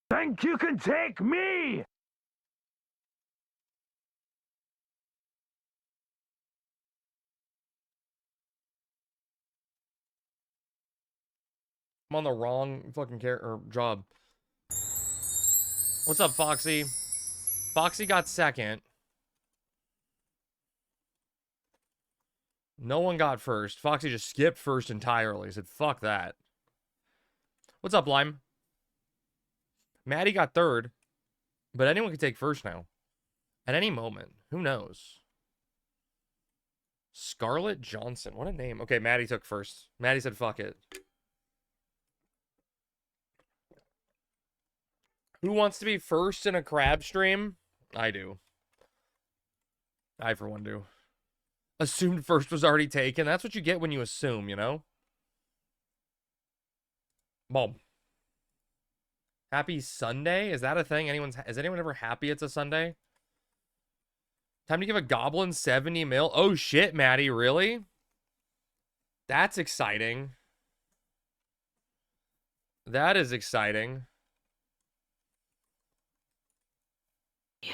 Think you can take me? I'm on the wrong fucking job. What's up, Foxy? Foxy got second. No one got first. Foxy just skipped first entirely. Said, fuck that. What's up, Lime? Maddie got third. But anyone can take first now. At any moment. Who knows? Scarlett Johnson. What a name. Okay, Maddie took first. Maddie said, fuck it. Who wants to be first in a crab stream? I do. I, for one, do. Assumed first was already taken. That's what you get when you assume, you know? Boom. Happy Sunday? Is that a thing? Is anyone ever happy it's a Sunday? Time to give a goblin 70 mil. Oh shit, Maddie, really? That's exciting. That is exciting. You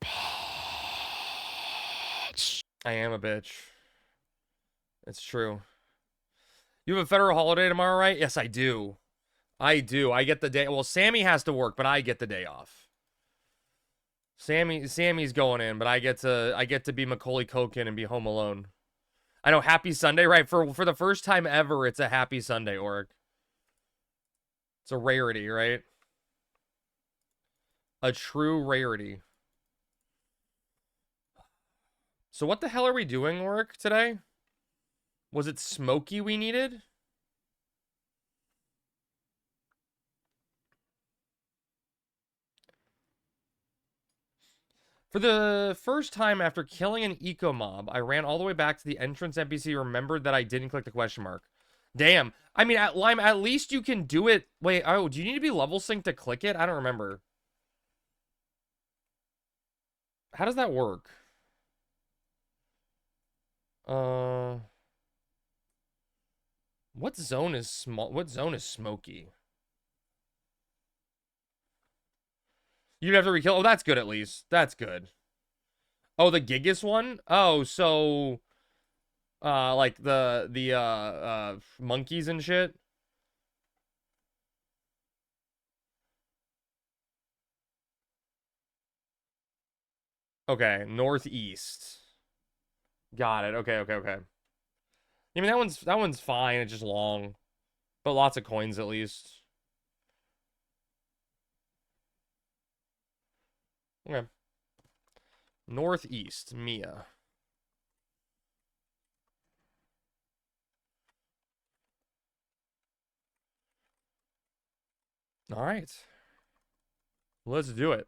bitch. I am a bitch. It's true. You have a federal holiday tomorrow, right? Yes, I do. I do. I get the day. Well, Sammy has to work, but I get the day off. Sammy's going in, but I get to be Macaulay Culkin and be home alone. I know, happy Sunday, right? For the first time ever, it's a happy Sunday, Oric. It's a rarity, right? A true rarity. So what the hell are we doing, Oric, today? Was it Smokey we needed? For the first time after killing an eco mob, I ran all the way back to the entrance NPC, remembered that I didn't click the question mark. Damn. I mean, Lime, at least you can do it. Wait, oh, do you need to be level synced to click it? I don't remember. How does that work? What zone is Smoky? You'd have to rekill. Oh, that's good at least. That's good. Oh, the Gigas one? Oh, so like the monkeys and shit. Okay, northeast. Got it. Okay, okay, okay. I mean, that one's fine. It's just long, but lots of coins at least. Okay. Northeast, Mia. All right. Let's do it.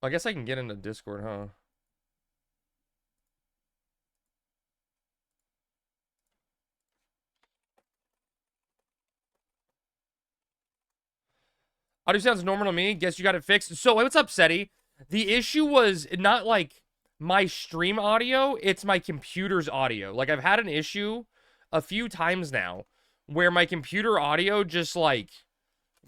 I guess I can get into Discord, huh? Audio sounds normal to me. Guess you got it fixed. So, what's up, Seti? The issue was not like my stream audio, it's my computer's audio. Like, I've had an issue a few times now where my computer audio just, like,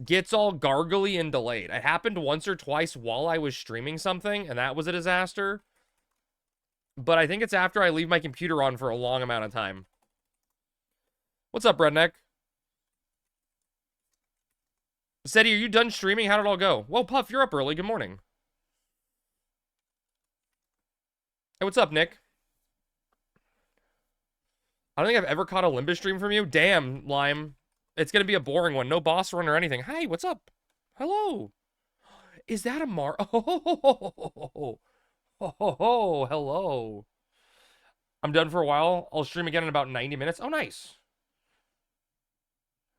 gets all gargly and delayed. It happened once or twice while I was streaming something, and that was a disaster. But I think it's after I leave my computer on for a long amount of time. What's up, Redneck? Seti, are you done streaming? How did it all go? Whoa, Puff, you're up early. Good morning. Hey, what's up, Nick? I don't think I've ever caught a Limbus stream from you. Damn, Lime. It's going to be a boring one. No boss run or anything. Hi, what's up? Hello. Is that a Oh, hello. I'm done for a while. I'll stream again in about 90 minutes. Oh, nice.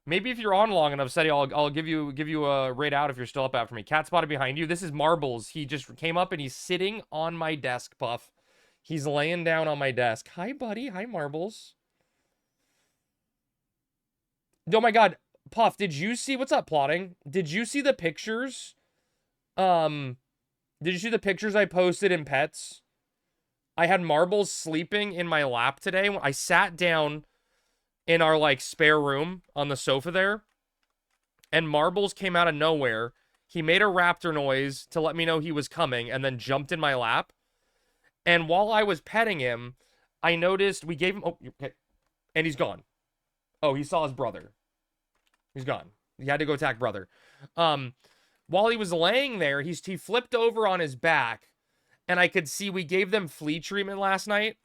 Maybe if you're on long enough, Seti, I'll give you a raid out if you're still up after me. Cat spotted behind you. This is Marbles. He just came up and he's sitting on my desk, Puff. He's laying down on my desk. Hi, buddy. Hi, Marbles. Oh my god, Puff, did you see what's up, plotting? Did you see the pictures? Did you see the pictures I posted in Pets? I had Marbles sleeping in my lap today. I sat down in our, like, spare room on the sofa there. and Marbles came out of nowhere. He made a raptor noise to let me know he was coming and then jumped in my lap. And while I was petting him, I noticed we gave him... Oh, okay. And he's gone. Oh, he saw his brother. He's gone. He had to go attack brother. While he was laying there, he flipped over on his back. And I could see we gave them flea treatment last night.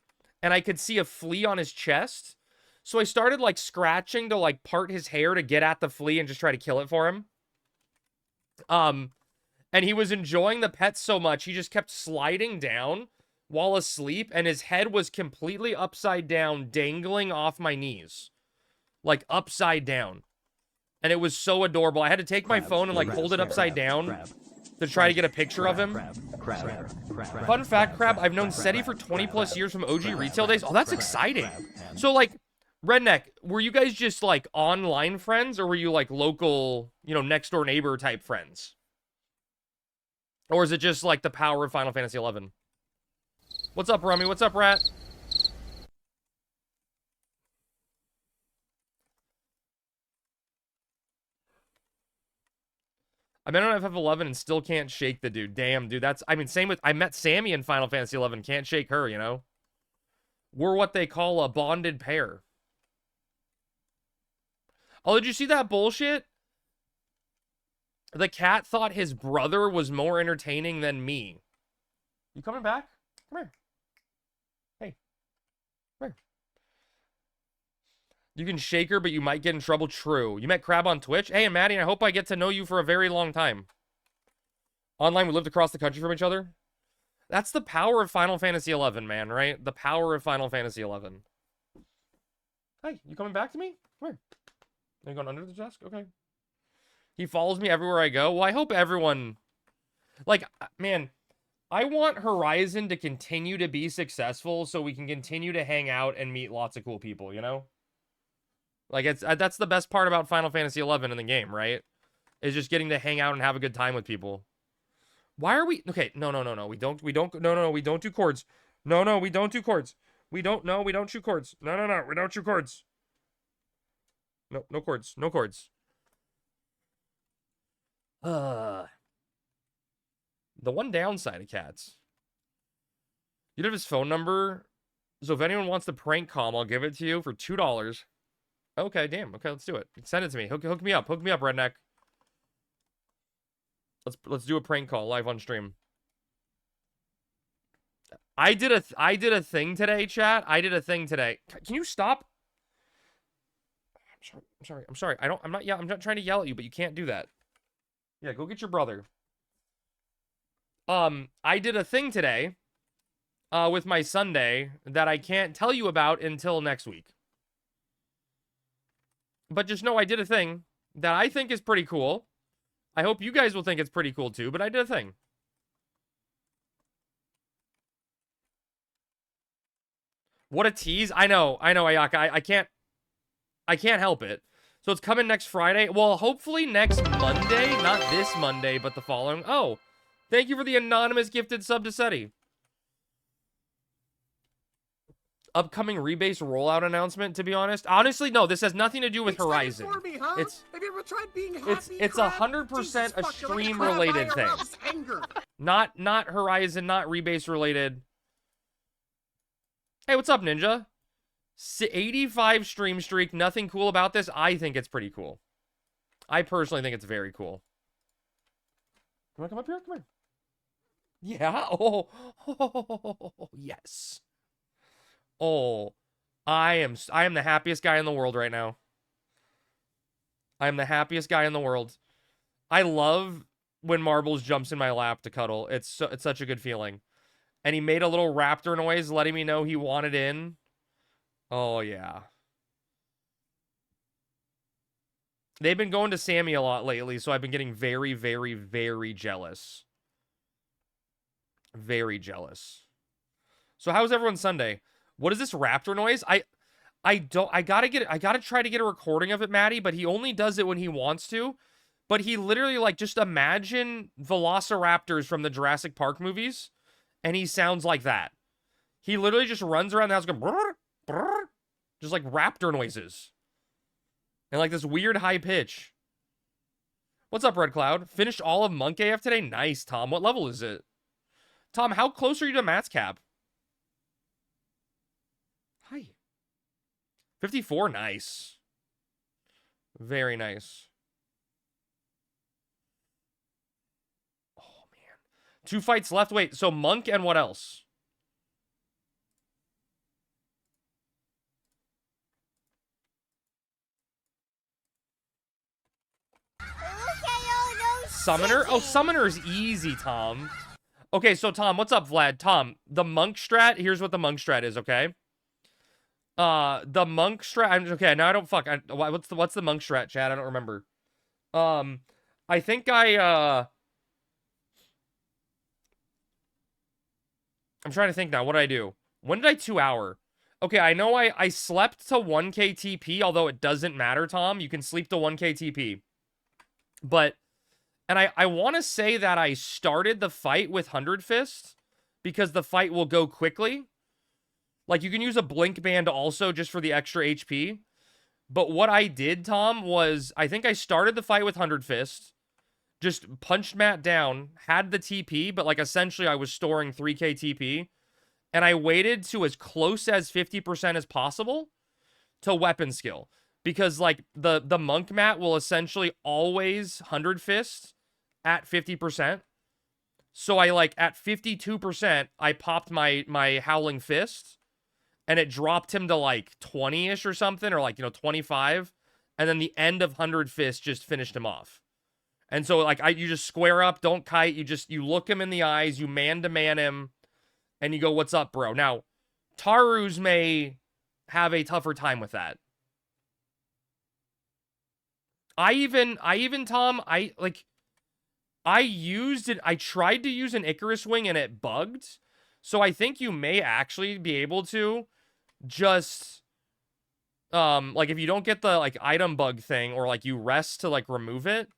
And I could see a flea on his chest. So I started, like, scratching to, like, part his hair to get at the flea and just try to kill it for him. And he was enjoying the pet so much, he just kept sliding down while asleep, and his head was completely upside down, dangling off my knees. Like, upside down. And it was so adorable. I had to take my phone and, like, hold it upside down to try to get a picture of him. Fun fact, Crab, I've known SETI for 20+ years from OG retail days. Oh, that's exciting. So, like, Redneck, were you guys just, like, online friends, or were you, like, local, you know, next-door neighbor type friends? Or is it just, like, the power of Final Fantasy XI? What's up, Rummy? What's up, Rat? I met on FF11 and still can't shake the dude. Damn, dude, that's... I mean, same with... I met Sammy in Final Fantasy XI. Can't shake her, you know? We're what they call a bonded pair. Oh, did you see that bullshit? The cat thought his brother was more entertaining than me. You coming back? Come here. Hey. Come here. You can shake her, but you might get in trouble. True. You met Crab on Twitch? Hey, and Maddie, I hope I get to know you for a very long time. Online, we lived across the country from each other. That's the power of Final Fantasy XI, man, right? The power of Final Fantasy XI. Hey, you coming back to me? Come here. Are you going under the desk? Okay. He follows me everywhere I go. Well, I hope everyone... Like, man, I want Horizon to continue to be successful so we can continue to hang out and meet lots of cool people, you know? Like, that's the best part about Final Fantasy XI in the game, right? Is just getting to hang out and have a good time with people. Why are we... Okay, no. We don't do chords. No, we don't do chords. We don't shoot chords. No, we don't shoot chords. No chords. No chords. The one downside of cats. You'd have his phone number. So if anyone wants to prank call him, I'll give it to you for $2. Okay, damn. Okay, let's do it. Send it to me. Hook me up. Hook me up, Redneck. Let's do a prank call live on stream. I did a thing today, chat. I did a thing today. Can you stop? I'm sorry. I'm not trying to yell at you, but you can't do that. Yeah, go get your brother. I did a thing today with my Sunday that I can't tell you about until next week. But just know I did a thing that I think is pretty cool. I hope you guys will think it's pretty cool too, but I did a thing. What a tease. I know, Ayaka. I can't help it. So it's coming next Friday. Well, hopefully next Monday. Not this Monday, but the following. Oh, thank you for the anonymous gifted sub to SETI. Upcoming rebase rollout announcement, to be honest. Honestly, no, this has nothing to do with Horizon. Me, huh? It's have you ever tried being happy, it's 100% a stream related thing. Not Horizon, not rebase related. Hey, what's up, Ninja? 85 stream streak, nothing cool about this. I think it's pretty cool. I personally think it's very cool. You wanna come up here? Come here. Yeah. Oh, yes. Oh, I am the happiest guy in the world right now. I am the happiest guy in the world. I love when Marbles jumps in my lap to cuddle. It's such a good feeling. And he made a little raptor noise letting me know he wanted in. Oh, yeah. They've been going to Sammy a lot lately, so I've been getting very, very, very jealous. Very jealous. So how's everyone's Sunday? What is this raptor noise? I gotta try to get a recording of it, Maddie, but he only does it when he wants to. But he literally, like, just imagine velociraptors from the Jurassic Park movies, and he sounds like that. He literally just runs around the house going, brrr, brrr, just like raptor noises. And like this weird high pitch. What's up, Red Cloud? Finished all of Monk AF today? Nice, Tom. What level is it? Tom, how close are you to Matt's cap? Hi. 54, nice. Very nice. Oh, man. 2 fights left. Wait, so Monk and what else? Summoner? Oh, Summoner's easy, Tom. Okay, so Tom, what's up, Vlad? Tom, the Monk strat, here's what the Monk strat is, okay? The Monk strat, okay, now I don't fuck. What's the Monk strat, Chad? I don't remember. I think I'm trying to think now. What did I do? When did I 2-hour? Okay, I know I slept to 1k TP, although it doesn't matter, Tom. You can sleep to 1k TP. But, and I want to say that I started the fight with 100 Fist, because the fight will go quickly. Like, you can use a Blink Band also, just for the extra HP. But what I did, Tom, was, I think I started the fight with 100 Fist, just punched Matt down, had the TP, but, like, essentially I was storing 3k TP, and I waited to as close as 50% as possible to weapon skill. Because, like, the Monk Mat will essentially always 100 Fist at 50%. So I, like, at 52%, I popped my Howling Fist, and it dropped him to, like, 20-ish or something, or, like, 25. And then the end of 100 Fist just finished him off. And so, like, you just square up, don't kite, you look him in the eyes, you man-to-man him, and you go, what's up, bro? Now, Tarus may have a tougher time with that. I even, Tom, I tried to use an Icarus Wing and it bugged. So I think you may actually be able to just, like, if you don't get the, like, item bug thing, or, like, you rest to, like, remove it.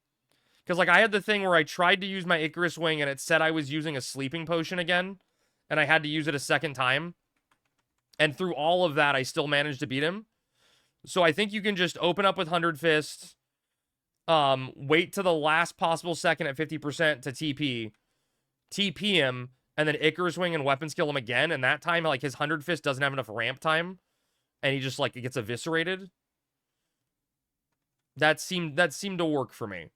Because, like, I had the thing where I tried to use my Icarus Wing and it said I was using a sleeping potion again. And I had to use it a second time. And through all of that, I still managed to beat him. So I think you can just open up with 100 Fists. Wait to the last possible second at 50% to TP him, and then Icarus Wing and weapon skill him again, and that time, like, his 100 Fist doesn't have enough ramp time, and he just, like, gets eviscerated. That seemed to work for me.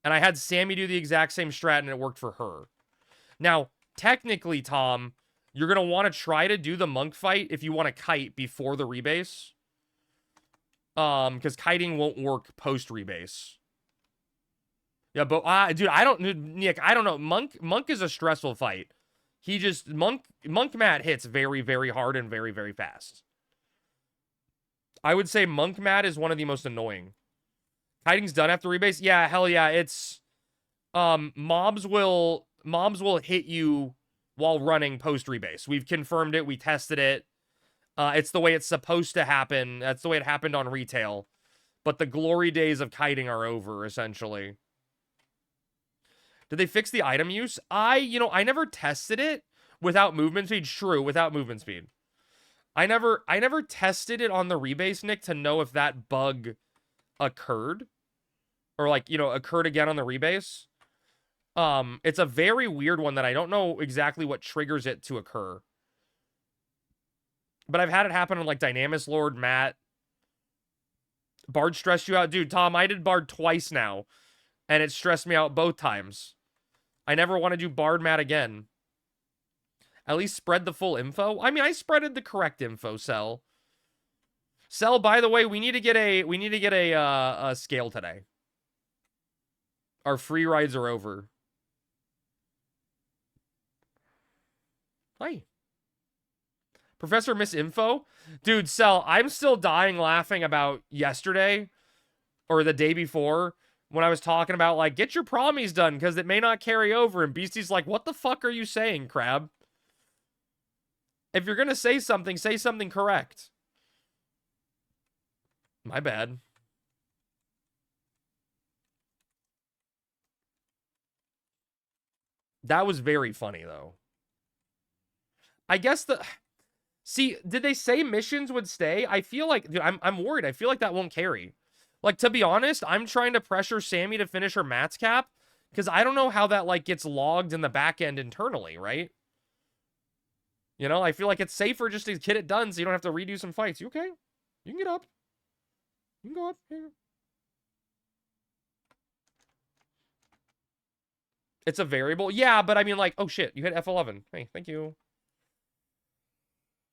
And I had Sammy do the exact same strat, and it worked for her. Now, technically, Tom, you're going to want to try to do the Monk fight if you want to kite before the rebase. Because kiting won't work post rebase. Yeah, but dude, Nick, I don't know. Monk is a stressful fight. He just Monk Mat hits very, very hard and very, very fast. I would say Monk Mat is one of the most annoying. Kiting's done after rebase. Yeah, hell yeah. It's mobs will hit you while running post rebase. We've confirmed it. We tested it. It's the way it's supposed to happen. That's the way it happened on retail. But the glory days of kiting are over, essentially. Did they fix the item use? I never tested it without movement speed. True, without movement speed. I never tested it on the rebase, Nick, to know if that bug occurred. Or, like, occurred again on the rebase. It's a very weird one that I don't know exactly what triggers it to occur. But I've had it happen on, like, Dynamis Lord, Matt. Bard stressed you out. Dude, Tom, I did Bard twice now. And it stressed me out both times. I never want to do Bard Matt again. At least spread the full info. I mean, I spreaded the correct info, Cell. Cell, by the way, we need to get a scale today. Our free rides are over. Hi. Professor Misinfo? Dude, Cell, I'm still dying laughing about yesterday or the day before when I was talking about, like, get your promies done because it may not carry over. And Beastie's like, what the fuck are you saying, Crab? If you're going to say something correct. My bad. That was very funny, though. I guess See, did they say missions would stay? I feel like, dude, I'm worried. I feel like that won't carry. Like, to be honest, I'm trying to pressure Sammy to finish her mats cap because I don't know how that, like, gets logged in the back end internally, right? You know, I feel like it's safer just to get it done so you don't have to redo some fights. You okay? You can get up. You can go up. Here. It's a variable. Yeah, but I mean, like, oh shit, you hit F11. Hey, thank you.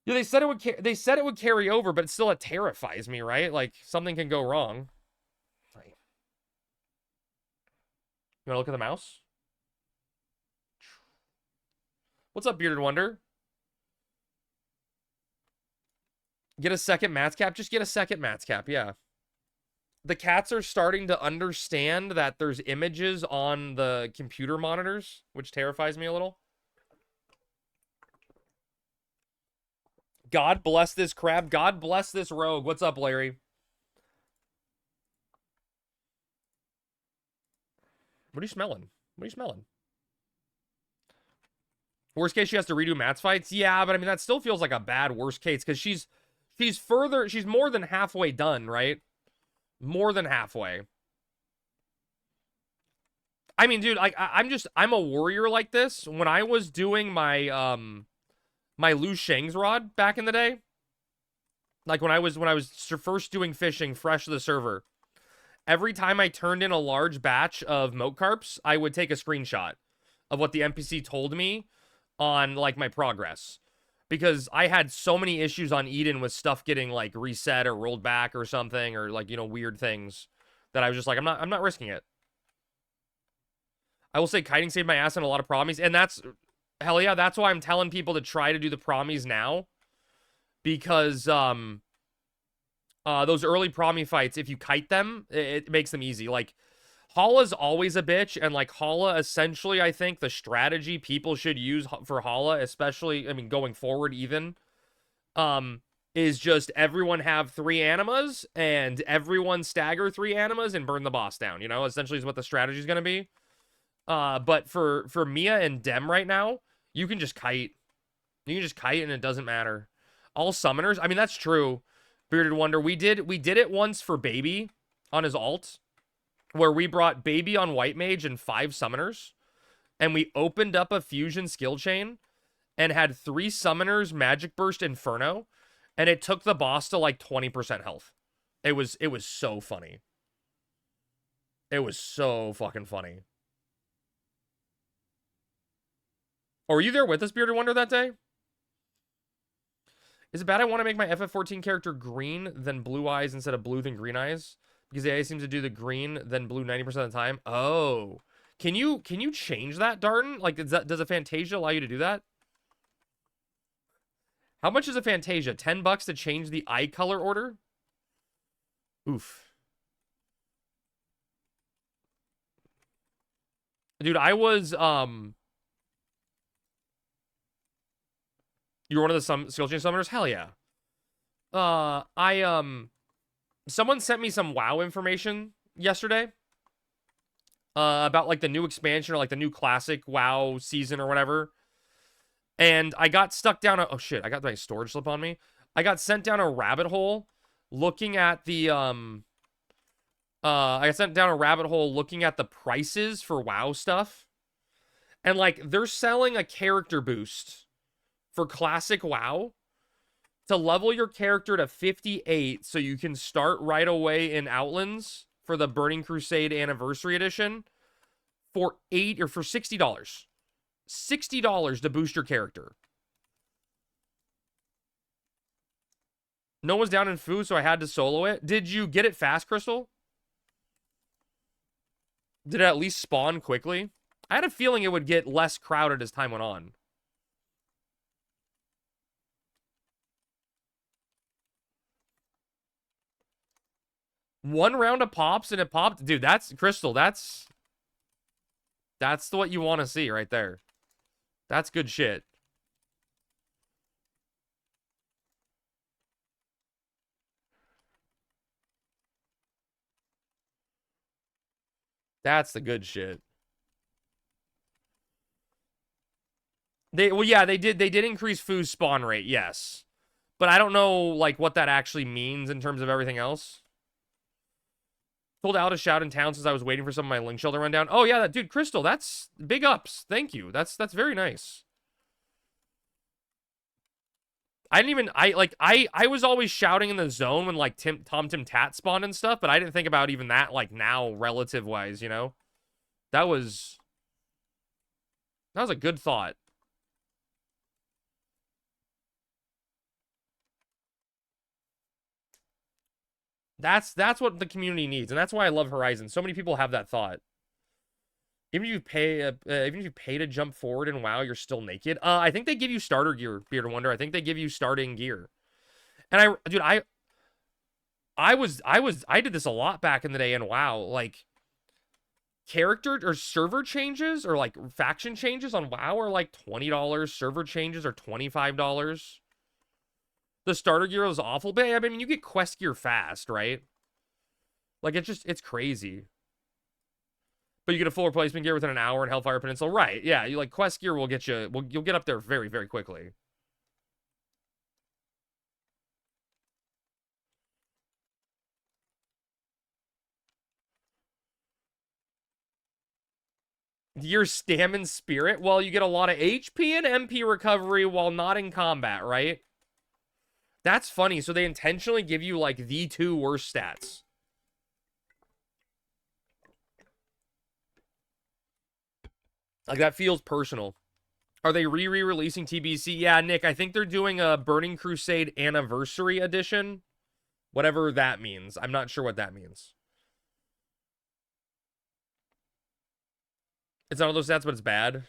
Yeah, they said it would carry over, but still it terrifies me, right? Like, something can go wrong. Right. You wanna look at the mouse? What's up, Bearded Wonder? Get a second mats cap? Just get a second mats cap, yeah. The cats are starting to understand that there's images on the computer monitors, which terrifies me a little. God bless this crab. God bless this rogue. What's up, Larry? What are you smelling? What are you smelling? Worst case, she has to redo Matt's fights? Yeah, but I mean, that still feels like a bad worst case because she's more than halfway done, right? More than halfway. I mean, dude, like, I'm a warrior like this. When I was doing my, my Lu Sheng's rod back in the day, like when I was first doing fishing fresh to the server, every time I turned in a large batch of moat carps, I would take a screenshot of what the NPC told me on, like, my progress. Because I had so many issues on Eden with stuff getting, like, reset or rolled back or something, or, like, you know, weird things, that I was just like, I'm not risking it. I will say kiting saved my ass in a lot of promies, and that's, hell yeah, that's why I'm telling people to try to do the promies now. Because, those early prommy fights, if you kite them, it makes them easy. Like, Hala's always a bitch, and, like, Hala, essentially, I think the strategy people should use for Hala, especially, I mean, going forward even, is just everyone have 3 animas, and everyone stagger 3 animas and burn the boss down, you know? Essentially is what the strategy is going to be. But for Mia and Dem right now, you can just kite. You can just kite, and it doesn't matter. All summoners, I mean, that's true. Bearded Wonder, we did it once for Baby on his alt, where we brought Baby on White Mage and 5 summoners, and we opened up a fusion skill chain and had 3 summoners, Magic Burst, Inferno, and it took the boss to like 20% health. It was so funny. It was so fucking funny. Oh, were you there with us, Bearded Wonder, that day? Is it bad I want to make my FF14 character green, then blue eyes instead of blue, then green eyes? Because the AI seems to do the green, then blue 90% of the time. Oh. Can you change that, Darton? Like, does a Fantasia allow you to do that? How much is a Fantasia? $10 to change the eye color order? Oof. Dude, I was, you're one of the skill chain summoners? Hell yeah. Someone sent me some WoW information yesterday. About, like, the new expansion or, like, the new classic WoW season or whatever. And I got stuck down oh shit, I got my storage slip on me. I got sent down a rabbit hole looking at the, I got sent down a rabbit hole looking at the prices for WoW stuff. And, like, they're selling a character boost for classic WoW to level your character to 58 so you can start right away in Outlands for the Burning Crusade Anniversary Edition for $60. $60 to boost your character. No one's down in Foo, so I had to solo it. Did you get it fast, Crystal? Did it at least spawn quickly? I had a feeling it would get less crowded as time went on. One round of pops and it popped. Dude, that's Crystal. That's what you want to see right there. That's good shit. That's the good shit. Well, yeah, they did increase Foo's spawn rate, yes. But I don't know, like, what that actually means in terms of everything else. Told Al to shout in town since I was waiting for some of my link shell to run down. Oh yeah, that dude, Crystal, that's big ups. Thank you. That's very nice. I didn't even I was always shouting in the zone when like Tom Tim Tat spawned and stuff, but I didn't think about even that like now relative wise, you know? That was a good thought. That's what the community needs, and that's why I love Horizon. So many people have that thought. Even if you pay to jump forward in WoW, you're still naked. I think they give you starter gear, Beard of Wonder. I think they give you starting gear. And I did this a lot back in the day in WoW. Like character or server changes or like faction changes on WoW are like $20. Server changes are $25. The starter gear is awful, but I mean, you get quest gear fast, right? Like, it's crazy. But you get a full replacement gear within an hour in Hellfire Peninsula. Right, yeah, you like, quest gear will get you, you'll get up there very, very quickly. Your stamina spirit? Well, you get a lot of HP and MP recovery while not in combat, right? That's funny. So they intentionally give you, like, the two worst stats. Like, that feels personal. Are they re-releasing TBC? Yeah, Nick, I think they're doing a Burning Crusade Anniversary Edition. Whatever that means. I'm not sure what that means. It's not one of those stats, but it's bad.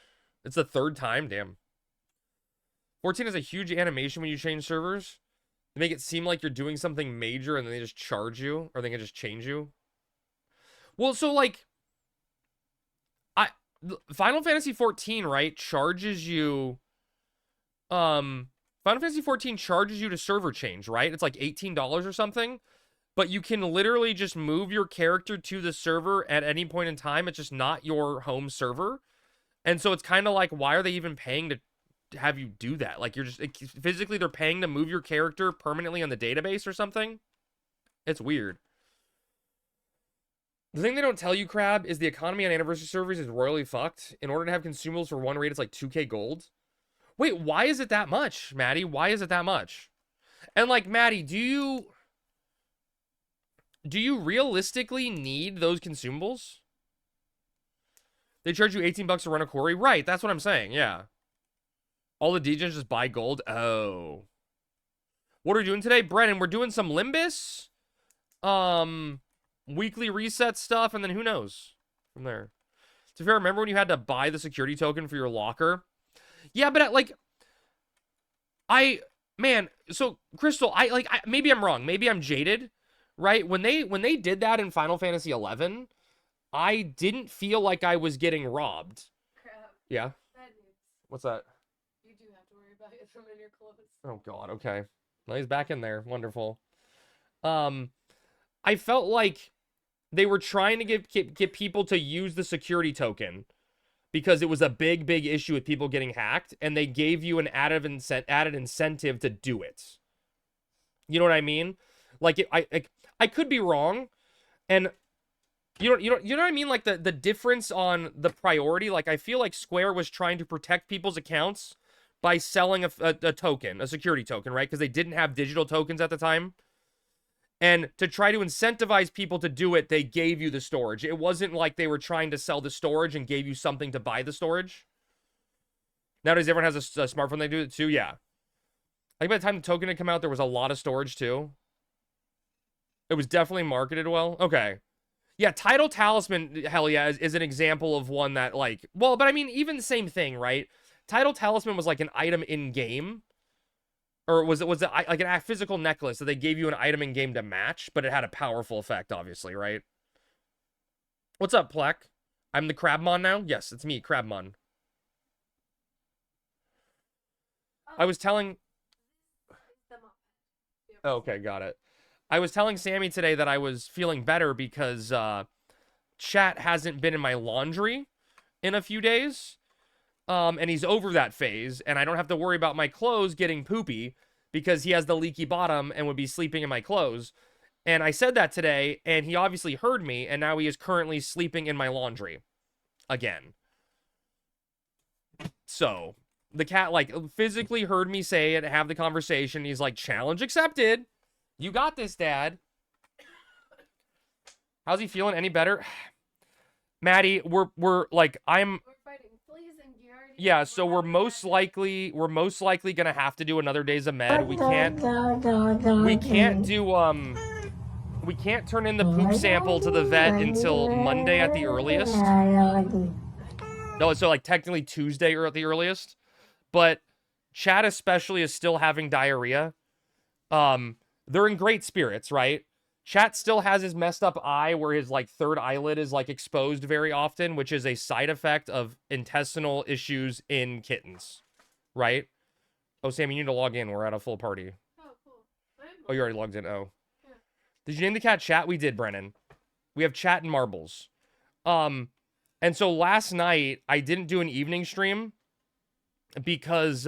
It's the third time, damn. 14 is a huge animation when you change servers. They make it seem like you're doing something major and then they just charge you, or they can just change you. Well, so like, Final Fantasy 14, right, charges you, Final Fantasy 14 charges you to server change, right? It's like $18 or something, but you can literally just move your character to the server at any point in time. It's just not your home server. And so it's kind of like, why are they even paying to have you do that? Like, you're just, physically they're paying to move your character permanently on the database or something. It's weird. The thing they don't tell you, Crab, is the economy on anniversary servers is royally fucked. In order to have consumables for one raid, it's like 2k gold. Wait, why is it that much, Maddie? Why is it that much? And like, Maddie, do you realistically need those consumables? They charge you 18 bucks to run a quarry? Right, that's what I'm saying, yeah. All the DJs just buy gold? Oh. What are we doing today? Brennan, we're doing some Limbus. Weekly reset stuff, and then who knows from there. So if you remember when you had to buy the security token for your locker? Yeah, but man, so Crystal, maybe I'm wrong. Maybe I'm jaded, right? When they did that in Final Fantasy 11, I didn't feel like I was getting robbed. Crap. Yeah. Bad news. What's that? You do have to worry about it from in your clothes. Oh God. Okay. Well, he's back in there. Wonderful. I felt like they were trying to get people to use the security token because it was a big issue with people getting hacked, and they gave you an added incentive to do it. You know what I mean? Like, I could be wrong, and you know what I mean? Like the difference on the priority. Like, I feel like Square was trying to protect people's accounts by selling a token, a security token, right? Because they didn't have digital tokens at the time. And to try to incentivize people to do it, they gave you the storage. It wasn't like they were trying to sell the storage and gave you something to buy the storage. Nowadays, everyone has a smartphone. They do it too. Yeah. I think by the time the token had come out, there was a lot of storage too. It was definitely marketed well. Okay. Yeah, Title Talisman, hell yeah, is an example of one that, like, well, but I mean, even the same thing, right? Title Talisman was like an item in-game. Or was it like a physical necklace that they gave you an item in game to match, but it had a powerful effect, obviously, right? What's up, Plek? I'm the Crabmon now? Yes, it's me, Crabmon. I was telling... Oh, okay, got it. I was telling Sammy today that I was feeling better because chat hasn't been in my laundry in a few days. And he's over that phase, and I don't have to worry about my clothes getting poopy because he has the leaky bottom and would be sleeping in my clothes. And I said that today, and he obviously heard me, and now he is currently sleeping in my laundry again. So the cat like physically heard me say it, have the conversation. He's like, challenge accepted. You got this, Dad. How's he feeling? Any better? Maddie, we're like We're fighting fleas and Giardia. yeah, so we're most likely gonna have to do another days of med. We can't do we can't turn in the poop sample to the vet until Monday at the earliest. No, so like technically Tuesday or at the earliest. But Chad especially is still having diarrhea. They're in great spirits, right? Chat still has his messed up eye where his like third eyelid is like exposed very often, which is a side effect of intestinal issues in kittens, right? Oh, Sam, you need to log in. We're at a full party. Oh, cool. Oh, you already logged in. Oh. Yeah. Did you name the cat Chat? We did, Brennan. We have Chat and Marbles. And so last night I didn't do an evening stream because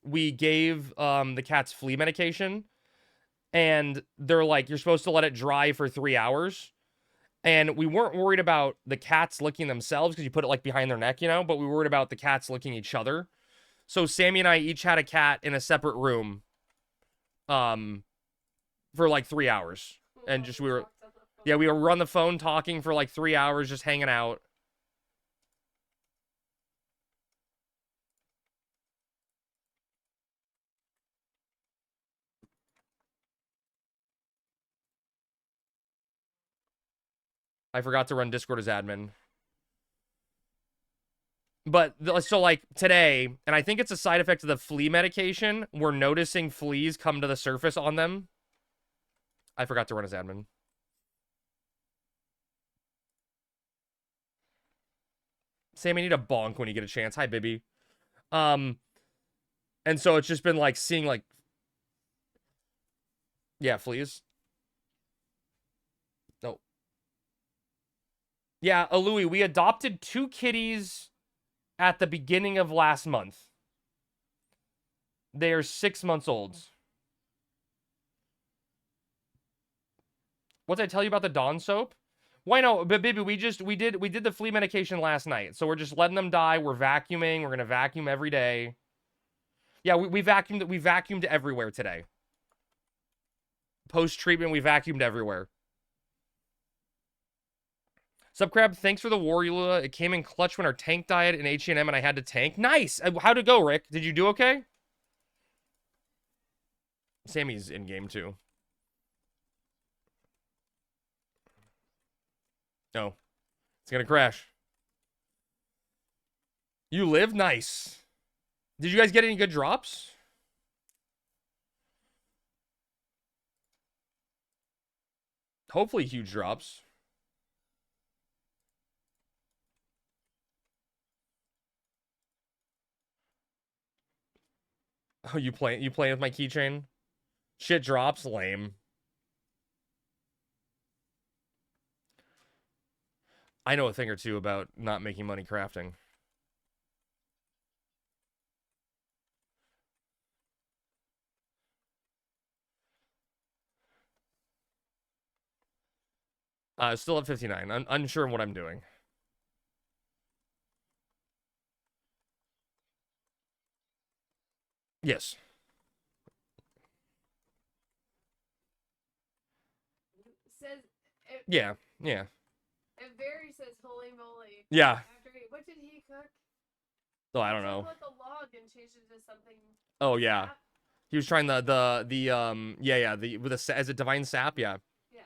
we gave the cat's flea medication, and they're like, you're supposed to let it dry for 3 hours. And we weren't worried about the cats licking themselves because you put it like behind their neck, you know, but we were worried about the cats licking each other. So Sammy and I each had a cat in a separate room for like 3 hours. And just we were on the phone talking for like 3 hours, just hanging out. I forgot to run Discord as admin. But, so, like, today, and I think it's a side effect of the flea medication, we're noticing fleas come to the surface on them. I forgot to run as admin. Sam, you need a bonk when you get a chance. Hi, Bibby. And so it's just been, like, seeing, like... Yeah, fleas. No. Yeah, Louie, we adopted 2 kitties at the beginning of last month. They are 6 months old. What did I tell you about the Dawn soap? Why no, but baby, we did the flea medication last night. So we're just letting them die. We're vacuuming. We're gonna vacuum every day. Yeah, we vacuumed everywhere today. Post-treatment, we vacuumed everywhere. Subcrab, thanks for the Warrior. It came in clutch when our tank died in H&M and I had to tank. Nice! How'd it go, Rick? Did you do okay? Sammy's in game too. No. It's gonna crash. You live? Nice. Did you guys get any good drops? Hopefully huge drops. Oh, you playing with my keychain? Shit drops? Lame. I know a thing or two about not making money crafting. Still at 59. I'm unsure of what I'm doing. Yes. Yeah. And Barry says, "Holy moly!" Yeah. What did he cook? Oh, I don't know. Like a log and changed it to something. Oh yeah. Sap? He was trying with as a divine sap, yeah. Yeah.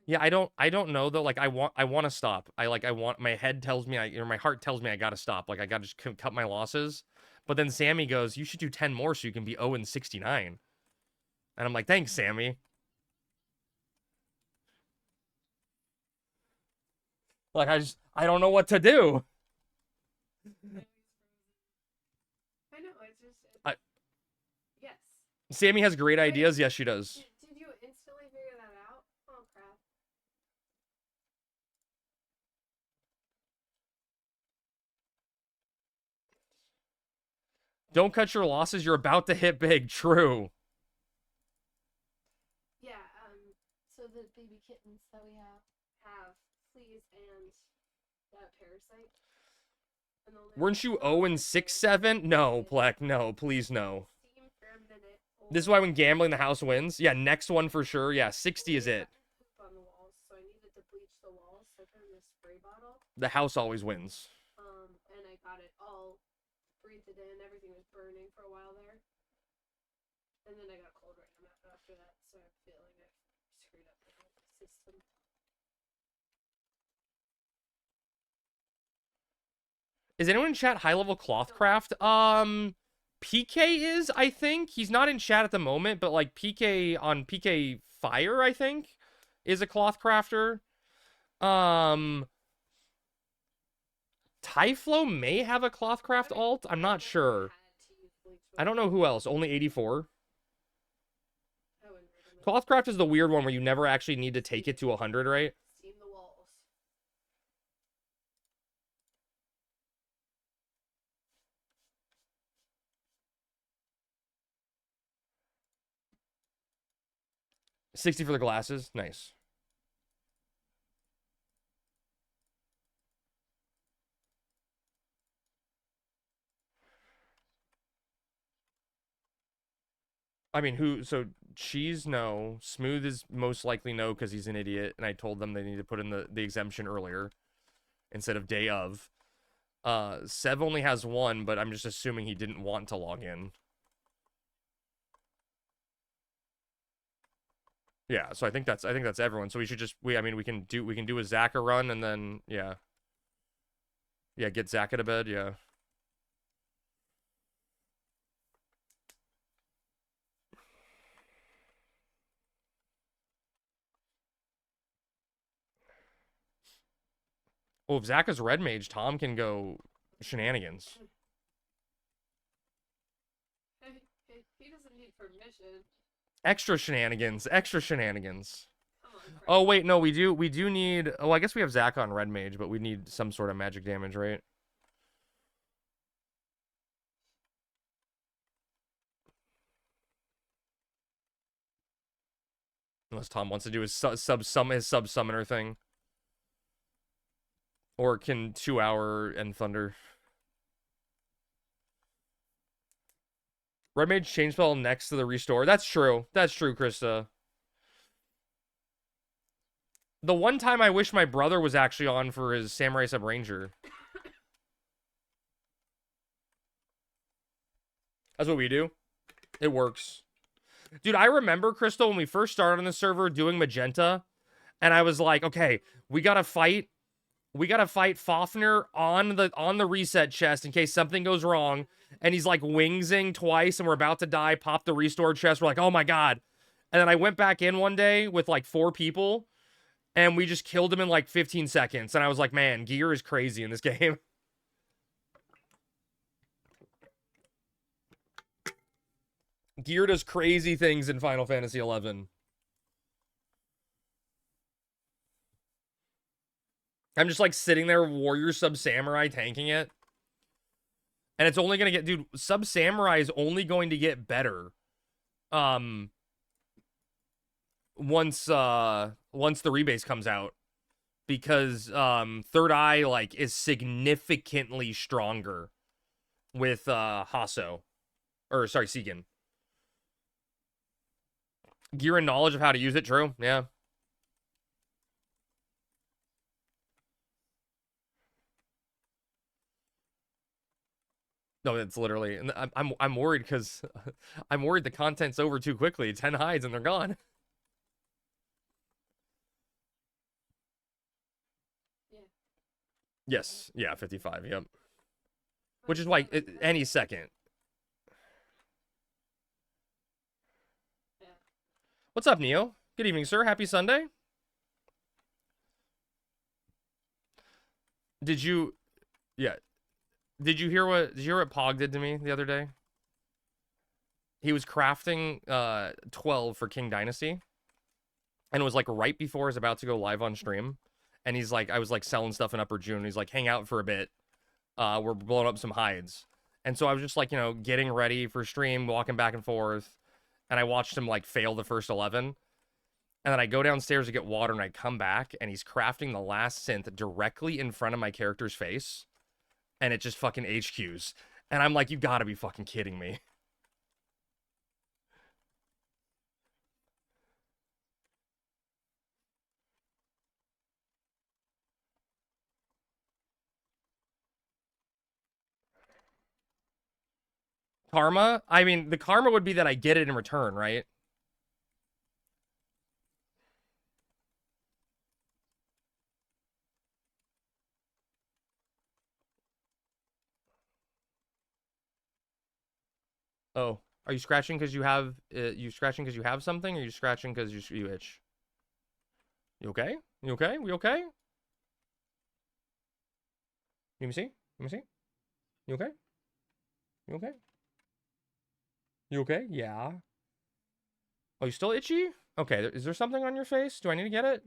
Yeah, I don't know though. Like I want to stop. My head tells me my heart tells me I gotta stop. Like I gotta just cut my losses. But then Sammy goes, you should do 10 more so you can be 0-69. And I'm like, thanks, Sammy. Like I don't know what to do. I know, it's just yes. Sammy has great ideas. Yes, she does. Did you instantly figure that out? Oh crap. Don't cut your losses. You're about to hit big. True. Yeah, so the baby kittens that we have fleas and parasite. And they'll live Weren't you for 0 and 6 6, days. 7? No, Plek. No, please no. Steam for a minute. This is why when gambling, the house wins. Yeah, next one for sure. Yeah, 60 is it. Poop on the walls, so I needed to bleach the walls. So I put in a spray bottle. The house always wins. And I got it all breathed it in. Everything was burning for a while there. And then I got cold right after that, so I'm feeling I screwed up the whole system. Is anyone in chat high level clothcraft? PK is, I think. He's not in chat at the moment, but like PK on PK Fire, I think, is a cloth crafter. Tyflo may have a clothcraft alt. I'm not sure. I don't know who else. Only 84. Clothcraft is the weird one where you never actually need to take it to 100, right? Steam the walls. 60 for the glasses. Nice. I mean, who? So Cheese, no. Smooth is most likely no because he's an idiot, and I told them they need to put in the exemption earlier instead of day of. Sev only has one, but I'm just assuming he didn't want to log in. Yeah, so I think that's everyone. So we should just we can do a Zaka run and then yeah. Yeah, get Zach out of bed, yeah. Well, if Zach is red mage, Tom can go shenanigans. He doesn't need permission. Extra shenanigans, extra shenanigans. Come on, Frank. Oh wait, no, we do need. Oh, I guess we have Zach on red mage, but we need some sort of magic damage, right? Unless Tom wants to do his sub summoner thing. Or can 2-hour End Thunder. Red Mage change spell next to the restore. That's true. That's true, Krista. The one time I wish my brother was actually on for his Samurai Sub Ranger. That's what we do. It works. Dude, I remember, Crystal, when we first started on the server doing Magenta, and I was like, okay, we gotta fight Fafnir on the reset chest in case something goes wrong. And he's like wingsing twice and we're about to die, pop the restore chest. We're like, oh my God. And then I went back in one day with like 4 people and we just killed him in like 15 seconds. And I was like, man, gear is crazy in this game. Gear does crazy things in Final Fantasy XI. I'm just like sitting there, Warrior Sub Samurai tanking it. And it's only going to get, dude, Sub Samurai is only going to get better. Once the rebase comes out. Because, Third Eye, like, is significantly stronger with, Hasso. Or, sorry, Segan. Gear and knowledge of how to use it, true, yeah. No, it's literally, and I'm worried because I'm worried the content's over too quickly. 10 hides and they're gone. Yeah. Yes, yeah, 55. Yep. Which is why any second. Yeah. What's up, Neo? Good evening, sir. Happy Sunday. Did you? Yeah. Did you hear what Pog did to me the other day? He was crafting 12 for King Dynasty. And it was like right before I was about to go live on stream. And he's like, I was like selling stuff in Upper June. He's like, hang out for a bit. We're blowing up some hides. And so I was just like, you know, getting ready for stream, walking back and forth, and I watched him like fail the first 11. And then I go downstairs to get water, and I come back, and he's crafting the last synth directly in front of my character's face, and it just fucking HQs. And I'm like, you gotta be fucking kidding me. Karma? I mean, the karma would be that I get it in return, right? Oh, are you scratching because you have something, or are you scratching because you itch? You okay? You okay? We okay? Let me see. Let me see. You okay? You okay? You okay? Yeah. Oh, you still itchy? Okay, is there something on your face? Do I need to get it?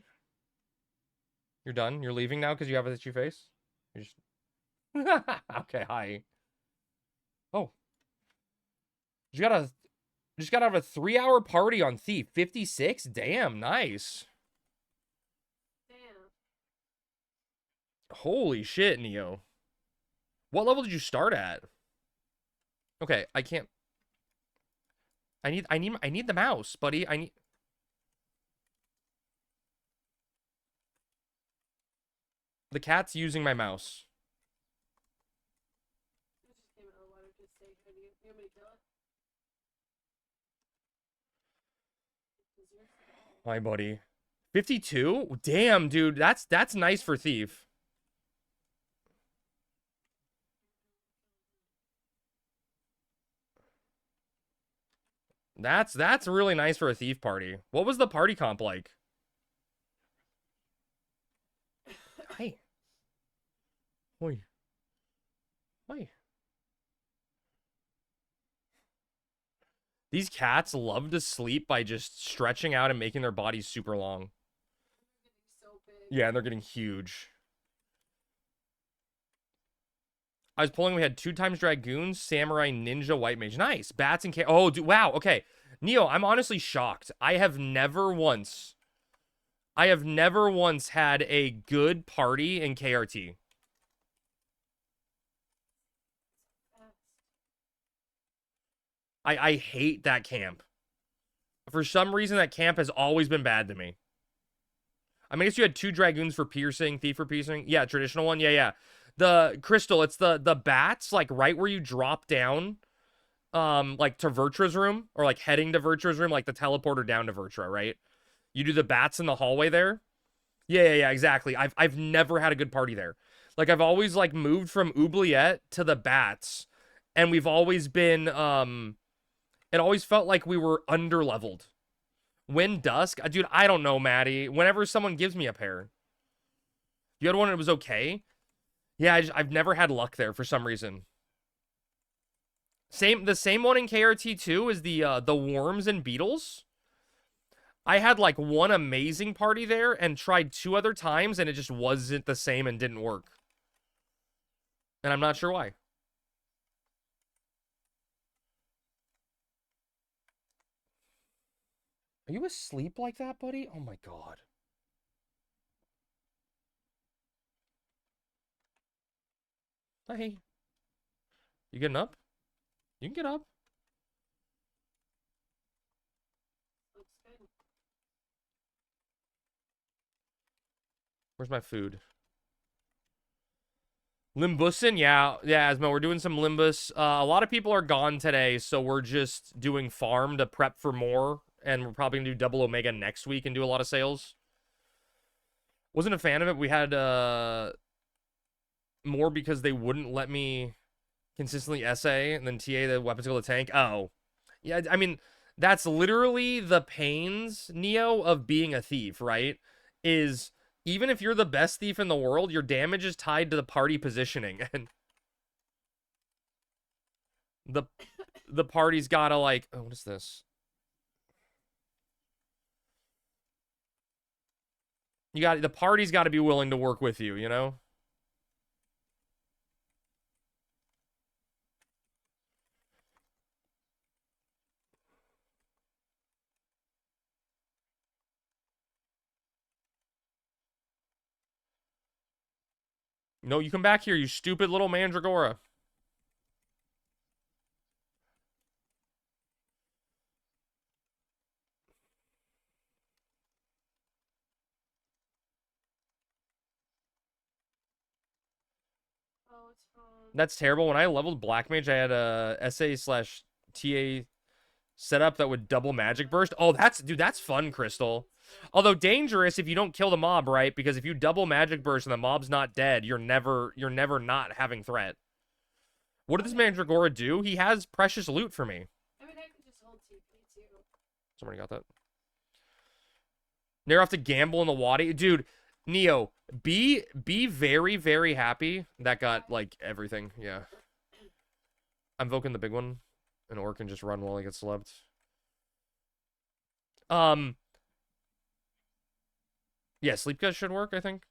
You're done? You're leaving now because you have an itchy face? You're just... Okay, hi. Oh. You just got out of a 3-hour party on Thief. 56? Damn, nice. Damn. Holy shit, Neo. What level did you start at? Okay, I can't... I need the mouse, buddy. The cat's using my mouse. I just came out of the water to say, you want me to kill it? Is yours? Hi, buddy. 52? Damn, dude. That's nice for Thief. That's really nice for a Thief party. What was the party comp like? Hi. Oi. Hi. These cats love to sleep by just stretching out and making their bodies super long. They're getting so big. Yeah, and they're getting huge. I was pulling, we had 2 times Dragoons, Samurai, Ninja, White Mage. Nice. Bats and oh, dude, wow. Okay. Neo, I'm honestly shocked. I have never once had a good party in KRT. Fast. I hate that camp. For some reason, that camp has always been bad to me. I mean, I guess you had 2 Dragoons for piercing, Thief for piercing. Yeah, traditional one. Yeah, yeah. The Crystal, it's the bats, like, right where you drop down, like, to Vertra's room, or, like, heading to Vertra's room, like, the teleporter down to Vertra, right? You do the bats in the hallway there. Yeah, exactly. I've never had a good party there. Like, I've always, like, moved from Oubliette to the bats, and we've always been, it always felt like we were under-leveled. When Dusk? Dude, I don't know, Maddie. Whenever someone gives me a pair. You had one that was okay? Yeah, I've never had luck there for some reason. The same one in KRT 2 is the worms and beetles. I had like one amazing party there and tried 2 other times, and it just wasn't the same and didn't work. And I'm not sure why. Are you asleep like that, buddy? Oh my god. Hey. You getting up? You can get up. Looks good. Where's my food? Limbusin? Yeah, Asmo, we're doing some Limbus. A lot of people are gone today, so we're just doing farm to prep for more. And we're probably going to do double Omega next week and do a lot of sales. Wasn't a fan of it. We had more because they wouldn't let me consistently essay and then TA the weapons go to the tank. Oh. Yeah, I mean, that's literally the pains, Neo, of being a thief, right? Is even if you're the best thief in the world, your damage is tied to the party positioning. And the party's gotta like, oh, what is this? The party's got to be willing to work with you, you know? No, you come back here, you stupid little mandragora. Oh, it's That's terrible. When I leveled Black Mage, I had a SA/TA setup that would double magic burst. Oh, dude, that's fun, Crystal. Although dangerous if you don't kill the mob, right? Because if you double magic burst and the mob's not dead, you're never not having threat. What did this Mandragora do? He has precious loot for me. I mean, I could just hold TP too. Somebody got that. Never have to gamble in the wadi. Dude, Neo, be very, very happy. That got, like, everything. Yeah. I'm invoking the big one. And Orc can just run while he gets slept. Yeah, sleep guys should work, I think.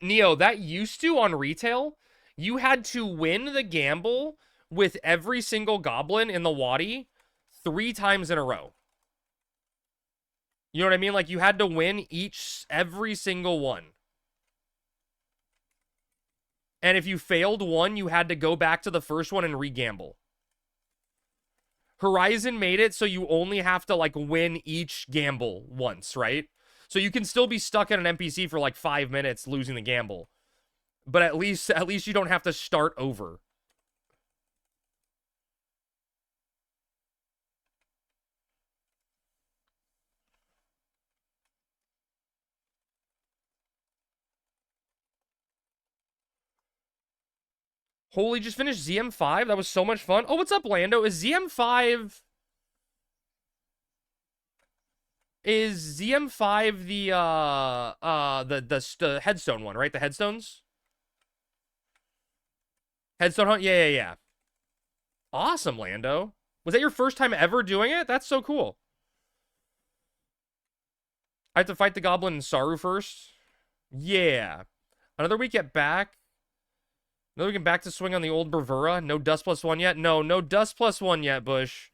Neo, that used to, on retail, you had to win the gamble with every single goblin in the wadi 3 times in a row. You know what I mean? Like, you had to win every single one. And if you failed one, you had to go back to the first one and re-gamble. Horizon made it so you only have to, like, win each gamble once, right? So you can still be stuck at an NPC for, like, 5 minutes losing the gamble. But at least you don't have to start over. Holy, just finished ZM5? That was so much fun. Oh, what's up, Lando? Is ZM5 the headstone one, right? The headstones? Headstone hunt? Yeah. Awesome, Lando. Was that your first time ever doing it? That's so cool. I have to fight the goblin in Saru first? Yeah. Another week at back. Another week back to swing on the old Bravura. No dust plus 1 yet? No dust plus 1 yet, Bush.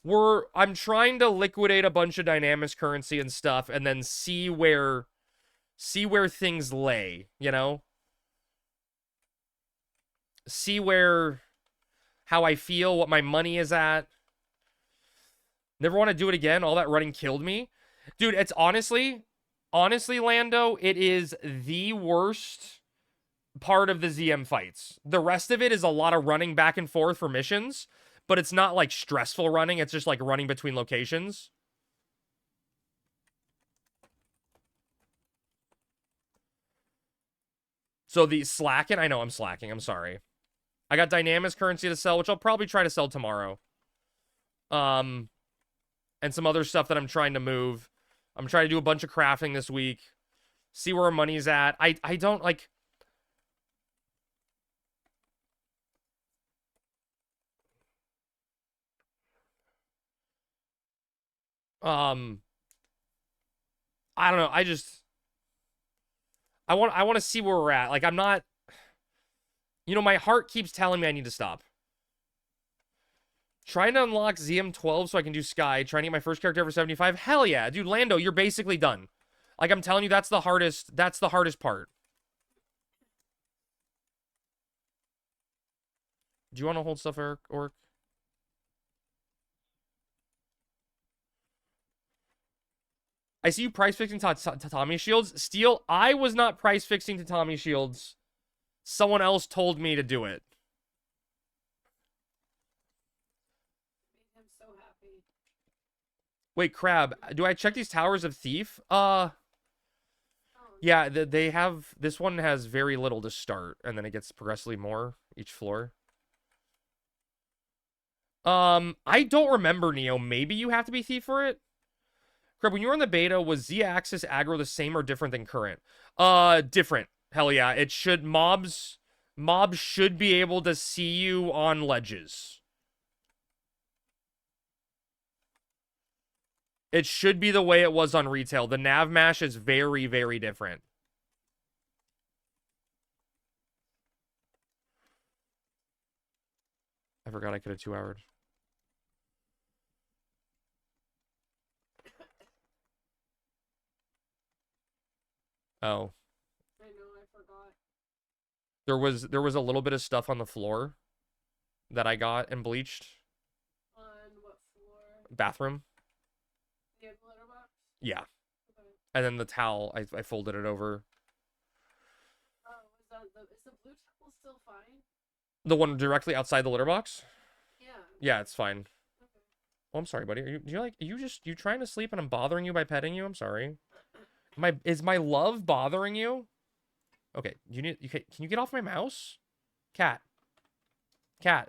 I'm trying to liquidate a bunch of Dynamis currency and stuff and then see where things lay, you know? See how I feel, what my money is at. Never want to do it again. All that running killed me. Dude, it's honestly, Lando, it is the worst part of the ZM fights. The rest of it is a lot of running back and forth for missions, but it's not like stressful running. It's just like running between locations. So the slacking, I know I'm slacking. I'm sorry. I got Dynamis currency to sell, which I'll probably try to sell tomorrow. And some other stuff that I'm trying to move. I'm trying to do a bunch of crafting this week. See where our money's at. I don't like... I don't know. I want to see where we're at. Like, I'm not... You know, my heart keeps telling me I need to stop. Trying to unlock ZM12 so I can do Sky. Trying to get my first character ever 75. Hell yeah. Dude, Lando, you're basically done. Like, I'm telling you, that's the hardest part. Do you want to hold stuff, Eric? Or... I see you price fixing Tatami shields. Steel, I was not price fixing Tatami shields. Someone else told me to do it. Made him so happy. Wait, Crab, do I check these towers of Thief? Oh, Yeah, they have... This one has very little to start, and then it gets progressively more each floor. I don't remember, Neo. Maybe you have to be Thief for it? Crab, when you were in the beta, was Z-Axis aggro the same or different than current? Different. Hell yeah. It should... Mobs should be able to see you on ledges. It should be the way it was on retail. The nav mash is very, very different. I forgot I could have 2-houred. Oh. I know, I forgot. There was a little bit of stuff on the floor that I got and bleached. On what floor? Bathroom. Near the litter box? Yeah. Okay. And then the towel, I folded it over. Oh, is the blue towel still fine? The one directly outside the litter box? Yeah. Yeah, it's fine. Okay. Oh, I'm sorry, buddy. Are you trying to sleep and I'm bothering you by petting you? I'm sorry. Is my love bothering you? Okay, can you get off my mouse? Cat. Cat.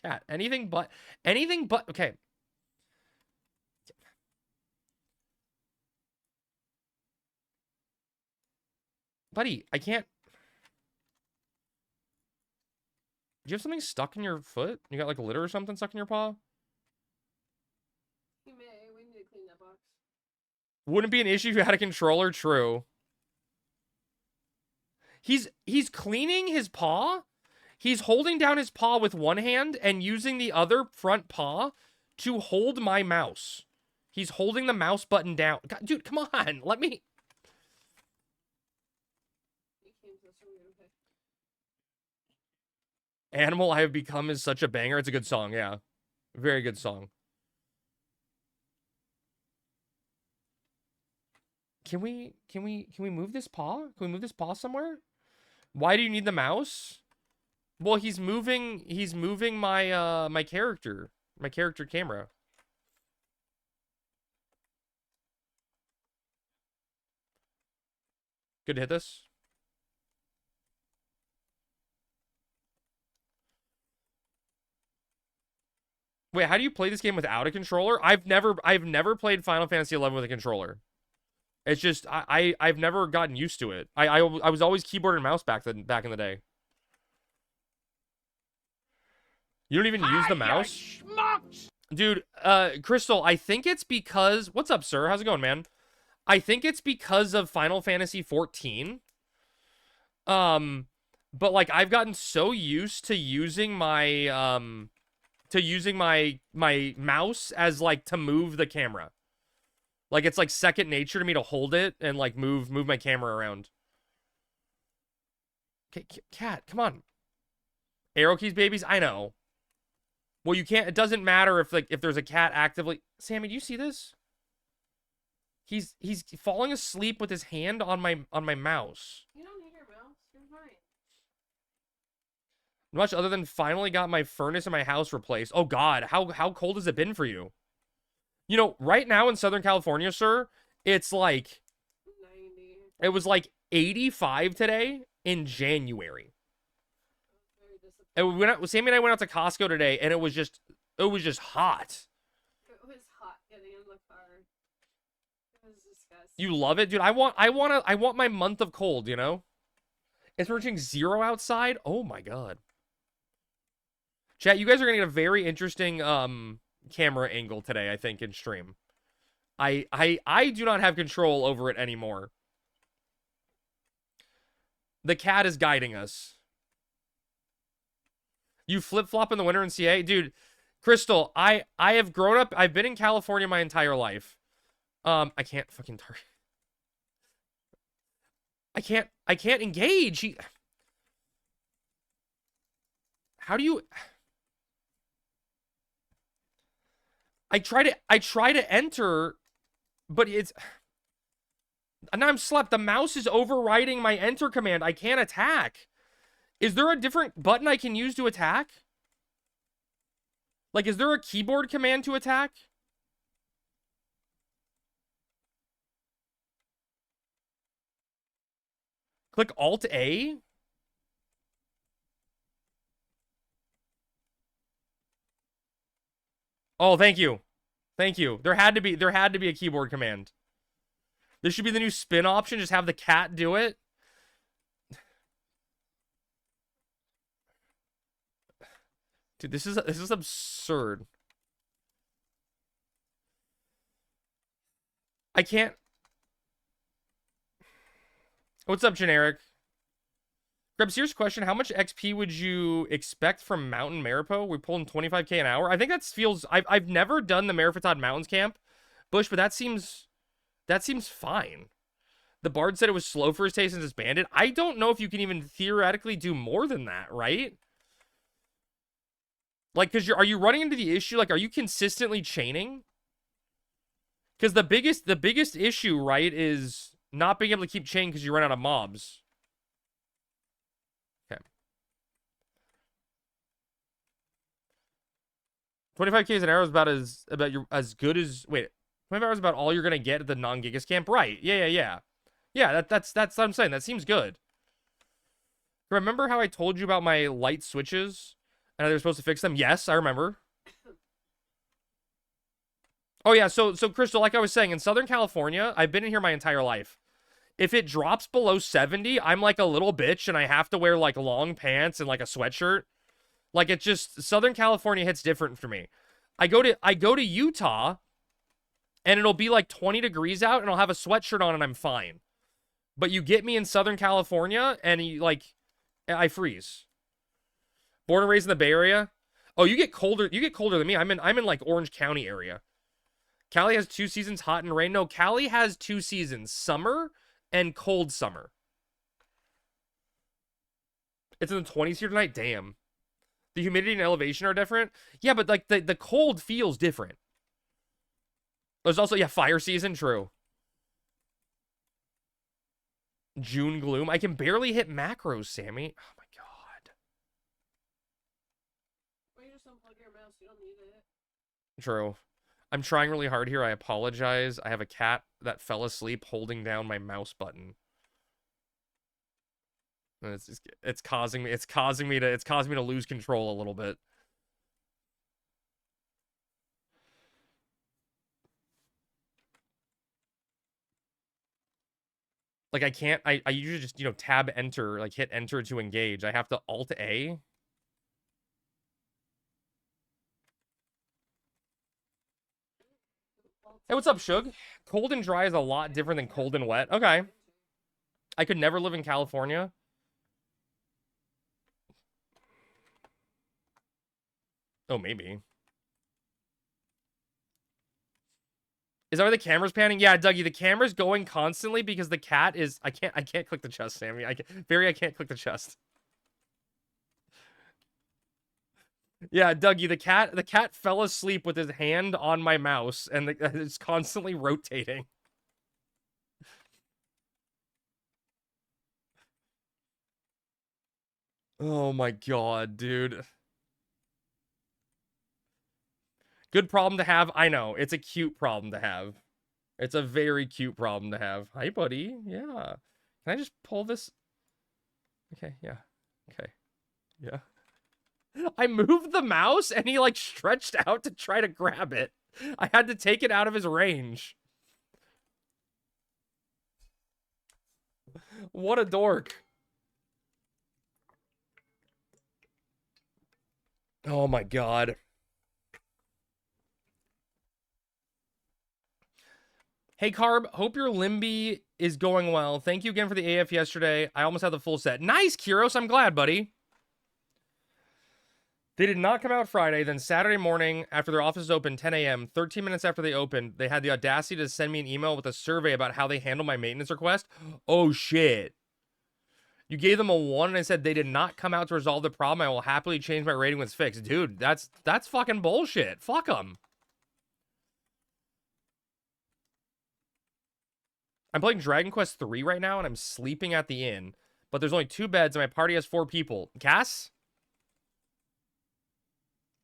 Cat. Anything but okay. Buddy, I can't. Do you have something stuck in your foot? You got like litter or something stuck in your paw? You may. We need to clean that box. Wouldn't be an issue if you had a controller, true. He's cleaning his paw. He's holding down his paw with one hand and using the other front paw to hold my mouse. He's holding the mouse button down. God, dude, come on. Let me. You came to us earlier, okay. Animal I Have Become is such a banger. It's a good song, yeah. Very good song. Can we move this paw? Can we move this paw somewhere? Why do you need the mouse? Well, he's moving my my character camera. Good to hit this. Wait, how do you play this game without a controller? I've never played Final Fantasy XI with a controller. It's just I've never gotten used to it. I was always keyboard and mouse back in the day. You don't even use the mouse? Dude, Crystal, I think it's because... What's up, sir? How's it going, man? I think it's because of Final Fantasy 14. But, like, I've gotten so used to using my, my mouse as, like, to move the camera. Like, it's, like, second nature to me to hold it and, like, move my camera around. Okay, cat, come on. Arrow keys, babies? I know. Well, you can't... It doesn't matter if, like, if there's a cat actively... Sammy, do you see this? He's falling asleep with his hand on my mouse. You don't need your mouse. You're fine. Much other than finally got my furnace in my house replaced. Oh, God. How cold has it been for you? You know, right now in Southern California, sir, it's like... 90. It was like 85 today in January. And Sammy and I went out to Costco today, and it was just hot. It was hot getting in the car. It was disgusting. You love it, dude. I want my month of cold. You know, it's reaching 0 outside. Oh my God. Chat, you guys are gonna get a very interesting camera angle today, I think, in stream. I do not have control over it anymore. The cat is guiding us. You flip-flop in the winter in CA? Dude, Crystal, I have grown up... I've been in California my entire life. I can't fucking... I can't engage. How do you... I try to enter, but it's... Now I'm slept. The mouse is overriding my enter command. I can't attack. Is there a different button I can use to attack? Like, is there a keyboard command to attack? Click Alt-A? Oh, thank you. Thank you. There had to be a keyboard command. This should be the new spin option. Just have the cat do it. Dude, this is absurd. I can't. What's up, generic? Greb, serious question. How much XP would you expect from Mountain Maripo? We're pulling 25k an hour. I think that feels... I've never done the Marifatad Mountains camp, Bush, but that seems fine. The Bard said it was slow for his taste and disbanded. I don't know if you can even theoretically do more than that, right? Like, because are you running into the issue? Like, are you consistently chaining? Because the biggest issue, right, is not being able to keep chaining because you run out of mobs. Okay. 25k is an arrow is as good as 25 hours about all you're gonna get at the non-Gigas camp, right? Yeah. That's what I'm saying. That seems good. Remember how I told you about my light switches and how they were supposed to fix them? Yes, I remember. Oh yeah, so Crystal, like I was saying, in Southern California, I've been in here my entire life. If it drops below 70, I'm like a little bitch and I have to wear like long pants and like a sweatshirt. Like it just Southern California hits different for me. I go to Utah and it'll be like 20 degrees out and I'll have a sweatshirt on and I'm fine. But you get me in Southern California and I freeze. Born and raised in the Bay Area. Oh, you get colder than me. I'm in like Orange County area. Cali has 2 seasons, hot and rain. No, Cali has 2 seasons, summer and cold summer. It's in the 20s here tonight. Damn. The humidity and elevation are different. Yeah, but like the cold feels different. There's also, yeah, fire season, true. June gloom. I can barely hit macros, Sammy. Oh my god. Or you just unplug your mouse, you don't need it. True. I'm trying really hard here. I apologize. I have a cat that fell asleep holding down my mouse button. And it's causing me to lose control a little bit. Like I usually just, tab enter, like hit enter to engage. I have to alt A. Hey, what's up, Shug? Cold and dry is a lot different than cold and wet. Okay. I could never live in California. Oh, maybe. Is that why the camera's panning? Yeah, Dougie, the camera's going constantly because the cat is... I can't click the chest, Sammy. I can't click the chest. Yeah, Dougie, the cat fell asleep with his hand on my mouse, and it's constantly rotating. Oh my god, dude. Good problem to have. I know. It's a cute problem to have. It's a very cute problem to have. Hi, buddy. Yeah. Can I just pull this? Okay, yeah. Okay. Yeah. I moved the mouse and he like stretched out to try to grab it. I had to take it out of his range. What a dork. Oh my god. Hey Carb, hope your Limby is going well. Thank you again for the AF yesterday. I almost had the full set. Nice, Kyros. I'm glad, buddy. They did not come out Friday. Then Saturday morning, after their offices opened, 10 a.m., 13 minutes after they opened, they had the audacity to send me an email with a survey about how they handle my maintenance request. Oh, shit. You gave them a 1 and I said they did not come out to resolve the problem. I will happily change my rating when it's fixed. Dude, that's fucking bullshit. Fuck them. I'm playing Dragon Quest 3 right now, and I'm sleeping at the inn. But there's only 2 beds, and my party has 4 people. Cass?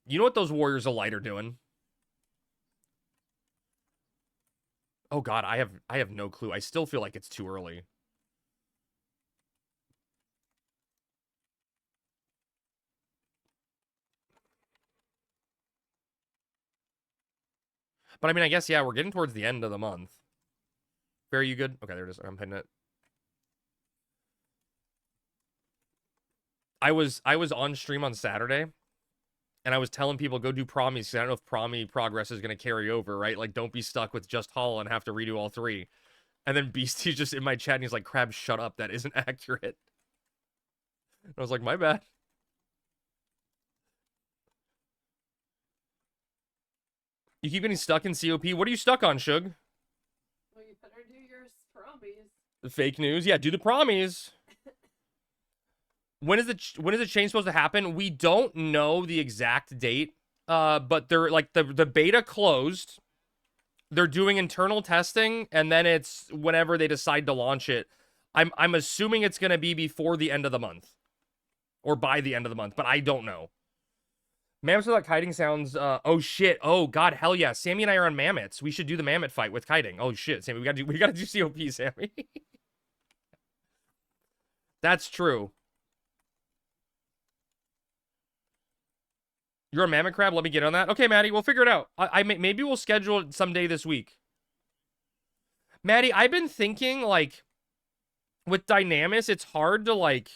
You know what those Warriors of Light are doing? Oh god, I have no clue. I still feel like it's too early. But I mean, I guess, yeah, we're getting towards the end of the month. Are you good? Okay, there it is. I'm hitting it. I was on stream on Saturday, and I was telling people go do Promies, because I don't know if Promy progress is going to carry over, right? Like, don't be stuck with just Hull and have to redo all 3. And then Beastie's just in my chat, and he's like, Crab, shut up. That isn't accurate. And I was like, my bad. You keep getting stuck in COP. What are you stuck on, Shug? Well, you better do your promies. The fake news? Yeah, do the promies. When is the change supposed to happen? We don't know the exact date. But they're like the beta closed. They're doing internal testing, and then it's whenever they decide to launch it. I'm assuming it's gonna be before the end of the month. Or by the end of the month, but I don't know. Mammoths without kiting sounds, oh shit. Oh god, hell yeah. Sammy and I are on mammoths. We should do the mammoth fight with kiting. Oh shit, Sammy, we gotta do COP, Sammy. That's true. You're a mammoth crab? Let me get on that. Okay, Maddie, we'll figure it out. Maybe we'll schedule it someday this week. Maddie, I've been thinking, like, with Dynamis, it's hard to, like,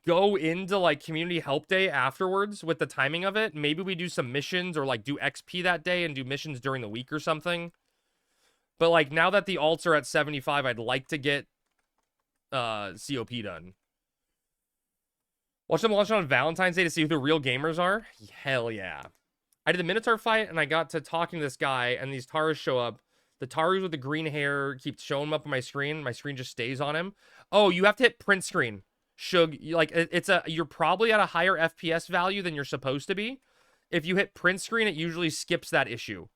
go into, like, community help day afterwards with the timing of it. Maybe we do some missions or, like, do XP that day and do missions during the week or something. But, like, now that the alts are at 75, I'd like to get COP done. Watch them launch on Valentine's Day to see who the real gamers are? Hell yeah. I did the Minotaur fight, and I got to talking to this guy, and these Taurus show up. The Taurus with the green hair keep showing up on my screen. My screen just stays on him. Oh, you have to hit print screen. Shug, like, you're probably at a higher FPS value than you're supposed to be. If you hit print screen, it usually skips that issue.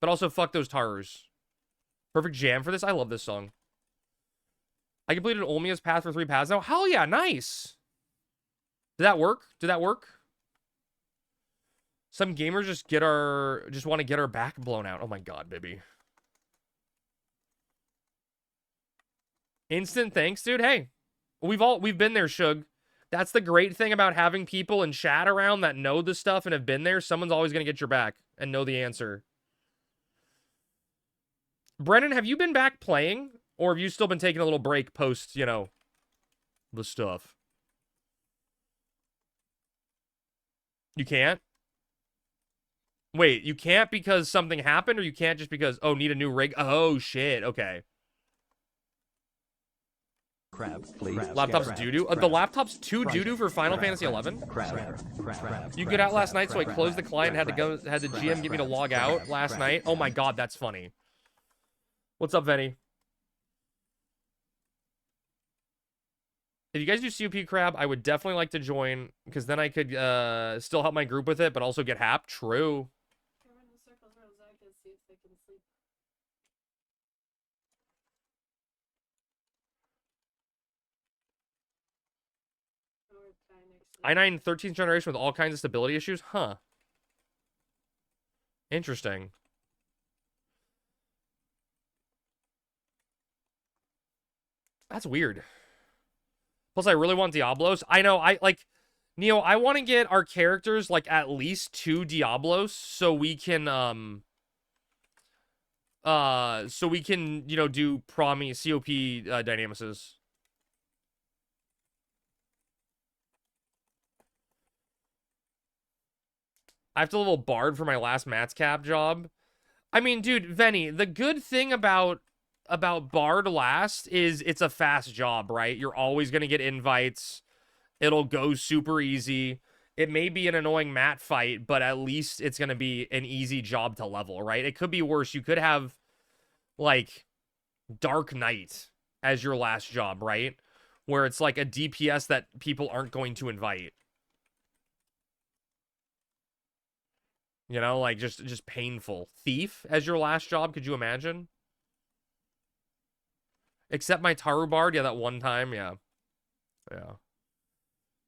But also, fuck those Taurus. Perfect jam for this. I love this song. I completed Olmia's path for 3 paths now. Hell yeah, nice. Did that work? Did that work? Some gamers just want to get our back blown out. Oh my god, baby. Instant thanks, dude. Hey, we've been there, Shug. That's the great thing about having people in chat around that know the stuff and have been there. Someone's always gonna get your back and know the answer. Brennan, have you been back playing? Or have you still been taking a little break post, you know, the stuff? You can't? Wait, you can't because something happened, or you can't just because, oh, need a new rig? Oh, shit, okay. Crab, please. Laptop's doo-doo? The laptop's too doo-doo for Final Fantasy 11? You get out last night, so I closed the client and had the GM get me to log out last night. Oh my god, that's funny. What's up, Venny? If you guys do COP crab, I would definitely like to join, because then I could still help my group with it, but also get hap. True. i9 13th generation with all kinds of stability issues? Huh. Interesting. That's weird. Plus, I really want Diablos. I know, Neo, I want to get our characters, like, at least 2 Diablos, so we can, you know, do COP Dynamises. I have to level Bard for my last Mats Cap job. I mean, dude, Venny, the good thing about Bard last is it's a fast job, right? You're always going to get invites. It'll go super easy. It may be an annoying mat fight, but at least it's going to be an easy job to level, right? It could be worse. You could have, like, Dark Knight as your last job, right? Where it's like a DPS that people aren't going to invite. You know, like, just painful. Thief as your last job, could you imagine? Except my Taru Bard, yeah, that one time, yeah. Yeah.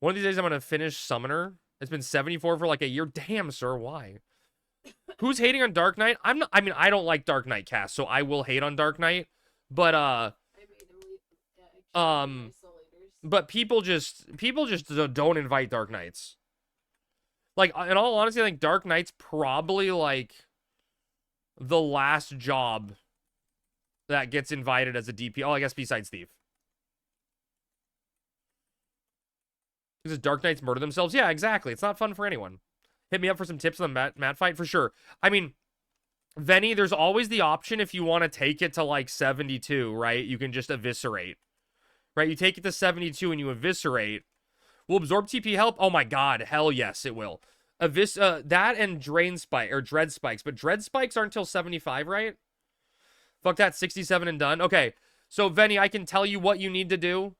One of these days I'm going to finish Summoner. It's been 74 for like a year. Damn, sir, why? Who's hating on Dark Knight? I mean, I don't like Dark Knight cast, so I will hate on Dark Knight. But, but people just don't invite Dark Knights. Like, in all honesty, I think Dark Knight's probably, like, the last job that gets invited as a DP. Oh, I guess besides Thief. Because Dark Knights murder themselves? Yeah, exactly. It's not fun for anyone. Hit me up for some tips on the mat fight, for sure. I mean, Venny, there's always the option if you want to take it to, like, 72, right? You can just eviscerate. Right? You take it to 72 and you eviscerate. Will absorb TP help? Oh my god, hell yes, it will. That and Drain Spike, or Dread Spikes. But Dread Spikes aren't until 75, right? Fuck that, 67 and done. Okay, so Venny, I can tell you what you need to do.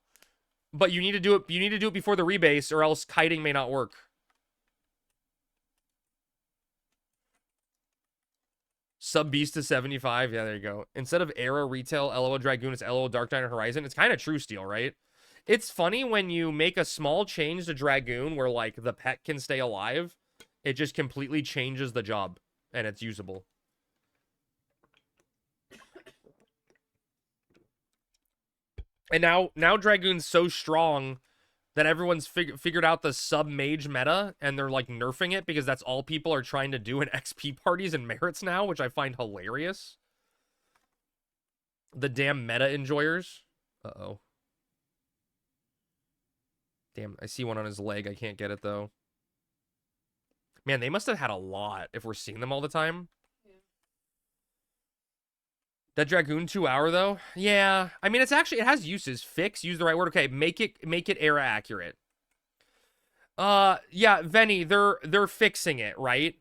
But you need to do it before the rebase, or else kiting may not work. Sub Beast to 75. Yeah, there you go. Instead of Era, Retail, LOL Dragoon, it's LOL Dark Knight Horizon. It's kind of true steel, right? It's funny when you make a small change to Dragoon where, like, the pet can stay alive. It just completely changes the job. And it's usable. And now Dragoon's so strong that everyone's figured out the sub-mage meta, and they're, like, nerfing it because that's all people are trying to do in XP parties and merits now, which I find hilarious. The damn meta enjoyers. Uh-oh. Damn, I see one on his leg. I can't get it, though. Man, they must have had a lot if we're seeing them all the time. That Dragoon 2-hour though? Yeah. I mean, it has uses. Fix, use the right word. Okay, make it era accurate. Yeah, Venny, they're fixing it, right?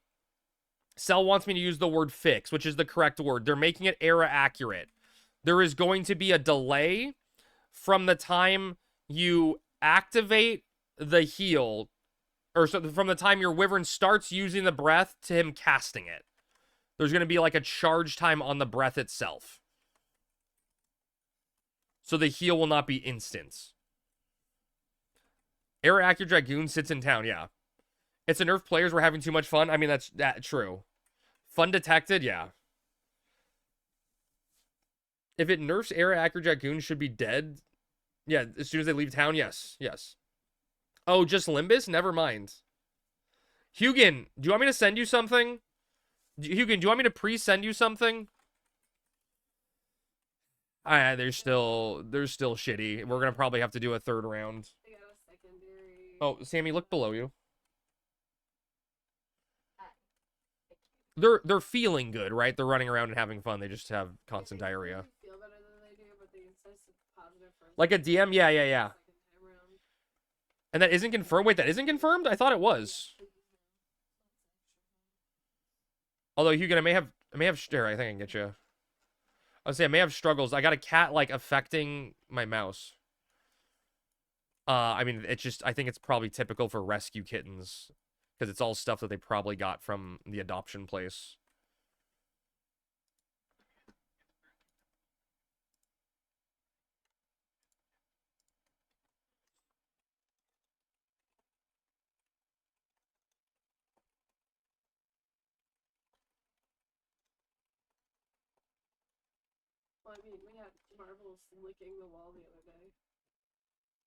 Cell wants me to use the word fix, which is the correct word. They're making it era accurate. There is going to be a delay from the time you activate the heal, or so from the time your Wyvern starts using the breath to him casting it. There's going to be like a charge time on the breath itself. So the heal will not be instant. Era accurate Dragoon sits in town, yeah. It's a nerf players, we're having too much fun. I mean, that's true. Fun detected, yeah. If it nerfs era accurate Dragoon should be dead. Yeah, as soon as they leave town, yes. Yes. Oh, just Limbus? Never mind. Hugin, do you want me to send you something? Hugin, do you want me to pre-send you something? They're still shitty. We're gonna probably have to do a third round. Oh, Sammy, look below you. They're feeling good, right? They're running around and having fun. They just have constant diarrhea. Like a DM? Yeah. And that isn't confirmed? Wait, that isn't confirmed? I thought it was. Although, Hugo, I may have here, I think I can get you. I was saying I may have struggles. I got a cat, like, affecting my mouse. I mean, I think it's probably typical for rescue kittens. Because it's all stuff that they probably got from the adoption place. Well, I mean, we had marbles licking the wall the other day.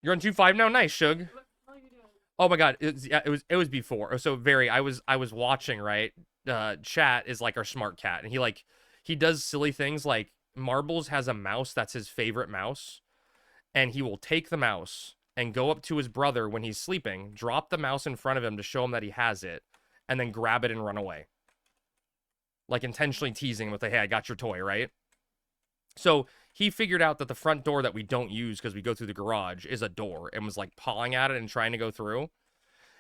You're on 2-5 now? Nice, Shug. What are you doing? Oh my god, it was before. So I was watching, right? Chat is like our smart cat, and he does silly things like Marbles has a mouse that's his favorite mouse, and he will take the mouse and go up to his brother when he's sleeping, drop the mouse in front of him to show him that he has it, and then grab it and run away. Like intentionally teasing him with, hey, I got your toy, right? So he figured out that the front door that we don't use because we go through the garage is a door, and was like pawing at it and trying to go through.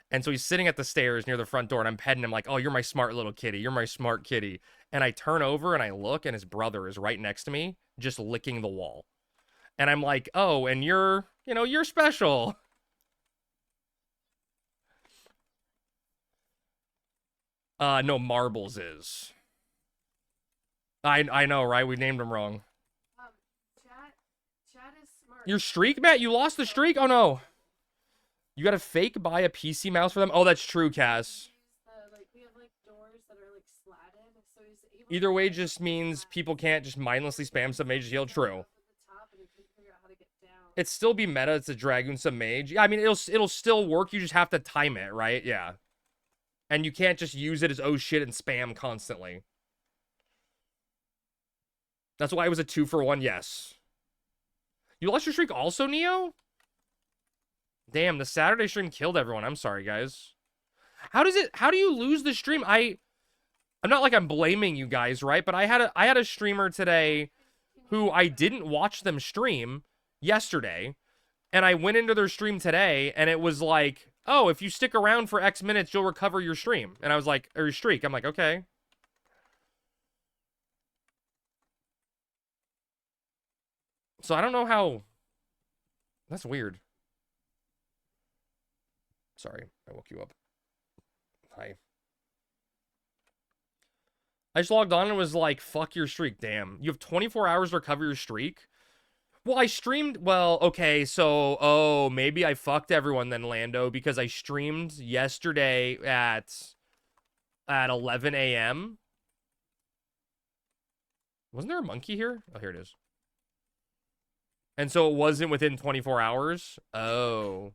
And so he's sitting at the stairs near the front door, and I'm petting him like, oh, you're my smart little kitty. You're my smart kitty. And I turn over and I look, and his brother is right next to me, just licking the wall. And I'm like, oh, and you're special. No, Marbles is. I know, right? We named him wrong. Chat is smart. Your streak, Matt? You lost the streak? Oh, no. You gotta fake buy a PC mouse for them? Oh, that's true, Cass. We have, like, doors that are, like, slatted, so he's able Either way just means people can't just mindlessly spam some Mage Heal. True. It'd still be meta. It's a Dragoon, some Mage. Yeah, I mean, it'll still work. You just have to time it, right? Yeah. And you can't just use it as oh shit and spam constantly. That's why it was a 2-for-1, yes. You lost your streak also, Neo? Damn, the Saturday stream killed everyone. I'm sorry, guys. How do you lose the stream? I'm not like I'm blaming you guys, right? But I had a streamer today who I didn't watch them stream yesterday, and I went into their stream today, and it was like oh, if you stick around for X minutes, you'll recover your stream. And I was like, or your streak. I'm like, okay. So I don't know how... That's weird. Sorry, I woke you up. Hi. I just logged on and was like, fuck your streak. Damn. You have 24 hours to recover your streak? Well, I streamed... Well, okay, so... Oh, maybe I fucked everyone then, Lando, because I streamed yesterday at 11 a.m. Wasn't there a monkey here? Oh, here it is. And so it wasn't within 24 hours? Oh.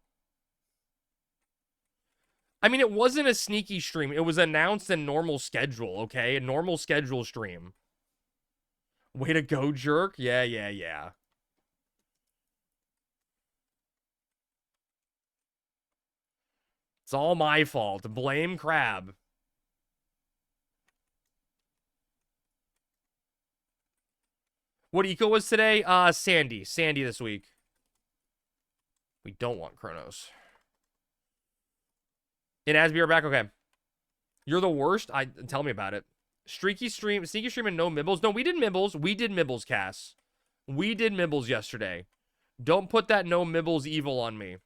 I mean, it wasn't a sneaky stream. It was announced in normal schedule, okay? A normal schedule stream. Way to go, jerk. Yeah, yeah, yeah. It's all my fault. Blame Crab. What eco was today? Sandy. Sandy this week. We don't want Chronos. In Asby are back. Okay. You're the worst. Tell me about it. Sneaky stream and no Mibbles. No, we did Mibbles. We did Mibbles, Cass. We did Mibbles yesterday. Don't put that no Mibbles evil on me.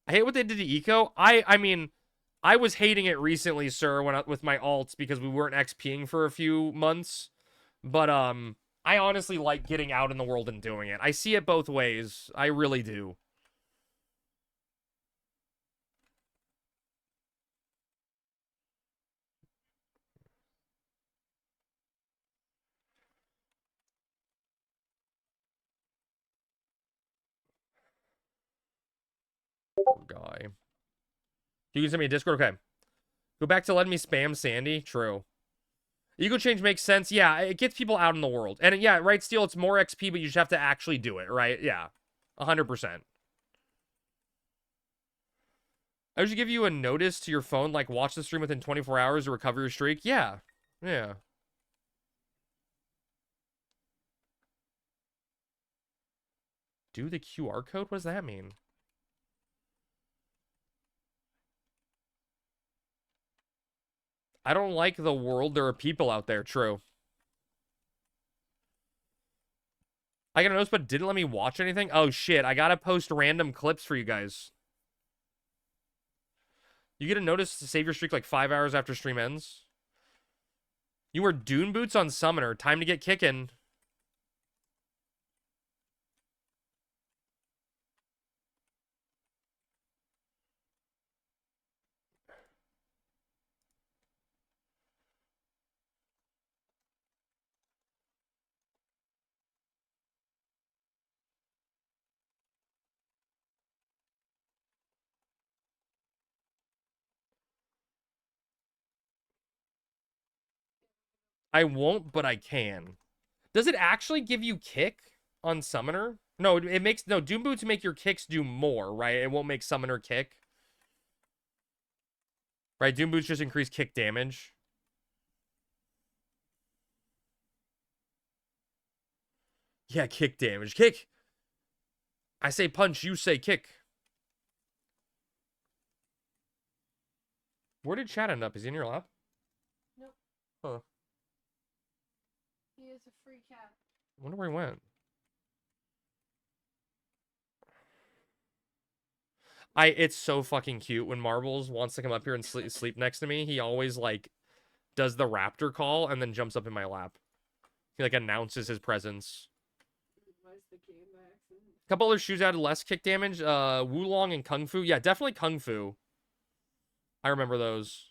I hate what they did to eco. I mean, I was hating it recently, sir, with my alts because we weren't XPing for a few months. But I honestly like getting out in the world and doing it. I see it both ways. I really do. Poor guy. You can send me a Discord? Okay. Go back to letting me spam Sandy? True. Ego change makes sense. Yeah, it gets people out in the world. And yeah, right, Steel, it's more XP, but you just have to actually do it, right? Yeah. 100%. I should give you a notice to your phone, like watch the stream within 24 hours to recover your streak. Yeah. Yeah. Do the QR code? What does that mean? I don't like the world. There are people out there. True. I got a notice, but didn't let me watch anything? Oh, shit. I gotta post random clips for you guys. You get a notice to save your streak like 5 hours after stream ends. You wear Dune boots on Summoner. Time to get kicking. I won't, but I can. Does it actually give you kick on Summoner? No, it makes... No, Doom Boots make your kicks do more, right? It won't make Summoner kick. Right, Doom Boots just increase kick damage. Yeah, kick damage. Kick! I say punch, you say kick. Where did Chad end up? Is he in your lap? Nope. Huh. He is a free cat. I wonder where he went. It's so fucking cute when Marbles wants to come up here and sleep next to me. He always, like, does the raptor call and then jumps up in my lap. He, like, announces his presence. A couple other shoes added less kick damage. Wulong and Kung Fu. Yeah, definitely Kung Fu. I remember those.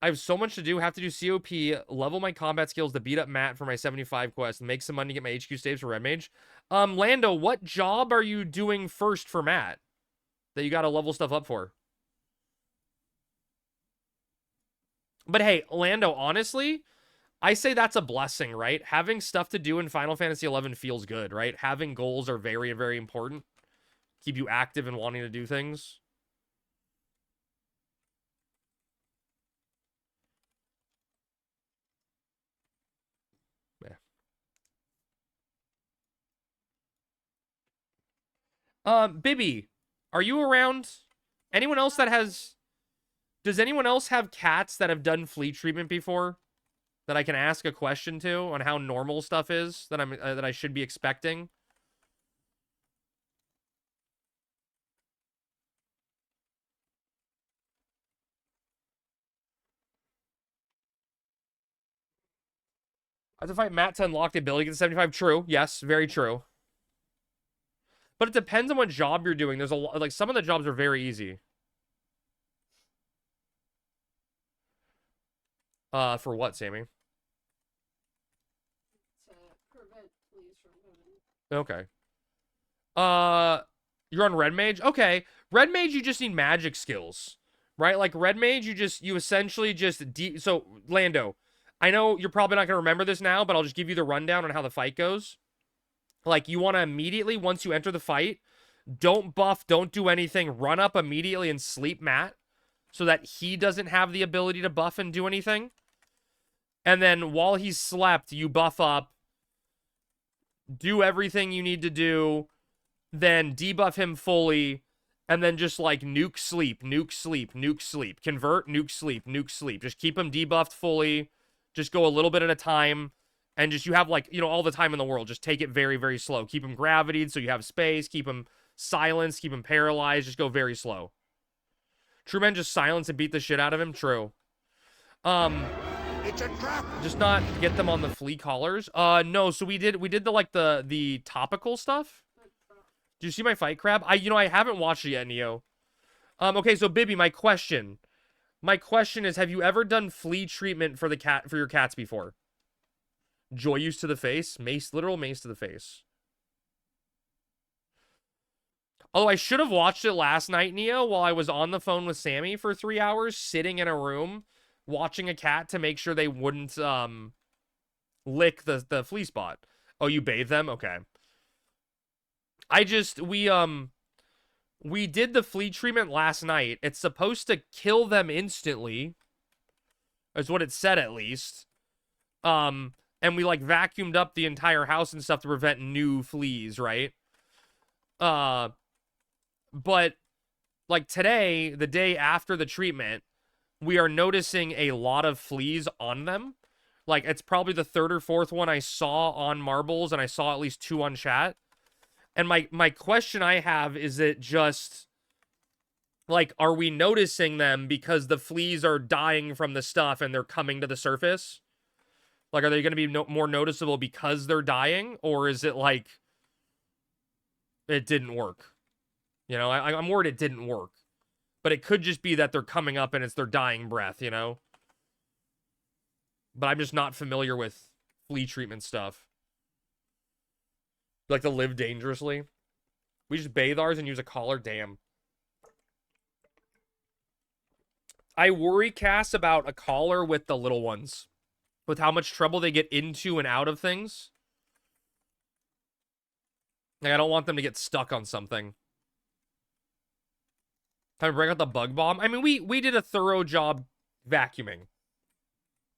I have so much to do. Have to do COP, level my combat skills to beat up Matt for my 75 quest, make some money to get my HQ staves for Red Mage. Lando, what job are you doing first for Matt that you got to level stuff up for? But hey, Lando, honestly, I say that's a blessing, right? Having stuff to do in Final Fantasy XI feels good, right? Having goals are very, very important. Keep you active and wanting to do things. Bibby, are you around? Anyone else that has... Does anyone else have cats that have done flea treatment before? That I can ask a question to on how normal stuff is that that I should be expecting? I have to fight Matt to unlock the ability to get to 75. True. Yes, very true. But it depends on what job you're doing. There's a lot, like, some of the jobs are very easy. For what, Sammy? To prevent fleas from coming. Okay. You're on Red Mage? Okay. Red Mage, you just need magic skills. Right? Like, Red Mage, you essentially just... So, Lando, I know you're probably not going to remember this now, but I'll just give you the rundown on how the fight goes. Like, you want to immediately, once you enter the fight, don't buff, don't do anything, run up immediately and sleep Matt so that he doesn't have the ability to buff and do anything. And then while he's slept, you buff up, do everything you need to do, then debuff him fully, and then just, like, nuke sleep, nuke sleep, nuke sleep. Convert, nuke sleep, nuke sleep. Just keep him debuffed fully. Just go a little bit at a time. And just, you have, like, you know, all the time in the world. Just take it very, very slow. Keep him gravitied so you have space. Keep him silenced. Keep him paralyzed. Just go very slow. True men just silence and beat the shit out of him? True. It's a trap. Just not get them on the flea collars. No, so we did the, like, the topical stuff. Do you see my fight crab? I haven't watched it yet, Neo. Okay, so Bibby, my question is, have you ever done flea treatment for your cats before? Joy use to the face, literal mace to the face. Although I should have watched it last night, Neo, while I was on the phone with Sammy for 3 hours, sitting in a room, watching a cat to make sure they wouldn't lick the flea spot. Oh, you bathe them? Okay. We did the flea treatment last night. It's supposed to kill them instantly. Is what it said, at least. And we, like, vacuumed up the entire house and stuff to prevent new fleas, right? But, like, today, the day after the treatment, we are noticing a lot of fleas on them. Like, it's probably the 3rd or 4th one I saw on Marbles, and I saw at least 2 on chat. And my question I have is, it just, like, are we noticing them because the fleas are dying from the stuff and they're coming to the surface? Like, are they going to be more noticeable because they're dying? Or is it like, it didn't work? You know, I'm worried it didn't work. But it could just be that they're coming up and it's their dying breath, you know? But I'm just not familiar with flea treatment stuff. Like to live dangerously. We just bathe ours and use a collar. Damn. I worry, Cass, about a collar with the little ones. With how much trouble they get into and out of things. Like, I don't want them to get stuck on something. Time to bring out the bug bomb. I mean, we did a thorough job vacuuming.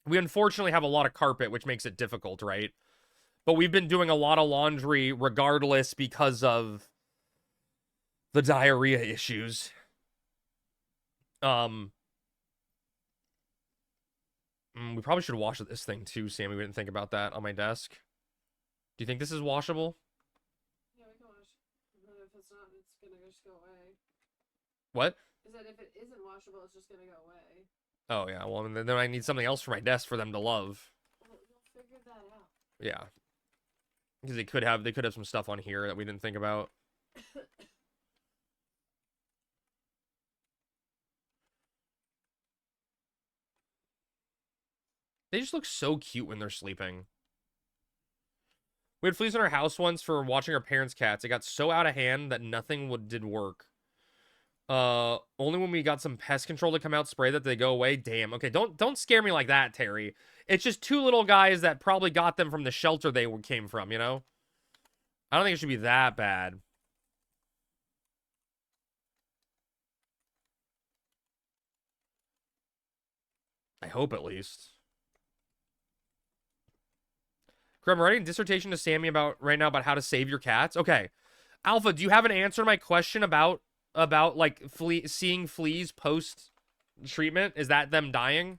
We unfortunately have a lot of carpet, which makes it difficult, right? But we've been doing a lot of laundry regardless because of the diarrhea issues. We probably should wash this thing too, Sammy. We didn't think about that on my desk. Do you think this is washable? Yeah, we can wash. But if it's not, it's gonna just go away. What? Is that if it isn't washable, it's just gonna go away. Oh, yeah. Well, then I need something else for my desk for them to love. Well, you'll figure that out. Yeah. Because they could have some stuff on here that we didn't think about. They just look so cute when they're sleeping. We had fleas in our house once for watching our parents' cats. It got so out of hand that nothing did work. Only when we got some pest control to come out, spray that they go away. Damn. Okay, don't scare me like that, Terry. It's just 2 little guys that probably got them from the shelter they came from, you know? I don't think it should be that bad. I hope, at least. I'm writing a dissertation to Sammy right now about how to save your cats. Okay. Alpha, do you have an answer to my question about like seeing fleas post treatment? Is that them dying?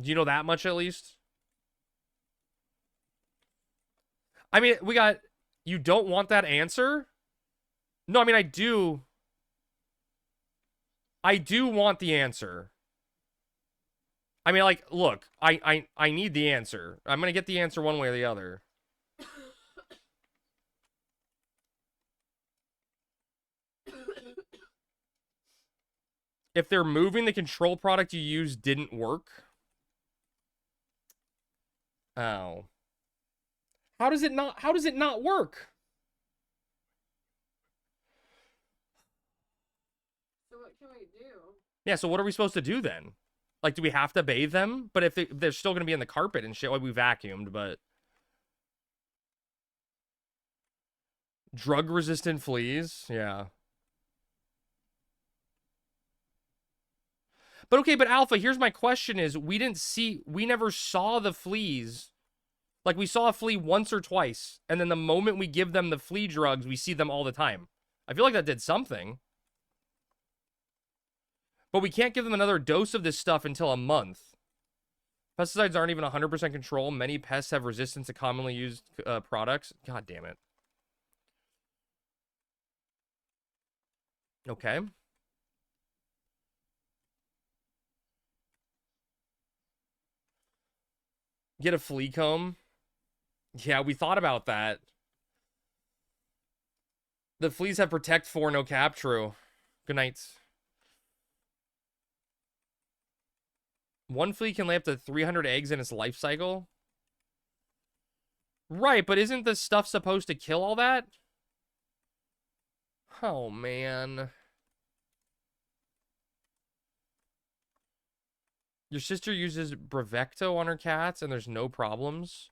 Do you know that much at least? I mean, we got... You don't want that answer? No, I mean, I do. I do want the answer. I mean, like, look, I need the answer. I'm gonna get the answer one way or the other. If they're moving, the control product you used didn't work. Oh. How does it not work? So what can we do? Yeah, so what are we supposed to do then? Like, do we have to bathe them? But if they're still going to be in the carpet and shit, like we vacuumed, but... Drug-resistant fleas? Yeah. But okay, but Alpha, here's my question is, we never saw the fleas. Like, we saw a flea once or twice, and then the moment we give them the flea drugs, we see them all the time. I feel like that did something. But we can't give them another dose of this stuff until a month. Pesticides aren't even 100% control. Many pests have resistance to commonly used products. God damn it. Okay. Get a flea comb. Yeah, we thought about that. The fleas have Protect 4, no cap. True. Good night. One flea can lay up to 300 eggs in its life cycle. Right, but isn't this stuff supposed to kill all that? Oh, man. Your sister uses Bravecto on her cats, and there's no problems.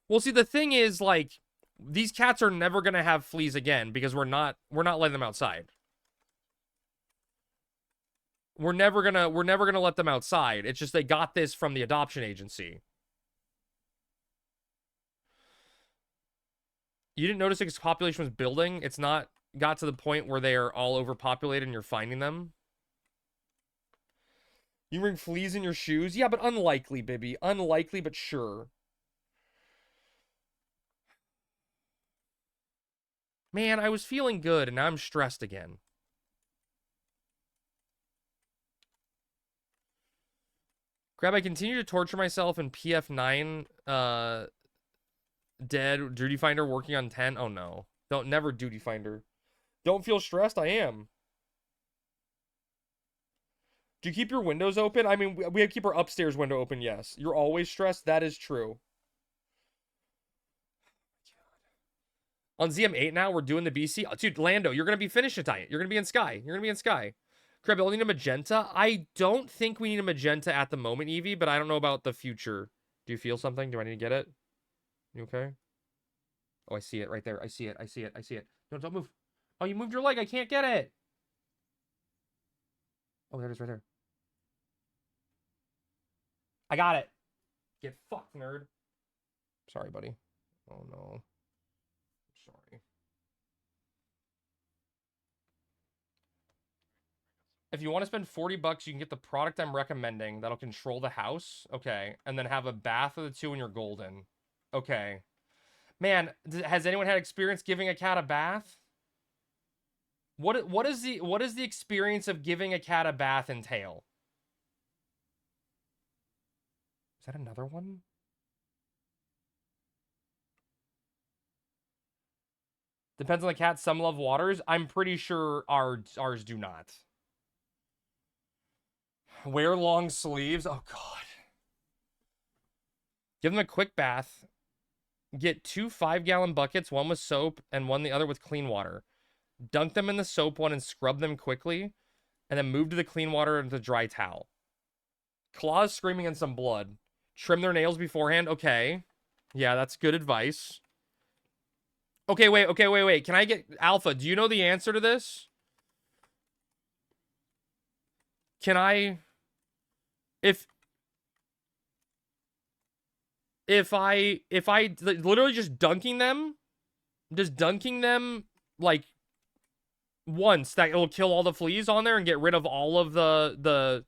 Well, see, the thing is, like, these cats are never gonna have fleas again because we're not letting them outside. We're never gonna let them outside. It's just they got this from the adoption agency. You didn't notice its population was building? It's not got to the point where they are all overpopulated and you're finding them? You bring fleas in your shoes? Yeah, but unlikely, Bibby. Unlikely, but sure. Man, I was feeling good, and now I'm stressed again. Crab, I continue to torture myself in PF9, dead. Duty Finder working on 10. Oh, no. Don't, never Duty Finder. Don't feel stressed? I am. Do you keep your windows open? I mean, we have to keep our upstairs window open, yes. You're always stressed? That is true. On ZM8 now, we're doing the BC. Oh, dude, Lando, you're going to be finished tonight. You're going to be in Sky. You're going to be in Sky. Crab, only need a magenta? I don't think we need a magenta at the moment, Evie, but I don't know about the future. Do you feel something? Do I need to get it? You okay? Oh, I see it right there. I see it. I see it. I see it. Don't move. Oh, you moved your leg. I can't get it. Oh, there it is right there. I got it. Get fucked, nerd. Sorry, buddy. Oh, no. Sorry. If you want to spend 40 bucks, you can get the product I'm recommending that'll control the house. Okay. And then have a bath of the two and you're golden. Okay. Man, has anyone had experience giving a cat a bath? What is the experience of giving a cat a bath entail? Is that another one? Depends on the cat. Some love waters. I'm pretty sure ours do not. Wear long sleeves. Oh, God. Give them a quick bath. Get 2 5-gallon buckets, one with soap and the other with clean water. Dunk them in the soap one and scrub them quickly. And then move to the clean water and the dry towel. Claws screaming and some blood. Trim their nails beforehand. Okay. Yeah, that's good advice. Okay, wait. Can I get... Alpha, do you know the answer to this? Can I... If I literally just dunking them Does dunking them, like, once, that it'll kill all the fleas on there and get rid of all of the...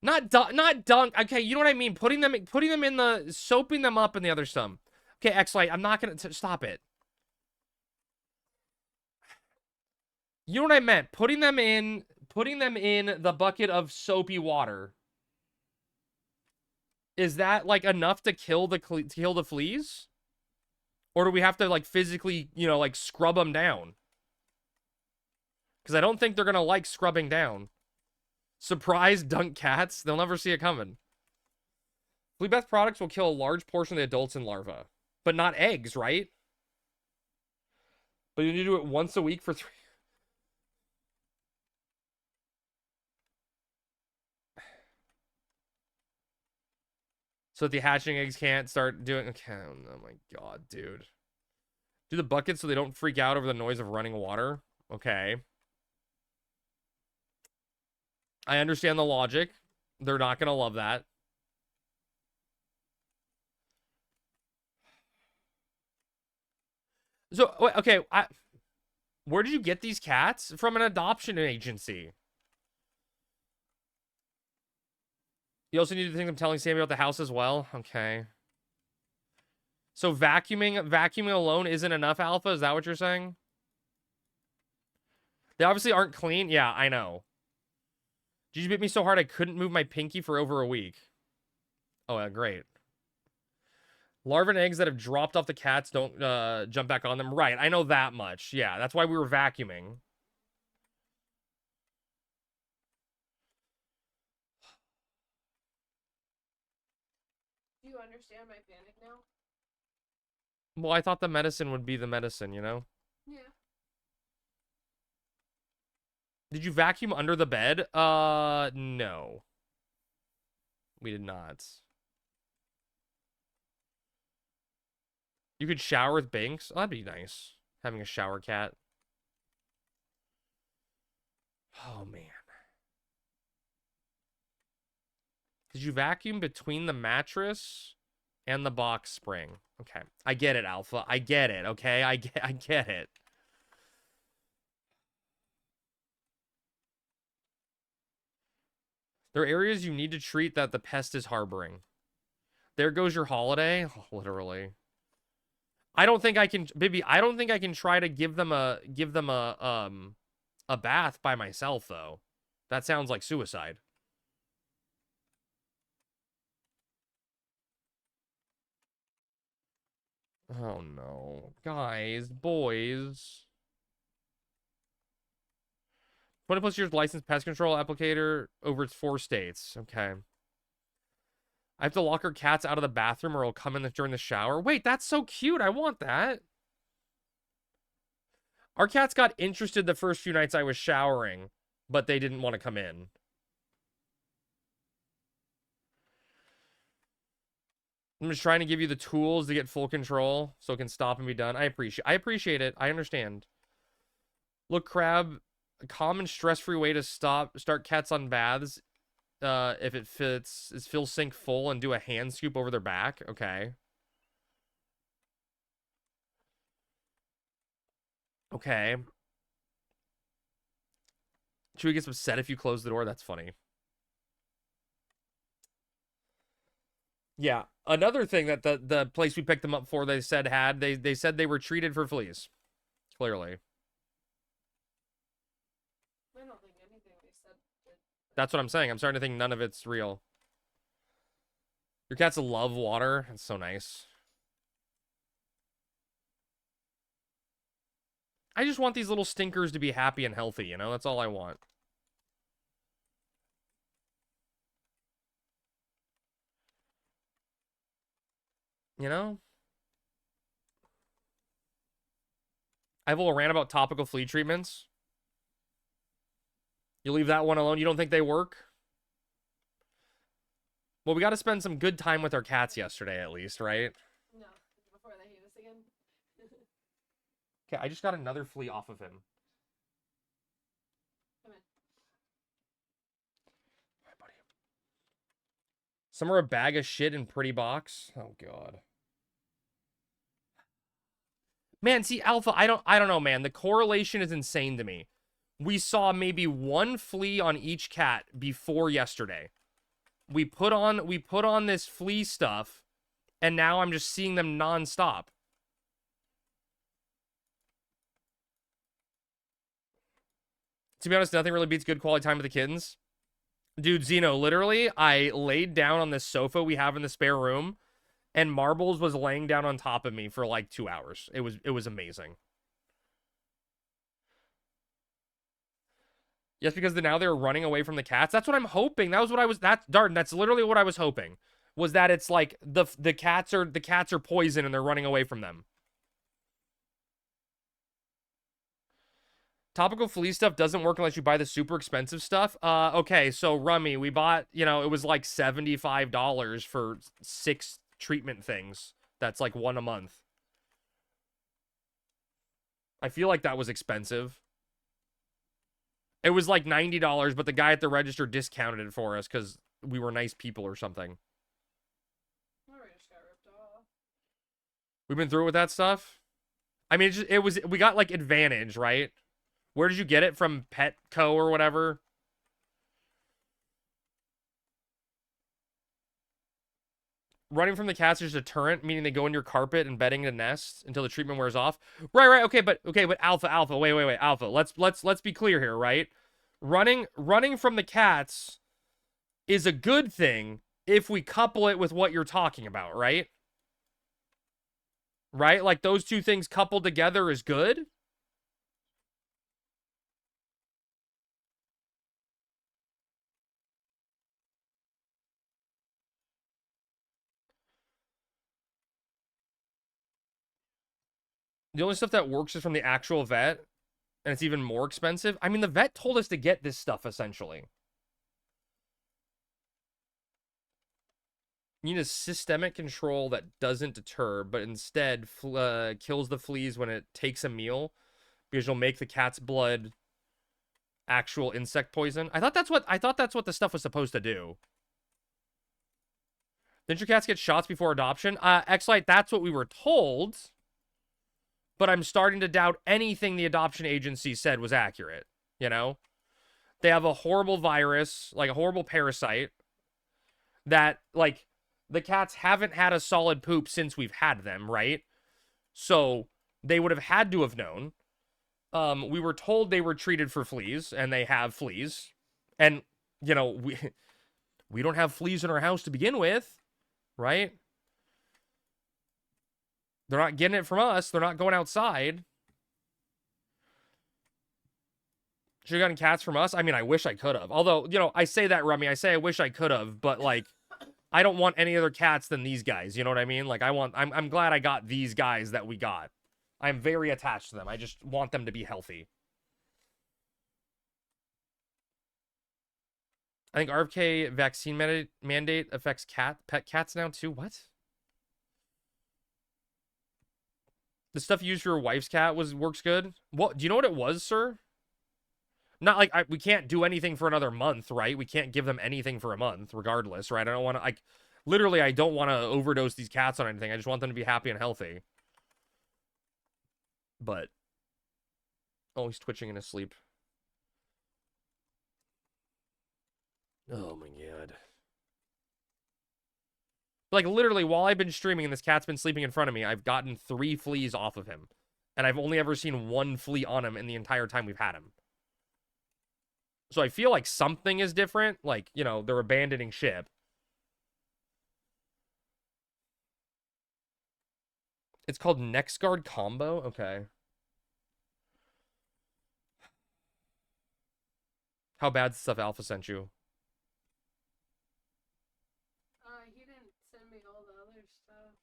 Not dunk. Okay, you know what I mean? Putting them in the... Soaping them up in the other some. Okay, X-Light, I'm not gonna... Stop it. You know what I meant? Putting them in the bucket of soapy water. Is that, like, enough to kill the fleas? Or do we have to, like, physically, you know, like, scrub them down? Because I don't think they're gonna like scrubbing down. Surprise dunk cats. They'll never see it coming. Flea bath products will kill a large portion of the adults and larvae. But not eggs, right? But you need to do it once a week for 3... So that the hatching eggs can't start doing... Okay, oh my god, dude. Do the buckets so they don't freak out over the noise of running water. Okay. I understand the logic. They're not going to love that. So, okay, where did you get these cats? From an adoption agency. You also need to think I'm telling Sammy about the house as well? Okay. So vacuuming alone isn't enough, Alpha? Is that what you're saying? They obviously aren't clean. Yeah, I know. Did you bit me so hard I couldn't move my pinky for over a week? Oh, yeah, great. Larvae and eggs that have dropped off the cats don't jump back on them. Right, I know that much. Yeah, that's why we were vacuuming. Do you understand my panic now? Well, I thought the medicine would be the medicine, you know? Yeah. Did you vacuum under the bed? No. We did not. You could shower with Binks? Oh, that'd be nice. Having a shower cat. Oh, man. Did you vacuum between the mattress and the box spring? Okay. I get it, Alpha. I get it, okay? I get it. There are areas you need to treat that the pest is harboring. There goes your holiday. Oh, literally. I don't think I can, baby, I don't think I can try to give them a bath by myself, though. That sounds like suicide. Oh, no. Guys, boys. 20 plus years licensed pest control applicator over its 4 states. Okay. I have to lock our cats out of the bathroom or it'll come in during the shower. Wait, that's so cute. I want that. Our cats got interested the first few nights I was showering, but they didn't want to come in. I'm just trying to give you the tools to get full control so it can stop and be done. I appreciate it. I understand. Look, Crab, a common stress-free way to start cats on baths, if it fits, is fill sink full and do a hand scoop over their back. Okay. Okay. Chewie gets upset if you close the door. That's funny. Yeah. Another thing that the place we picked them up for, they said they said they were treated for fleas. Clearly. I don't think anything they said did. That's what I'm saying. I'm starting to think none of it's real. Your cats love water. It's so nice. I just want these little stinkers to be happy and healthy, you know? That's all I want. You know? I have a little rant about topical flea treatments. You leave that one alone? You don't think they work? Well, we got to spend some good time with our cats yesterday, at least, right? No, before they hate us again. Okay, I just got another flea off of him. Come in. All right, buddy. Some are a bag of shit in pretty box. Oh god. Man, see, Alpha, I don't know, man. The correlation is insane to me. We saw maybe one flea on each cat before yesterday. We put on this flea stuff, and now I'm just seeing them nonstop. To be honest, nothing really beats good quality time with the kittens. Dude, Zeno, literally, I laid down on this sofa we have in the spare room, and Marbles was laying down on top of me for like 2 hours. It was amazing. Yes, because now they're running away from the cats. That's what I'm hoping. That was what I was. Darden. That's literally what I was hoping. Was that it's like the cats are poison and they're running away from them. Topical flea stuff doesn't work unless you buy the super expensive stuff. Okay, so Rummy, we bought, you know, it was like $75 for 6 treatment things. That's like 1 a month. I feel like that was expensive. It was like $90, but the guy at the register discounted it for us because we were nice people or something. We've been through it with that stuff. I mean, we got like Advantage, right? Where did you get it? From Petco or whatever? Running from the cats is a deterrent, meaning they go in your carpet and bedding to nest until the treatment wears off. Right. Okay, but Alpha. Wait, Alpha. Let's be clear here, right? Running from the cats is a good thing if we couple it with what you're talking about, right? Right? Like those two things coupled together is good. The only stuff that works is from the actual vet, and it's even more expensive. I mean, the vet told us to get this stuff, essentially. You need a systemic control that doesn't deter, but instead kills the fleas when it takes a meal, because you'll make the cat's blood actual insect poison. I thought that's what the stuff was supposed to do. Didn't your cats get shots before adoption? X-Lite, that's what we were told. But I'm starting to doubt anything the adoption agency said was accurate, you know? They have a horrible virus, like a horrible parasite, that, like, the cats haven't had a solid poop since we've had them, right? So, they would have had to have known. We were told they were treated for fleas, and they have fleas. And, you know, we don't have fleas in our house to begin with, right? They're not getting it from us. They're not going outside. Should have gotten cats from us. I mean, I wish I could have. Although, you know, I say that, Rummy. I say I wish I could have, but like, I don't want any other cats than these guys. You know what I mean? Like, I'm glad I got these guys that we got. I'm very attached to them. I just want them to be healthy. I think RFK vaccine mandate affects pet cats now too. What? The stuff you use for your wife's cat works good. What? Do you know what it was, sir? Not like we can't do anything for another month, right? We can't give them anything for a month, regardless, right? I don't want to, like, literally, I don't want to overdose these cats on anything. I just want them to be happy and healthy. But, oh, he's twitching in his sleep. Oh my god. Like, literally, while I've been streaming and this cat's been sleeping in front of me, I've gotten 3 fleas off of him. And I've only ever seen 1 flea on him in the entire time we've had him. So I feel like something is different. Like, you know, they're abandoning ship. It's called NextGuard Combo? Okay. How bad's the stuff Alpha sent you? He didn't send me all the other stuff.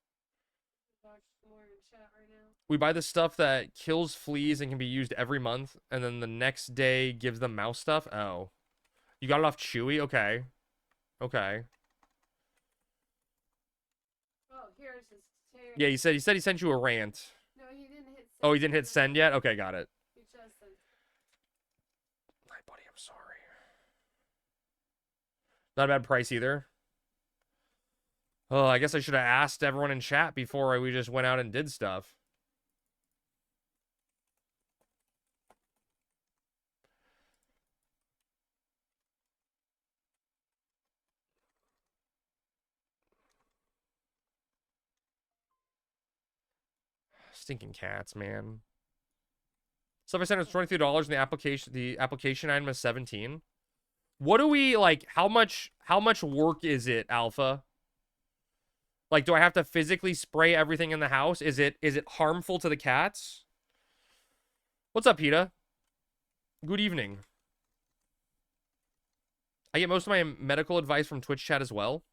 Watch more in chat right now. We buy the stuff that kills fleas and can be used every month, and then the next day gives them mouse stuff? Oh. You got it off Chewy? Okay. Okay. Oh, here's his... Yeah, he said he sent you a rant. No, he didn't hit send. Oh, he didn't hit send yet? Okay, got it. He just sent. Hi, buddy, I'm sorry. Not a bad price either. Oh, I guess I should have asked everyone in chat before we just went out and did stuff. Stinking cats, man. Stuff I sent is $23 and the application item is 17. What do we like how much work is it, Alpha? Like, do I have to physically spray everything in the house? Is it harmful to the cats? What's up, PETA? Good evening. I get most of my medical advice from Twitch chat as well.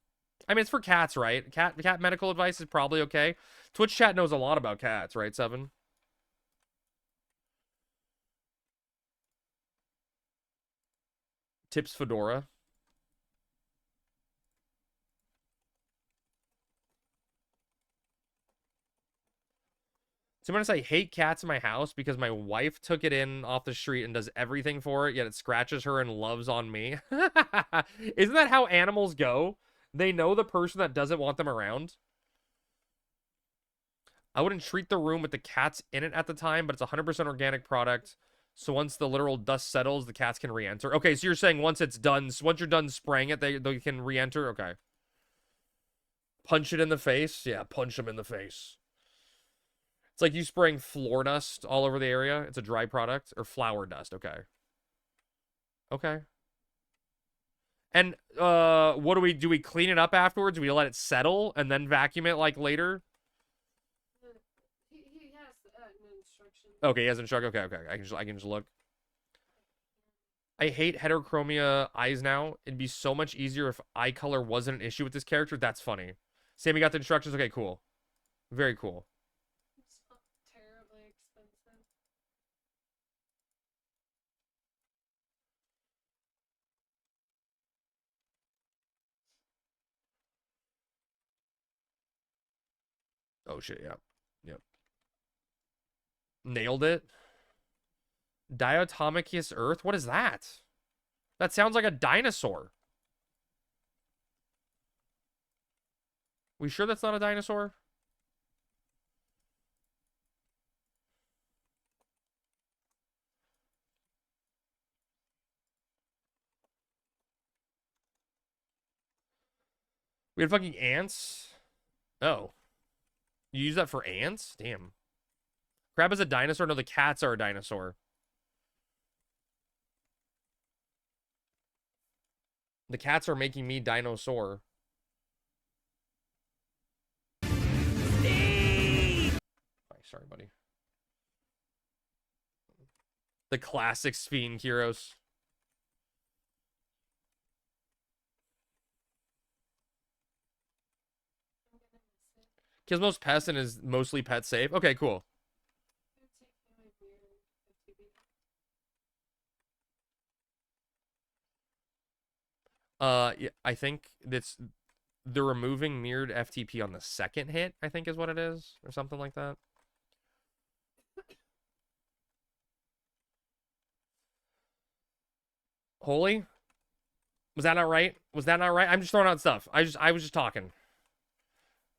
I mean, it's for cats, right? Cat medical advice is probably okay. Twitch chat knows a lot about cats, right, Seven? Tips Fedora. To be honest, I hate cats in my house because my wife took it in off the street and does everything for it, yet it scratches her and loves on me. Isn't that how animals go? They know the person that doesn't want them around. I wouldn't treat the room with the cats in it at the time, but it's a 100% organic product. So once the literal dust settles, the cats can re-enter. Okay, so you're saying once it's done, once you're done spraying it, they can re-enter? Okay. Punch it in the face? Yeah, punch them in the face. It's like you spraying floor dust all over the area. It's a dry product. Or flower dust. Okay. Okay. And what do? We clean it up afterwards? Do we let it settle and then vacuum it like later? He has an instruction. Okay, he has instruction. Okay. I can just look. I hate heterochromia eyes now. It'd be so much easier if eye color wasn't an issue with this character. That's funny. Sammy got the instructions. Okay, cool. Very cool. It's not terribly expensive. Oh shit, yeah. Yep. Nailed it. Diatomicus Earth? What is that? That sounds like a dinosaur. We sure that's not a dinosaur? We had fucking ants? Oh. You use that for ants? Damn. Crab is a dinosaur? No, the cats are a dinosaur. The cats are making me dinosaur. Sorry, buddy. The classic Sphinx heroes. Kills most pests and is mostly pet safe. Okay, cool. Yeah, I think they're removing mirrored FTP on the second hit, I think is what it is, or something like that. Holy? Was that not right? Was that not right? I'm just throwing out stuff. I was just talking.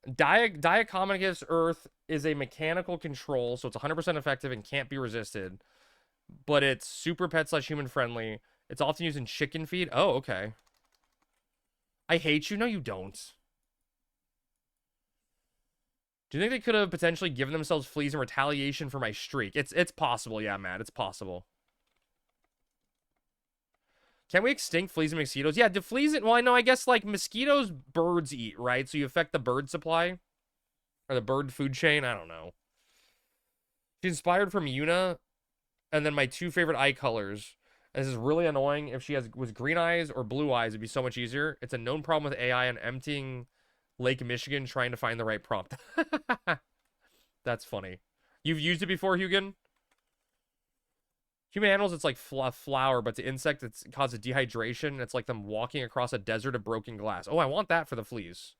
Diacomicus Earth is a mechanical control, so it's 100% effective and can't be resisted. But it's super pet/human friendly. It's often used in chicken feed. Oh, okay. I hate you. No, you don't. Do you think they could have potentially given themselves fleas in retaliation for my streak? It's possible, yeah, Matt. It's possible. Can we extinct fleas and mosquitoes? Yeah, do fleas... Well, I know, I guess, like, mosquitoes birds eat, right? So you affect the bird supply? Or the bird food chain? I don't know. She's inspired from Yuna. And then my two favorite eye colors. And this is really annoying. If she was green eyes or blue eyes, it'd be so much easier. It's a known problem with AI and emptying Lake Michigan trying to find the right prompt. That's funny. You've used it before, Hugin? Human animals, it's like flour, but to insects, it causes dehydration. It's like them walking across a desert of broken glass. Oh, I want that for the fleas.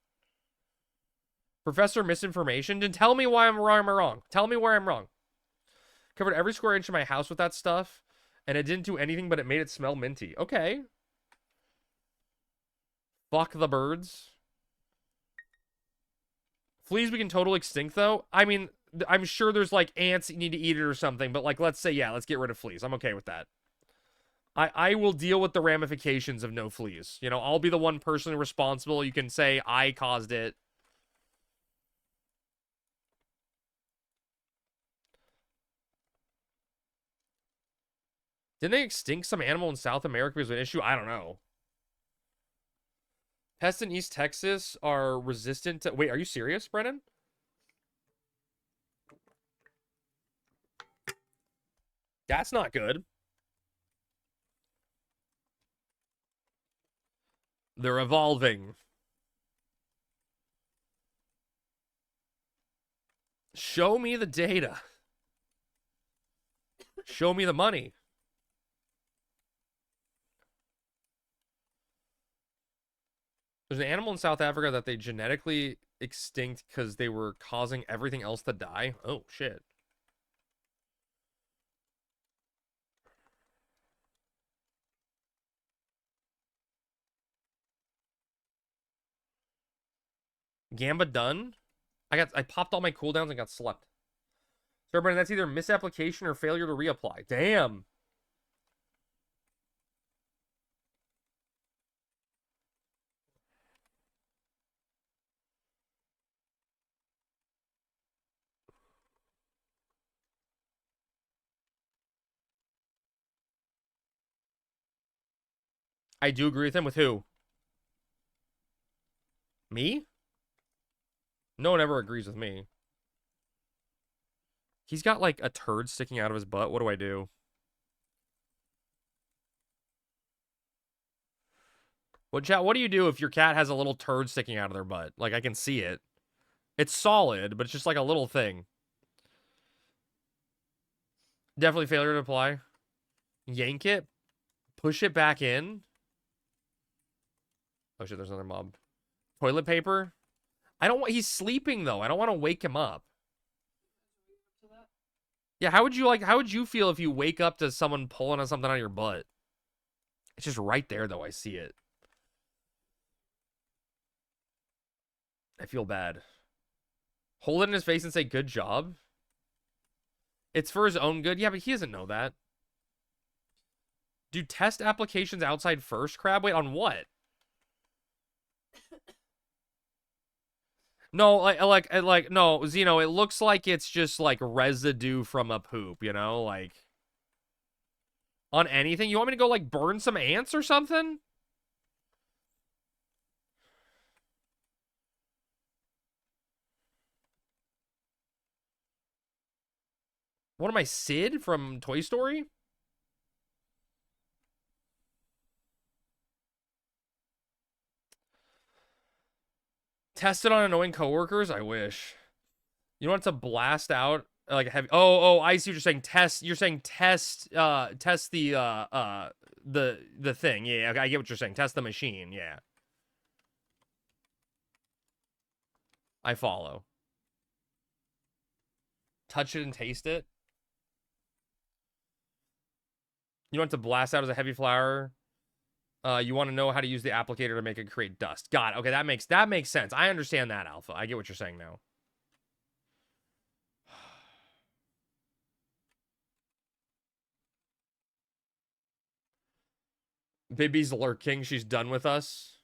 Professor Misinformation? Then tell me why I'm wrong. Tell me where I'm wrong. Covered every square inch of my house with that stuff, and it didn't do anything, but it made it smell minty. Okay. Fuck the birds. Fleas we can totally extinct, though. I mean, I'm sure there's, like, ants that need to eat it or something, but, like, let's say, yeah, let's get rid of fleas. I'm okay with that. I will deal with the ramifications of no fleas. You know, I'll be the one personally responsible. You can say I caused it. Didn't they extinct some animal in South America because of an issue? I don't know. Pests in East Texas are resistant to... Wait, are you serious, Brennan? That's not good. They're evolving. Show me the data. Show me the money. There's an animal in South Africa that they genetically extinct because they were causing everything else to die. Oh, shit. Gamba done? I popped all my cooldowns and got slept. So, Brennan, that's either misapplication or failure to reapply. Damn. I do agree with him. With who? Me? No one ever agrees with me. He's got, like, a turd sticking out of his butt. What do I do? Well, chat, what do you do if your cat has a little turd sticking out of their butt? Like, I can see it. It's solid, but it's just like a little thing. Definitely failure to apply. Yank it. Push it back in. Oh, shit, there's another mob. Toilet paper. I don't want... He's sleeping, though. I don't want to wake him up. Yeah, how would you feel if you wake up to someone pulling on something out of your butt? It's just right there, though. I see it. I feel bad. Hold it in his face and say, good job. It's for his own good. Yeah, but he doesn't know that. Do test applications outside first, Crab? Wait, on what? No, no, Zeno, it looks like it's just, like, residue from a poop, you know? Like, on anything? You want me to go, like, burn some ants or something? What am I, Sid from Toy Story? Tested on annoying coworkers? I wish. You want to blast out like a heavy... Oh, I see what you're saying. Test. You're saying test the thing. Yeah, I get what you're saying. Test the machine. Yeah. I follow. Touch it and taste it. You want to blast out as a heavy flower. You want to know how to use the applicator to make it create dust. Got it. Okay, that makes sense. I understand that, Alpha. I get what you're saying now. Bibby's lurking. She's done with us.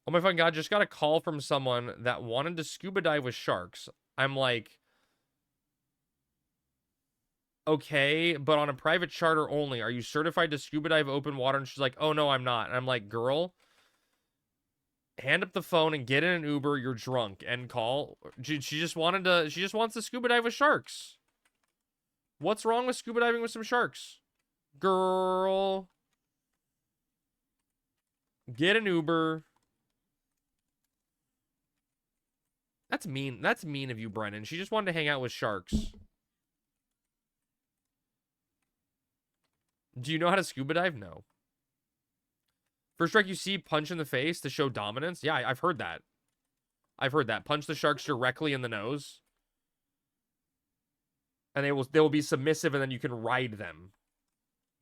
Oh my fucking god, just got a call from someone that wanted to scuba dive with sharks. I'm like, okay, but on a private charter only. Are you certified to scuba dive open water? And she's like, oh no, I'm not. And I'm like, girl, hand up the phone and get in an Uber. You're drunk. End call. She just wants to scuba dive with sharks. What's wrong with scuba diving with some sharks? Girl, get an Uber. That's mean. That's mean of you, Brennan. She just wanted to hang out with sharks. Do you know how to scuba dive? No. First strike you see, punch in the face to show dominance. Yeah, I've heard that. I've heard that. Punch the sharks directly in the nose. And they will be submissive, and then you can ride them.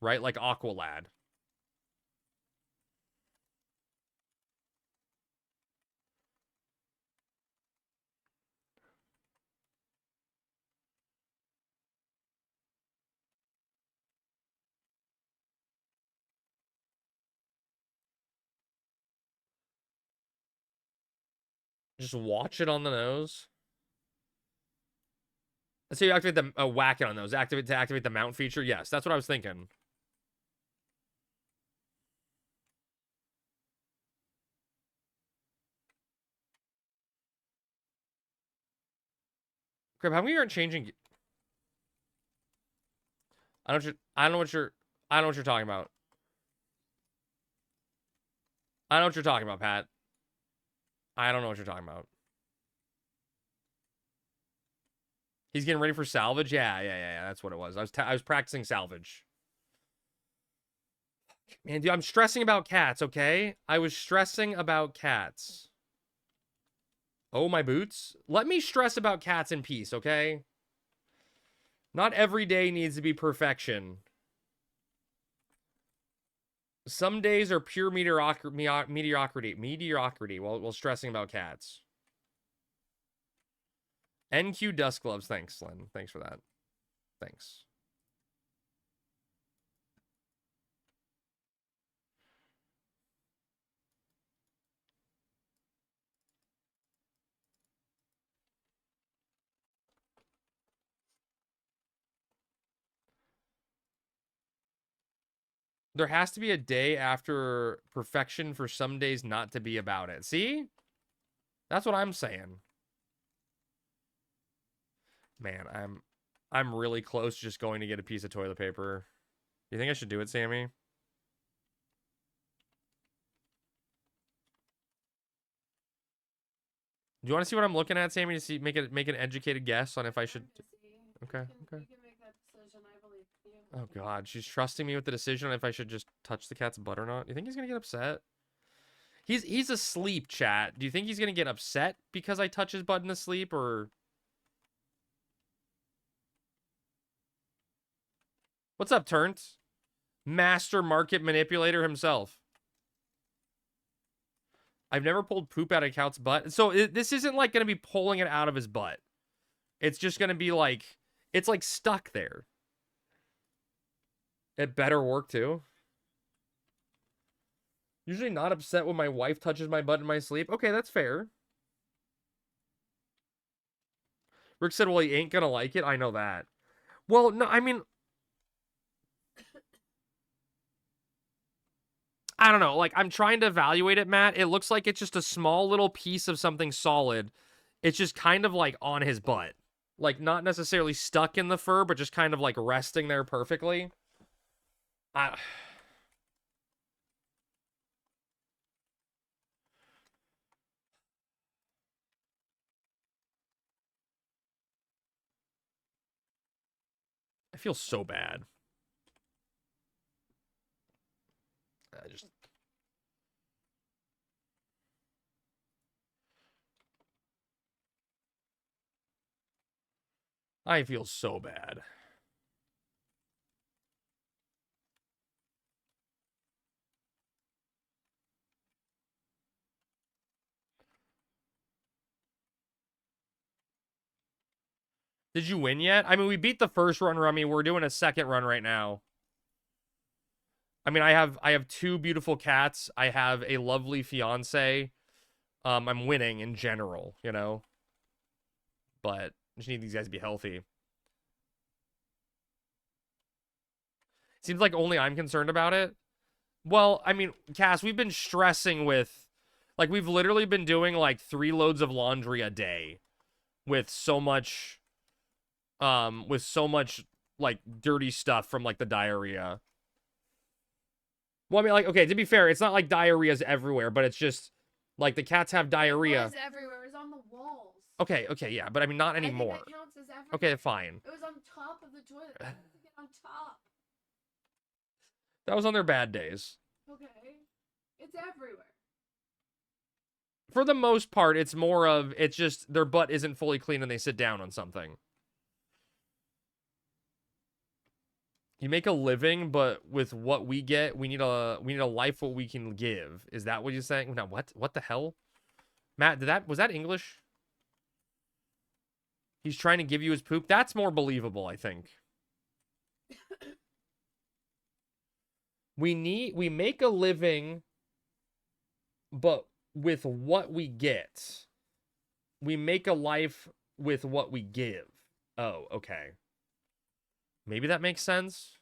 Right? Like Aqualad. Just watch it on the nose. So you activate the whack it on those. Activate the mount feature. Yes, that's what I was thinking. Crap, how many aren't changing? I don't know what you're talking about. I know what you're talking about, Pat. I don't know what you're talking about. He's getting ready for salvage? Yeah. That's what it was. I was practicing salvage. Man, dude, I'm stressing about cats, okay? I was stressing about cats. Oh, my boots? Let me stress about cats in peace, okay? Not every day needs to be perfection. Some days are pure mediocrity while stressing about cats. NQ Dust Gloves. Thanks, Lynn. Thanks for that. Thanks. There has to be a day after perfection for some days not to be about it. See? That's what I'm saying. Man, I'm really close to just going to get a piece of toilet paper. You think I should do it, Sammy? Do you want to see what I'm looking at, Sammy, to see make an educated guess on if I should? Okay. You can make that decision. I believe you. Oh God, she's trusting me with the decision on if I should just touch the cat's butt or not. You think he's gonna get upset? He's asleep, chat. Do you think he's gonna get upset because I touch his butt in his sleep, or what's up, Turnt? Master market manipulator himself. I've never pulled poop out of a cat's butt. So this isn't like going to be pulling it out of his butt. It's just going to be like, it's like stuck there. It better work too. Usually not upset when my wife touches my butt in my sleep. Okay, that's fair. Rick said, well, he ain't going to like it. I know that. Well, no, I mean, I don't know. Like, I'm trying to evaluate it, Matt. It looks like it's just a small little piece of something solid. It's just kind of like on his butt. Like, not necessarily stuck in the fur, but just kind of like resting there perfectly. I feel so bad. I feel so bad. Did you win yet? I mean, we beat the first run, Rummy. We're doing a second run right now. I mean, I have two beautiful cats. I have a lovely fiance. I'm winning in general, you know. But I just need these guys to be healthy. Seems like only I'm concerned about it. Well, I mean, Cass, we've been stressing with, like, we've literally been doing like 3 loads of laundry a day with so much like dirty stuff from like the diarrhea. Well, I mean, like, okay, to be fair, it's not like diarrhea's everywhere, but it's just like the cats have diarrhea. It was everywhere. It was on the walls. Okay, yeah, but I mean, not anymore. I think that counts as everywhere. Okay, fine. It was on top of the toilet. It was on top. That was on their bad days. Okay. It's everywhere. For the most part, it's more of, it's just their butt isn't fully clean and they sit down on something. You make a living, but with what we get, we need a life what we can give. Is that what you're saying? No, what the hell? Matt, was that English? He's trying to give you his poop. That's more believable, I think. We make a living, but with what we get. We make a life with what we give. Oh, okay. Maybe that makes sense.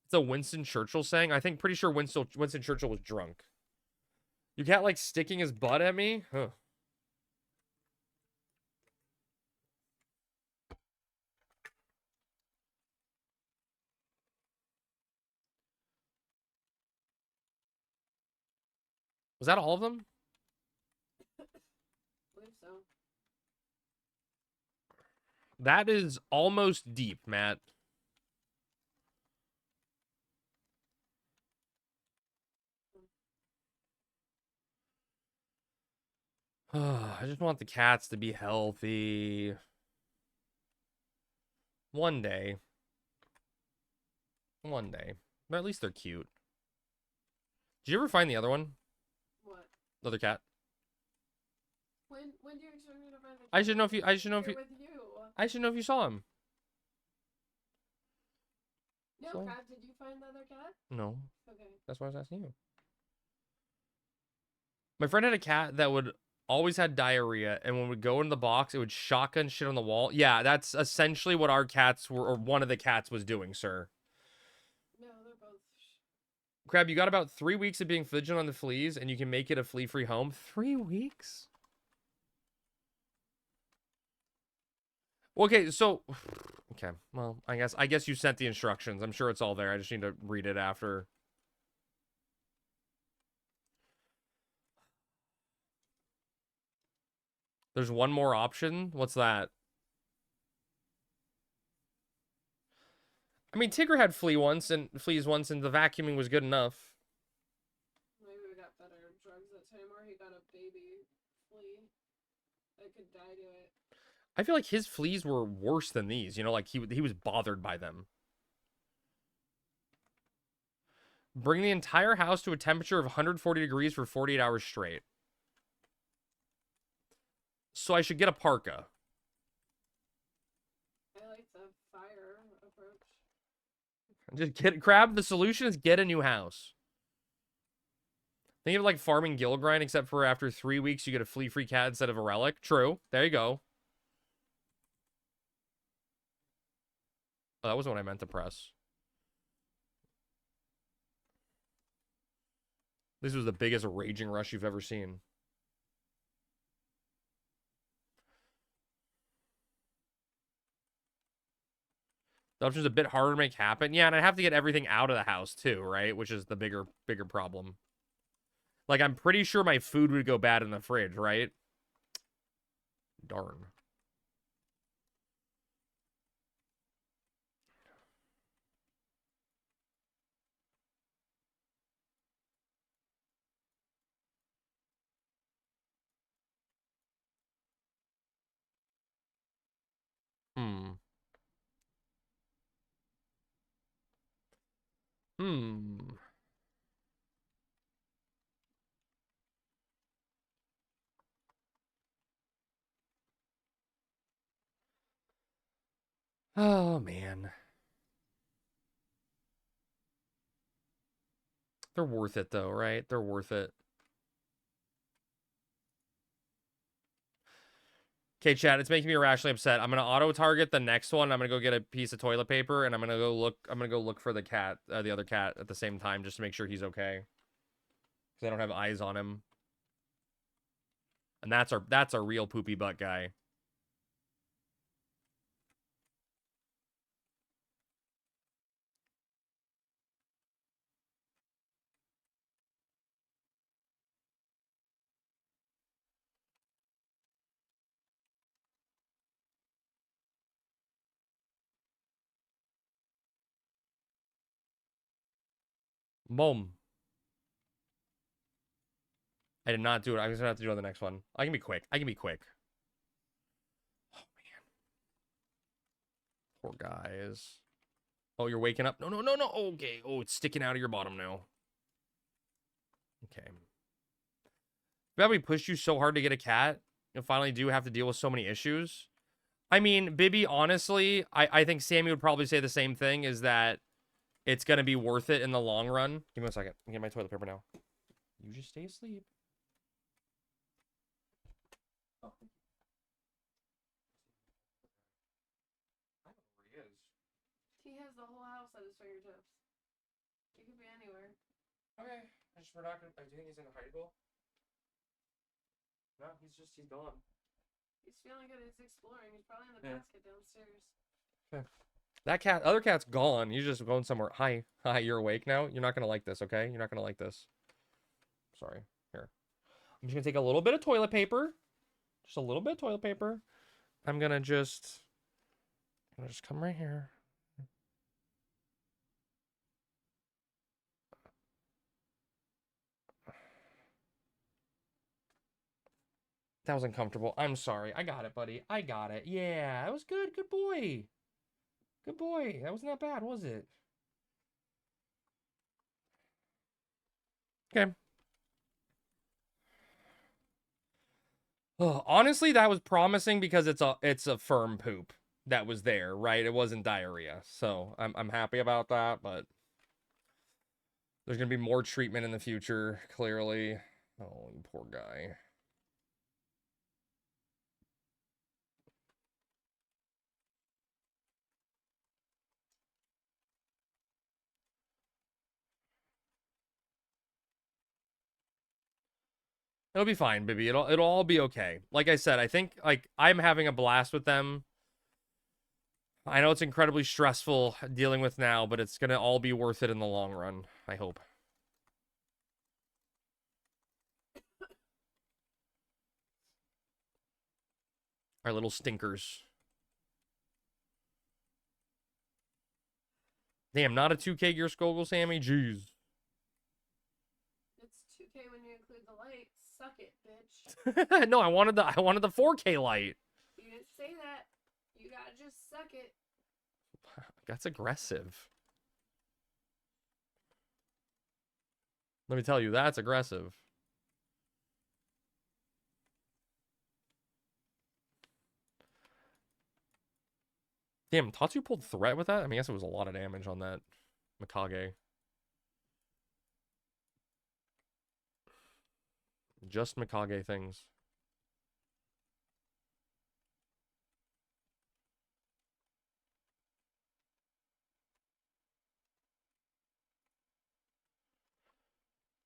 It's a Winston Churchill saying. I think pretty sure Winston Churchill was drunk. You cat like sticking his butt at me? Huh. Was that all of them? I believe so. That is almost deep, Matt. I just want the cats to be healthy. One day. One day. But at least they're cute. Did you ever find the other one? What? The other cat? When do you expect me to find the I should know if you Here with you. I should know if you saw him. No, So- Crab, did you find the other cat? No. Okay. That's why I was asking you. My friend had a cat that would always had diarrhea, and when we go in the box, it would shotgun shit on the wall. Yeah, that's essentially what our cats were, or one of the cats was doing, sir. No, they're both. Crab, you got about 3 weeks of being vigilant on the fleas, and you can make it a flea-free home. 3 weeks? Okay, so... Okay, well, I guess you sent the instructions. I'm sure it's all there. I just need to read it after. There's one more option? What's that? I mean, Tigger had fleas once, and the vacuuming was good enough. Maybe we got better drugs that time, or he got a baby flea that could die to it. I feel like his fleas were worse than these. You know, like he was bothered by them. Bring the entire house to a temperature of 140 degrees for 48 hours straight. So I should get a parka. I like the fire approach. Just get Crab. The solution is get a new house. Think of it like farming Gilgrind, except for after 3 weeks you get a flea-free cat instead of a relic. True. There you go. Oh, that wasn't what I meant to press. This was the biggest raging rush you've ever seen. The option's a bit harder to make happen. Yeah, and I'd have to get everything out of the house too, right? Which is the bigger problem. Like, I'm pretty sure my food would go bad in the fridge, right? Darn. Hmm. Hmm. Oh, man. They're worth it, though, right? They're worth it. Okay, chat, it's making me irrationally upset. I'm going to auto-target the next one. I'm going to go get a piece of toilet paper, and I'm going to go look for the cat, the other cat at the same time, just to make sure he's okay. Because I don't have eyes on him. And that's our real poopy butt guy. Boom. I did not do it. I'm just gonna have to do it on the next one. I can be quick. I can be quick. Oh, man. Poor guys. Oh, you're waking up? No, no, no, no. Okay. Oh, it's sticking out of your bottom now. Okay. Bet we pushed you so hard to get a cat and finally do have to deal with so many issues. I mean, Bibby, honestly, I think Sammy would probably say the same thing, is that it's going to be worth it in the long run. Give me 1 second. I'm getting my toilet paper now. You just stay asleep. has the whole house at his fingertips. He could be anywhere. Okay. We're not gonna. Do you think he's in a hidey hole? No, he's gone. He's feeling good. He's exploring. He's probably in the basket downstairs. That other cat's gone. He's just going somewhere. Hi, you're awake now? You're not gonna like this, okay? You're not gonna like this. Sorry. Here. I'm just gonna take a little bit of toilet paper. Just a little bit of toilet paper. I'm gonna just come right here. That was uncomfortable. I'm sorry. I got it, buddy. I got it. Yeah, that was good. Good boy. Good boy. That wasn't that bad, was it? Okay. Oh, honestly, that was promising because it's a firm poop that was there, right? It wasn't diarrhea. So I'm happy about that, but there's gonna be more treatment in the future, clearly. Oh, you poor guy. It'll be fine, baby. It'll all be okay. Like I said, I think like I'm having a blast with them. I know it's incredibly stressful dealing with now, but it's gonna all be worth it in the long run, I hope. Our little stinkers. Damn, not a 2K gear Skogel, Sammy? Jeez. It's 2K when you include the light. Suck it, bitch. No, I wanted the 4K light. You didn't say that. You gotta just suck it. That's aggressive. Let me tell you, that's aggressive. Damn, Tatsu pulled threat with that? I mean, I guess it was a lot of damage on that Mikage. Just Mikage things.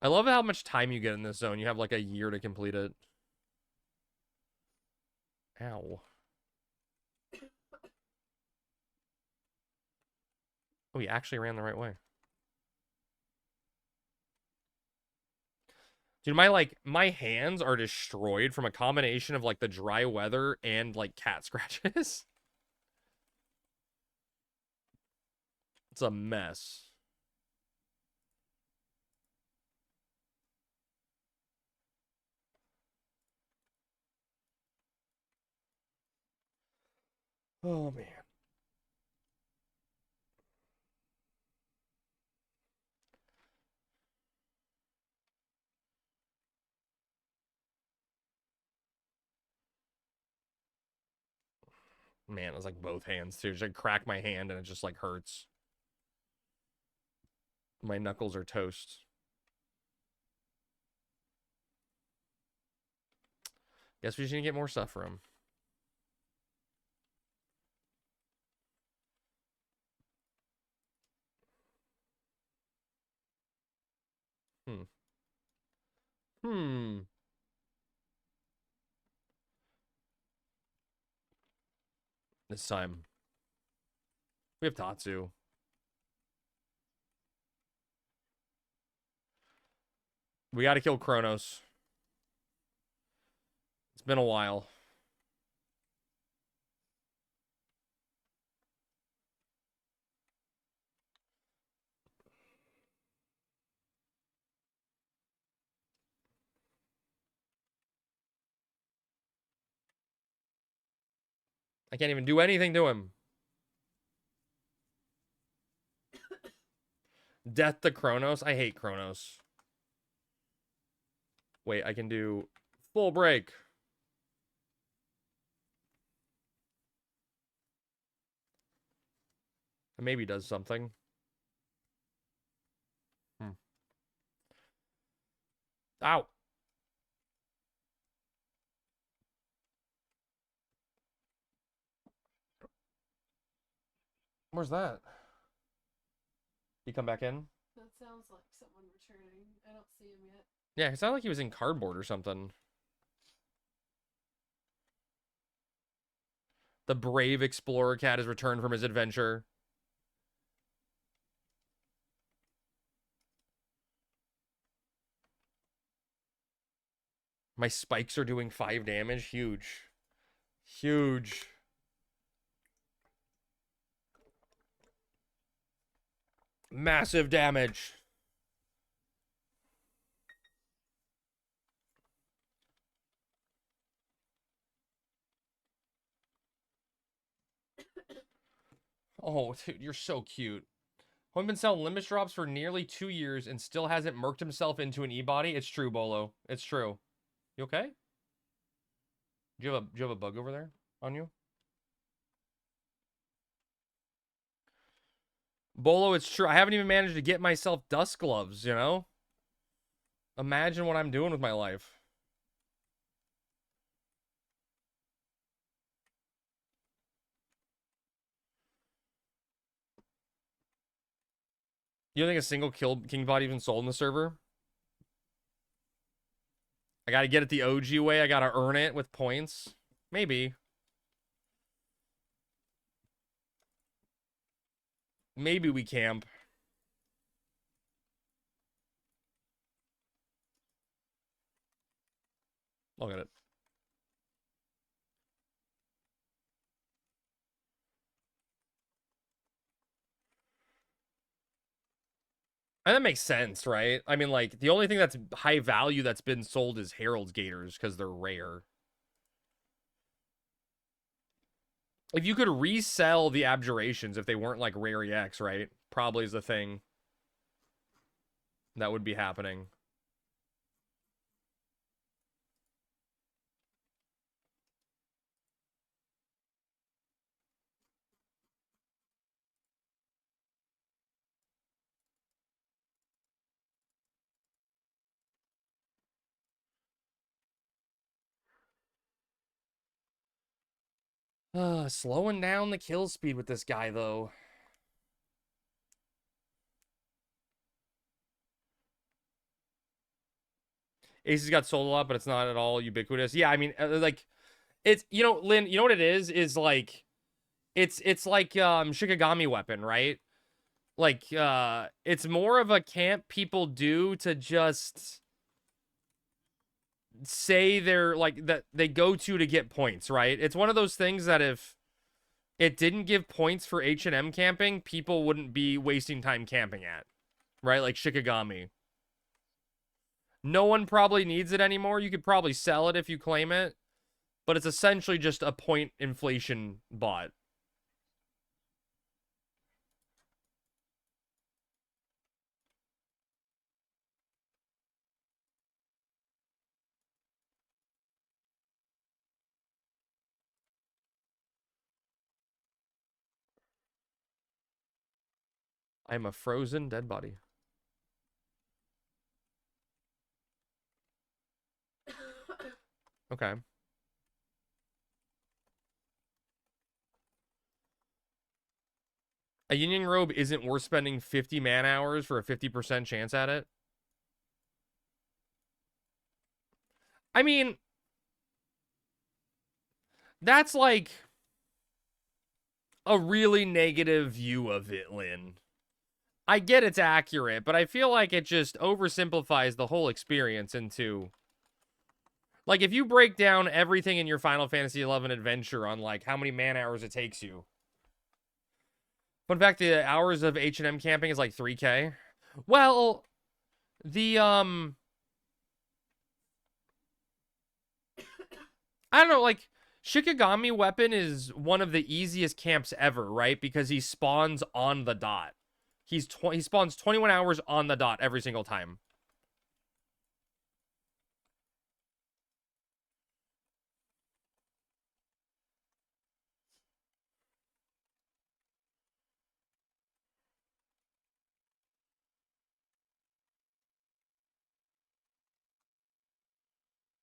I love how much time you get in this zone. You have like a year to complete it. Ow. Oh, he actually ran the right way. Dude, my hands are destroyed from a combination of like the dry weather and like cat scratches. It's a mess. Oh man. Man, it was like both hands too. Just like crack my hand and it just like hurts. My knuckles are toast. Guess we just need to get more stuff for him. Hmm. This time. We have Tatsu. We gotta kill Kronos. It's been a while. I can't even do anything to him. Death to Kronos. I hate Kronos. Wait, I can do full break. It maybe does something. Ow. Where's that? He come back in? That sounds like someone returning. I don't see him yet. Yeah, it sounded like he was in cardboard or something. The brave explorer cat has returned from his adventure. My spikes are doing 5 damage. Huge. Huge. Massive damage. Oh, dude, you're so cute. Homie been selling Limbus drops for nearly 2 years and still hasn't murked himself into an E-body. It's true, Bolo. It's true. You okay? Do you have a bug over there on you? Bolo, it's true. I haven't even managed to get myself dust gloves, you know? Imagine what I'm doing with my life. You don't think a single king bot even sold in the server? I gotta get it the OG way. I gotta earn it with points. Maybe. Maybe we camp. Look at it. And that makes sense, right? I mean, like, the only thing that's high value that's been sold is Herald's Gators because they're rare. If you could resell the Abjurations if they weren't, like, rare EX, right? Probably is the thing that would be happening. Slowing down the kill speed with this guy, though. Aces got sold a lot, but it's not at all ubiquitous. Yeah, I mean, like, it's, you know, Lynn, you know what it is like, it's like, Shikigami weapon, right? Like, it's more of a camp people do to just say they're, like, that they go to get points, right? It's one of those things that if it didn't give points for H&M camping, people wouldn't be wasting time camping at, right? Like Shikigami. No one probably needs it anymore. You could probably sell it if you claim it, but it's essentially just a point inflation bot. I'm a frozen dead body. Okay. A Union Robe isn't worth spending 50 man hours for a 50% chance at it? I mean, that's like a really negative view of it, Lynn. I get it's accurate, but I feel like it just oversimplifies the whole experience into... Like, if you break down everything in your Final Fantasy XI adventure on, like, how many man hours it takes you. Fun fact, the hours of H&M camping is like 3K. Well, the, I don't know, like, Shikigami weapon is one of the easiest camps ever, right? Because he spawns on the dot. He spawns 21 hours on the dot every single time.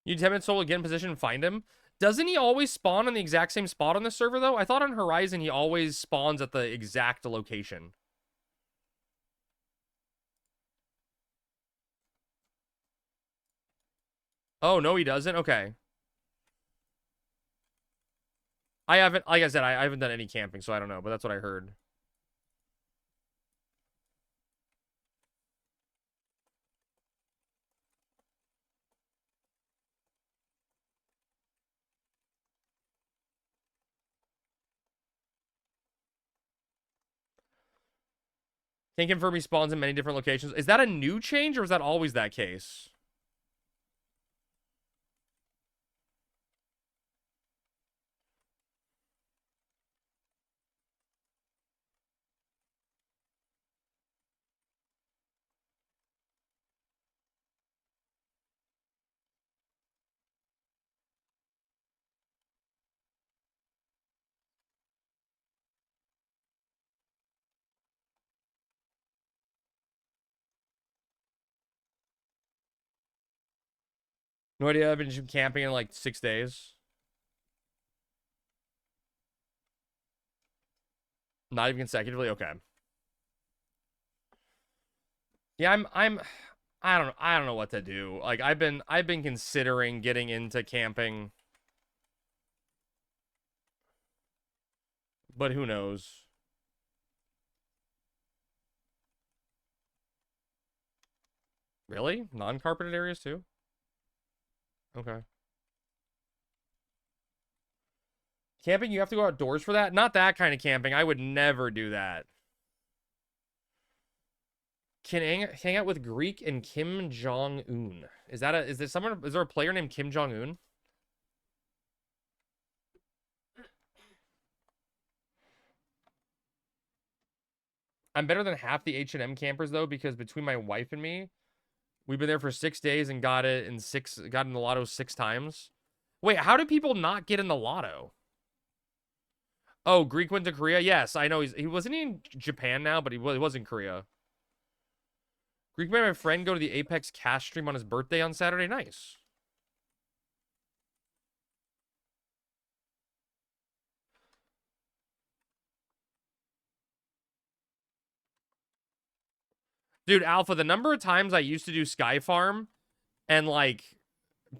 You 10-minute solo, get in position, and find him. Doesn't he always spawn on the exact same spot on the server, though? I thought on Horizon he always spawns at the exact location. Oh, no, he doesn't? Okay. I haven't, like I said, I haven't done any camping, so I don't know, but that's what I heard. Can't confirm he spawns in many different locations. Is that a new change, or is that always that case? No idea. I've been camping in like 6 days. Not even consecutively. Okay. Yeah, I don't know what to do. Like I've been considering getting into camping, but who knows? Really? Non-carpeted areas too? Okay. Camping, you have to go outdoors for that? Not that kind of camping. I would never do that. Can hang out with Greek and Kim Jong-un. Is there a player named Kim Jong-un? I'm better than half the H&M campers though, because between my wife and me, we've been there for 6 days and got in the lotto 6 times. Wait, how do people not get in the lotto? Oh, Greek went to Korea? Yes, I know he wasn't in Japan now, but he was in Korea. Greek made my friend go to the Apex Cash stream on his birthday on Saturday. Nice. Dude, Alpha, the number of times I used to do Sky Farm and like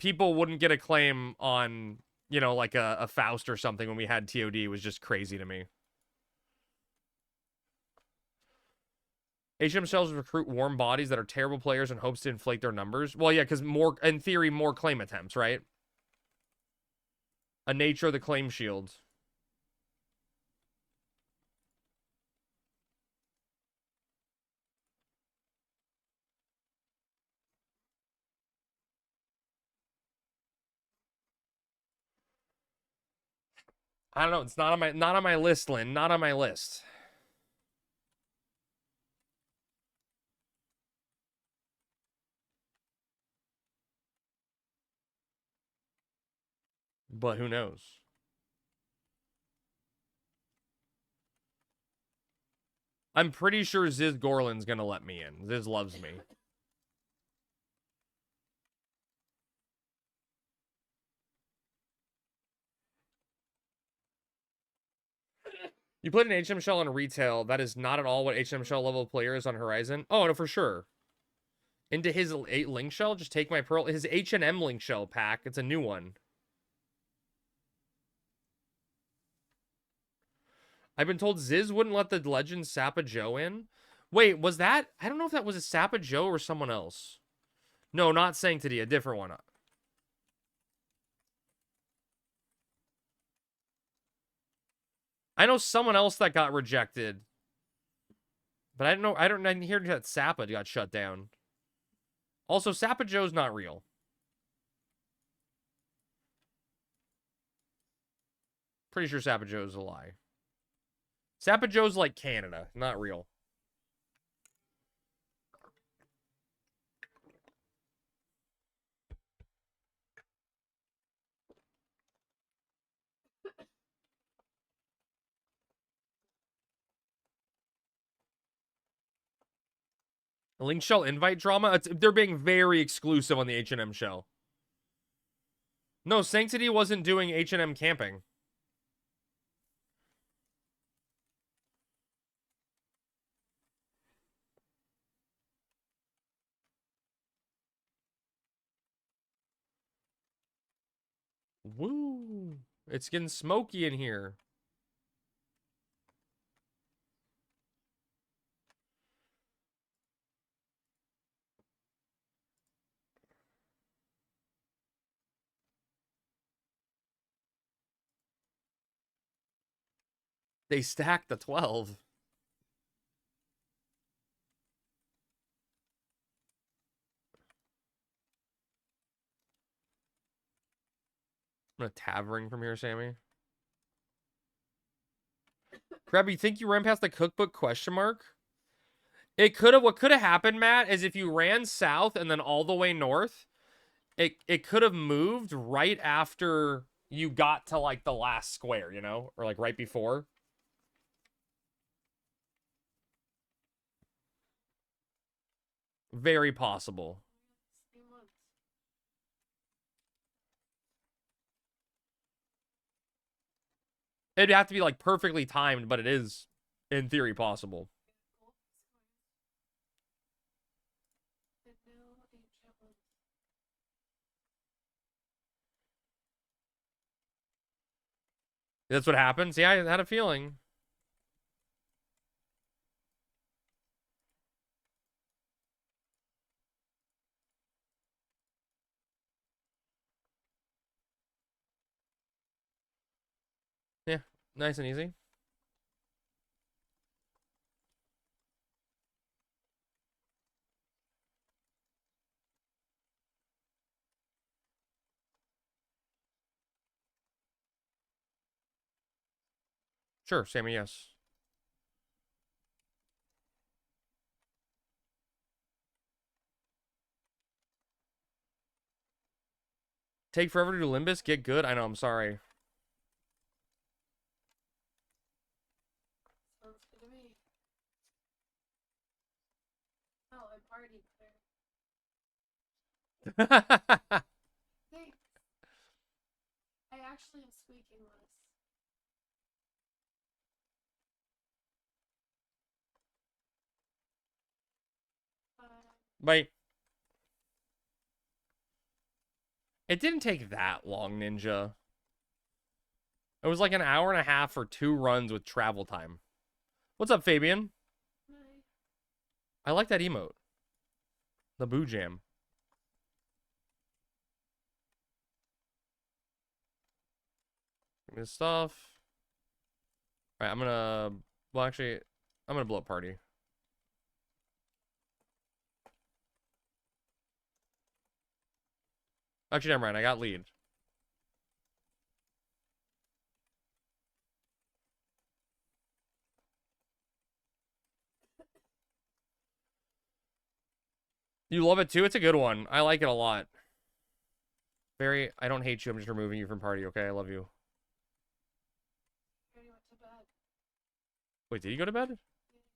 people wouldn't get a claim on, you know, like a Faust or something when we had TOD was just crazy to me. HM shells recruit warm bodies that are terrible players in hopes to inflate their numbers. Well, yeah, because in theory, more claim attempts, right? A nature of the claim shield. I don't know. It's not on my list, Lynn. Not on my list. But who knows? I'm pretty sure Ziz Gorlin's gonna let me in. Ziz loves me. You put an HM shell on retail, that is not at all what HM shell level player is on Horizon. Oh, no, for sure. Into his 8 link shell, just take my pearl. His H&M link shell pack. It's a new one. I've been told Ziz wouldn't let the legend Sappa Joe in. Wait, was that? I don't know if that was a Sappa Joe or someone else. No, not Sanctity, a different one. I know someone else that got rejected. But I don't know. I didn't hear that Sappa got shut down. Also, Sappa Joe's not real. Pretty sure Sappa Joe's a lie. Sappa Joe's like Canada, not real. Link shell invite drama? They're being very exclusive on the H&M shell. No, Sanctity wasn't doing H&M camping. Woo! It's getting smoky in here. They stacked the 12. I'm gonna tavering from here, Sammy. Crab, you think you ran past the cookbook question mark? It could have. What could have happened, Matt, is if you ran south and then all the way north, it could have moved right after you got to like the last square, you know, or like right before. Very possible. It'd have to be like perfectly timed, but it is in theory possible. That's what happens. Yeah, I had a feeling. Yeah, nice and easy. Sure, Sammy, yes. Take forever to do Limbus? Get good? I know, I'm sorry. Sounds good to me. Oh, I partied there. Thanks. I actually am squeaking less. Bye. It didn't take that long, Ninja. It was like an hour and a half for 2 runs with travel time. What's up, Fabian? Hi. I like that emote. The Boo Jam. Give me the stuff. Alright, I'm gonna... Well, actually, I'm gonna blow up party. Actually, never mind. I got lead. You love it too? It's a good one. I like it a lot. Very, I don't hate you. I'm just removing you from party, okay? I love you. I already went to bed. Wait, did he go to bed? He didn't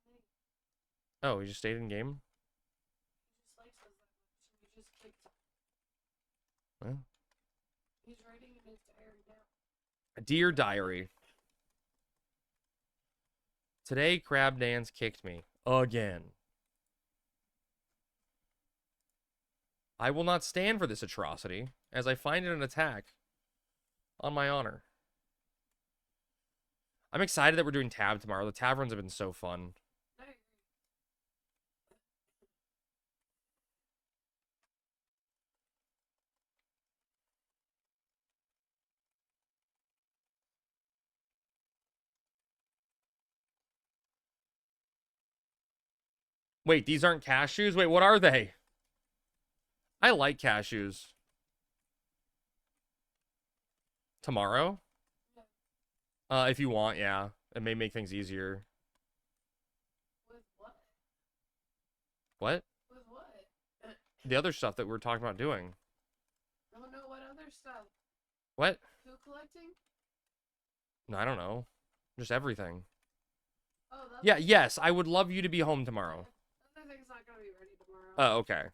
say Oh, he just stayed in game? He just likes us that much. We just kicked him. Well. He's writing in his diary now. Dear Diary. Today, Crab Dance kicked me. Again. I will not stand for this atrocity, as I find it an attack on my honor. I'm excited that we're doing tab tomorrow. The tab runs have been so fun. I agree. Wait, these aren't cashews? Wait, what are they? I like cashews. Tomorrow? If you want, yeah. It may make things easier. With what? What? With what? The other stuff that we're talking about doing. Oh no, what other stuff? What? Food collecting? No, I don't know. Just everything. Oh, that's Yeah, yes, I would love you to be home tomorrow. the other thing's not gonna be ready tomorrow. Oh, okay.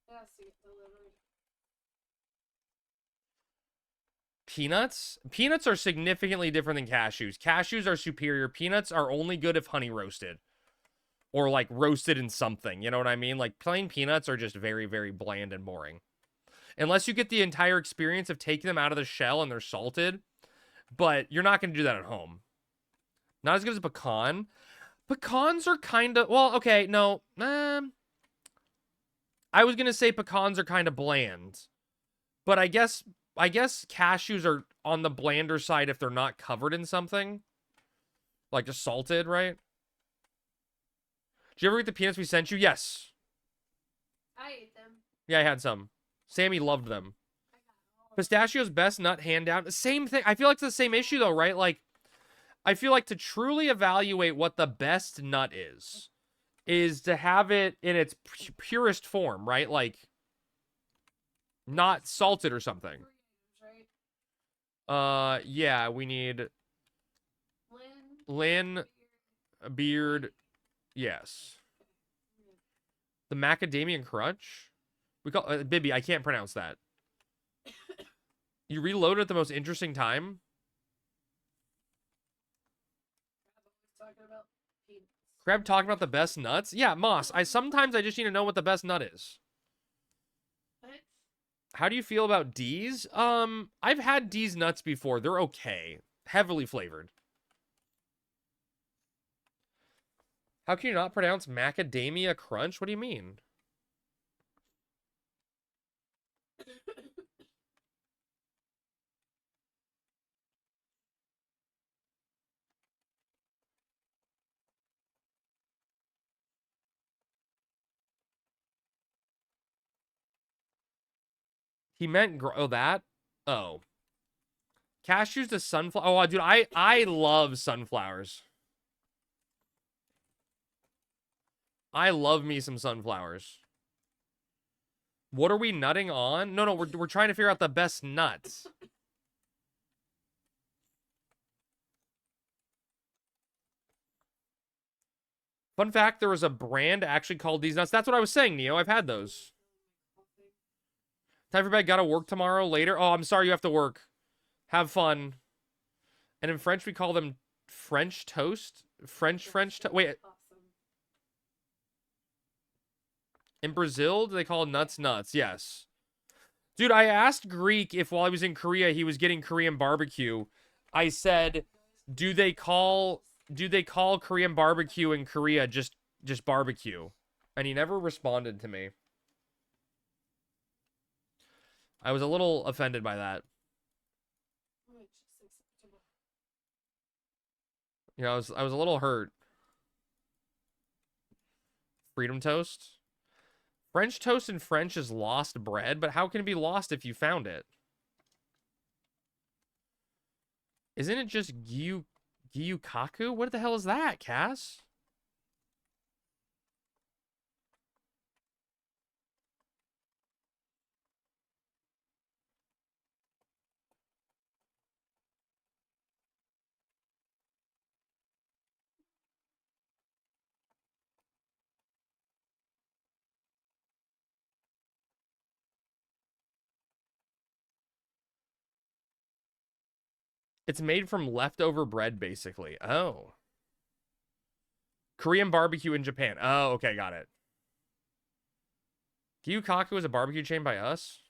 It has to get delivered. Peanuts? Peanuts are significantly different than cashews. Cashews are superior. Peanuts are only good if honey roasted. Or, like, roasted in something. You know what I mean? Like, plain peanuts are just very, very bland and boring. Unless you get the entire experience of taking them out of the shell and they're salted. But you're not going to do that at home. Not as good as a pecan. Pecans are kind of... Well, okay, no. I was going to say pecans are kind of bland. But I guess cashews are on the blander side if they're not covered in something. Like just salted, right? Did you ever eat the peanuts we sent you? Yes. I ate them. Yeah, I had some. Sammy loved them. Pistachio's best nut, hand down. Same thing. I feel like it's the same issue, though, right? Like, I feel like to truly evaluate what the best nut is to have it in its purest form, right? Like, not salted or something. Yeah, we need Lynn, Beard, yes. The macadamia crunch? We call Bibby, I can't pronounce that. You reload at the most interesting time? Crab talking about the best nuts? Yeah, Moss. Sometimes I just need to know what the best nut is. What? How do you feel about D's? I've had D's nuts before. They're okay. Heavily flavored. How can you not pronounce macadamia crunch? What do you mean? He meant that? Oh. Cashews to sunflower. Oh, dude, I love sunflowers. I love me some sunflowers. What are we nutting on? No, we're trying to figure out the best nuts. Fun fact, there was a brand actually called these nuts. That's what I was saying, Neo. I've had those. Time for bed. Gotta work tomorrow later. Oh, I'm sorry you have to work. Have fun. And in French, we call them French toast. French toast. Wait. In Brazil, do they call nuts nuts? Yes. Dude, I asked Greek if while he was in Korea, he was getting Korean barbecue. I said, do they call Korean barbecue in Korea just barbecue? And he never responded to me. I was a little offended by that. You know, I was a little hurt. Freedom toast? French toast in French is lost bread, but how can it be lost if you found it? Isn't it just gyukaku? What the hell is that, Cass? It's made from leftover bread, basically. Oh. Korean barbecue in Japan. Oh, okay, got it. Gyukaku is a barbecue chain by us?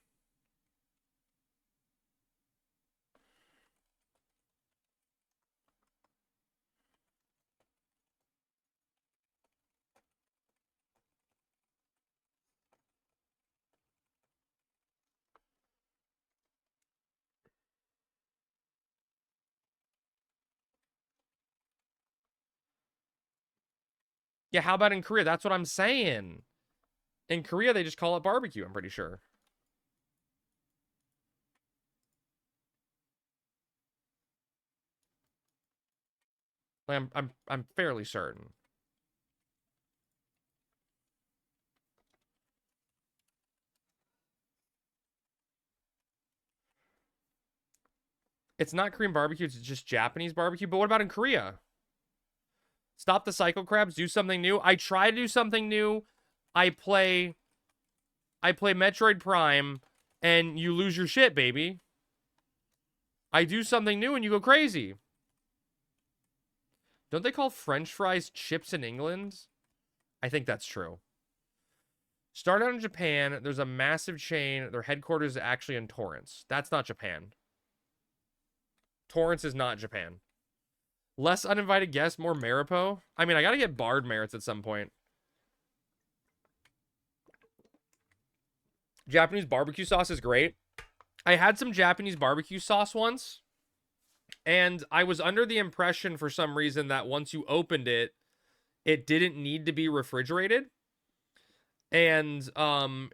Yeah, how about in Korea? That's what I'm saying. In Korea, they just call it barbecue, I'm pretty sure. I'm fairly certain. It's not Korean barbecue, it's just Japanese barbecue. But what about in Korea? Stop the cycle crabs, do something new. I try to do something new. I play Metroid Prime, and you lose your shit, baby. I do something new, and you go crazy. Don't they call French fries chips in England? I think that's true. Started out in Japan. There's a massive chain. Their headquarters is actually in Torrance. That's not Japan. Torrance is not Japan. Less uninvited guests, more Maripo. I mean, I gotta get Bard merits at some point. Japanese barbecue sauce is great. I had some Japanese barbecue sauce once, and I was under the impression for some reason that once you opened it, it didn't need to be refrigerated. And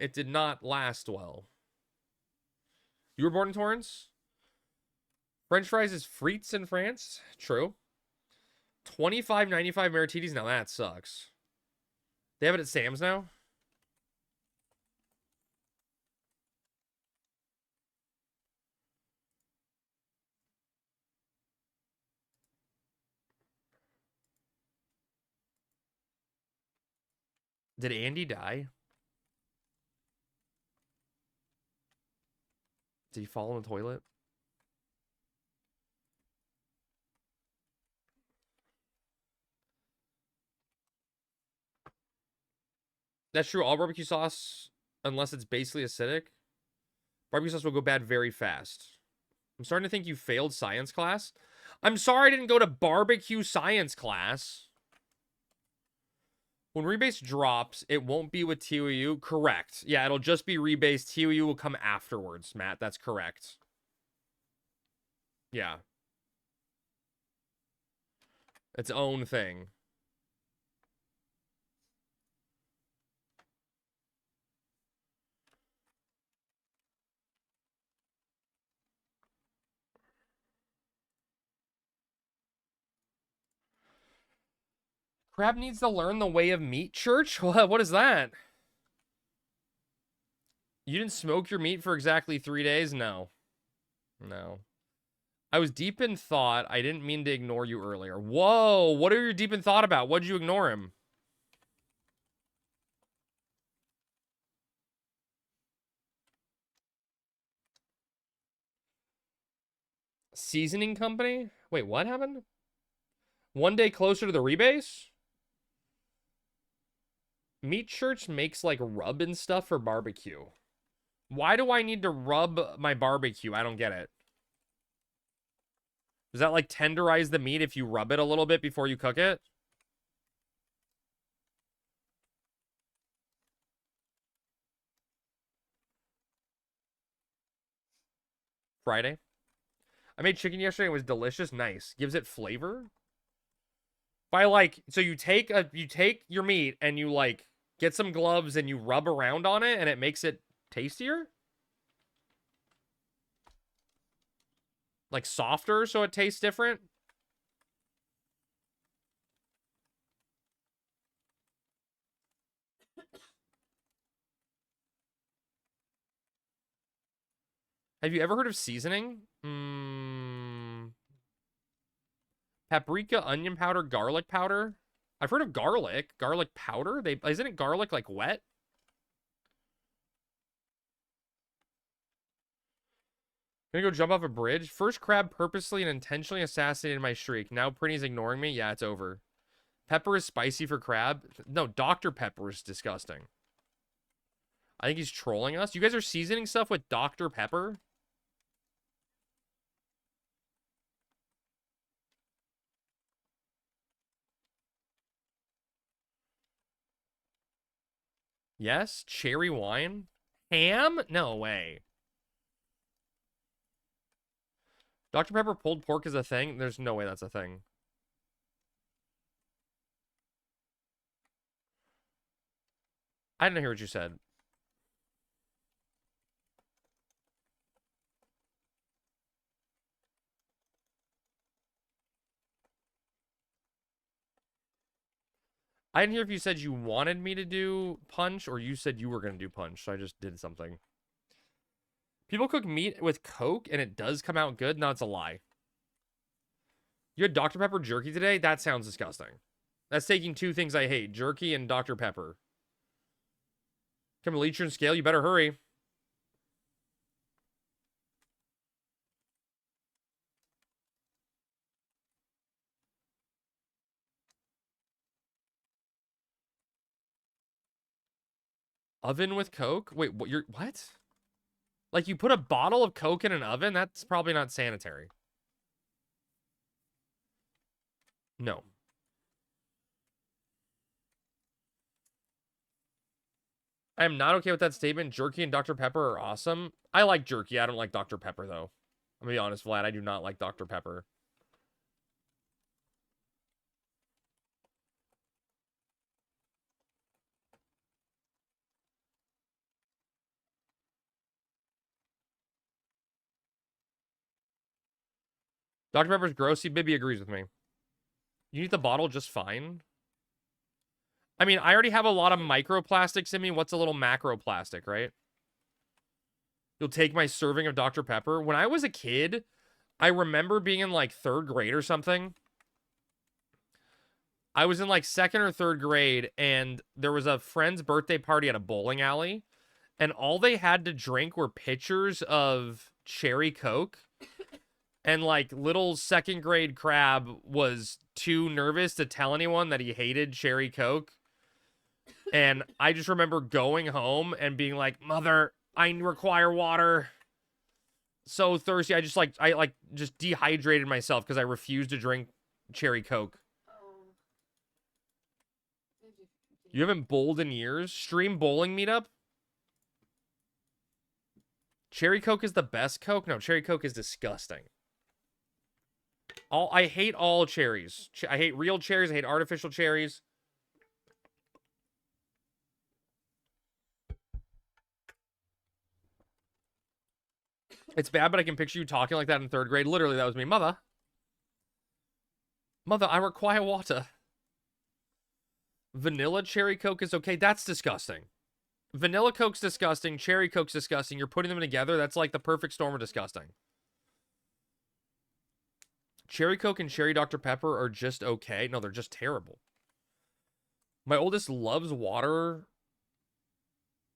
it did not last well. You were born in Torrance? French fries is frites in France. True. $25.95 Maritides. Now that sucks. They have it at Sam's now? Did Andy die? Did he fall in the toilet? That's true. All barbecue sauce, unless it's basically acidic, barbecue sauce will go bad very fast. I'm starting to think you failed science class. I'm sorry I didn't go to barbecue science class. When rebase drops, it won't be with TOU. Correct. Yeah, it'll just be rebase. TOU will come afterwards, Matt. That's correct. Yeah. Its own thing. Crab needs to learn the way of meat, church? What is that? You didn't smoke your meat for exactly 3 days? No. No. I was deep in thought. I didn't mean to ignore you earlier. Whoa, what are you deep in thought about? What'd you ignore him? Seasoning company? Wait, what happened? 1 day closer to the rebase? Meat Church makes like rub and stuff for barbecue. Why do I need to rub my barbecue? I don't get it. Does that like tenderize the meat if you rub it a little bit before you cook it? Friday. I made chicken yesterday. It was delicious. Nice. Gives it flavor. By like, so you take your meat and you like get some gloves and you rub around on it and it makes it tastier? Like softer so it tastes different? Have you ever heard of seasoning? Paprika, onion powder, garlic powder. I've heard of garlic. Garlic powder? Isn't it garlic like wet? Gonna go jump off a bridge. First crab purposely and intentionally assassinated my streak. Now Prinny's ignoring me. Yeah, it's over. Pepper is spicy for crab. No, Dr. Pepper is disgusting. I think he's trolling us. You guys are seasoning stuff with Dr. Pepper? Yes? Cherry wine? Ham? No way. Dr. Pepper pulled pork is a thing? There's no way that's a thing. I didn't hear what you said. I didn't hear if you said you wanted me to do punch or you said you were going to do punch. So I just did something. People cook meat with Coke and it does come out good. No, it's a lie. You had Dr. Pepper jerky today? That sounds disgusting. That's taking two things I hate. Jerky and Dr. Pepper. Come to Leech and Scale. You better hurry. Oven with Coke? Wait, what? What? Like, you put a bottle of Coke in an oven? That's probably not sanitary. No. I am not okay with that statement. Jerky and Dr. Pepper are awesome. I like jerky. I don't like Dr. Pepper, though. I'm gonna be honest, Vlad. I do not like Dr. Pepper. Dr. Pepper's gross. Bibby agrees with me. You need the bottle just fine. I mean, I already have a lot of microplastics in me. What's a little macroplastic, right? You'll take my serving of Dr. Pepper. When I was a kid, I remember being in like 3rd grade or something. I was in like 2nd or 3rd grade, and there was a friend's birthday party at a bowling alley, and all they had to drink were pitchers of cherry Coke. And like little 2nd grade Crab was too nervous to tell anyone that he hated cherry Coke. And I just remember going home and being like, Mother, I require water. So thirsty. I just dehydrated myself because I refused to drink cherry Coke. Oh. You haven't bowled in years? Stream bowling meetup? Cherry Coke is the best Coke? No, cherry Coke is disgusting. I hate all cherries. I hate real cherries. I hate artificial cherries. It's bad, but I can picture you talking like that in 3rd grade. Literally, that was me. Mother, I require water. Vanilla cherry Coke is okay. That's disgusting. Vanilla Coke's disgusting. Cherry Coke's disgusting. You're putting them together. That's like the perfect storm of disgusting. Cherry Coke and cherry Dr. Pepper are just okay. No, they're just terrible. My oldest loves water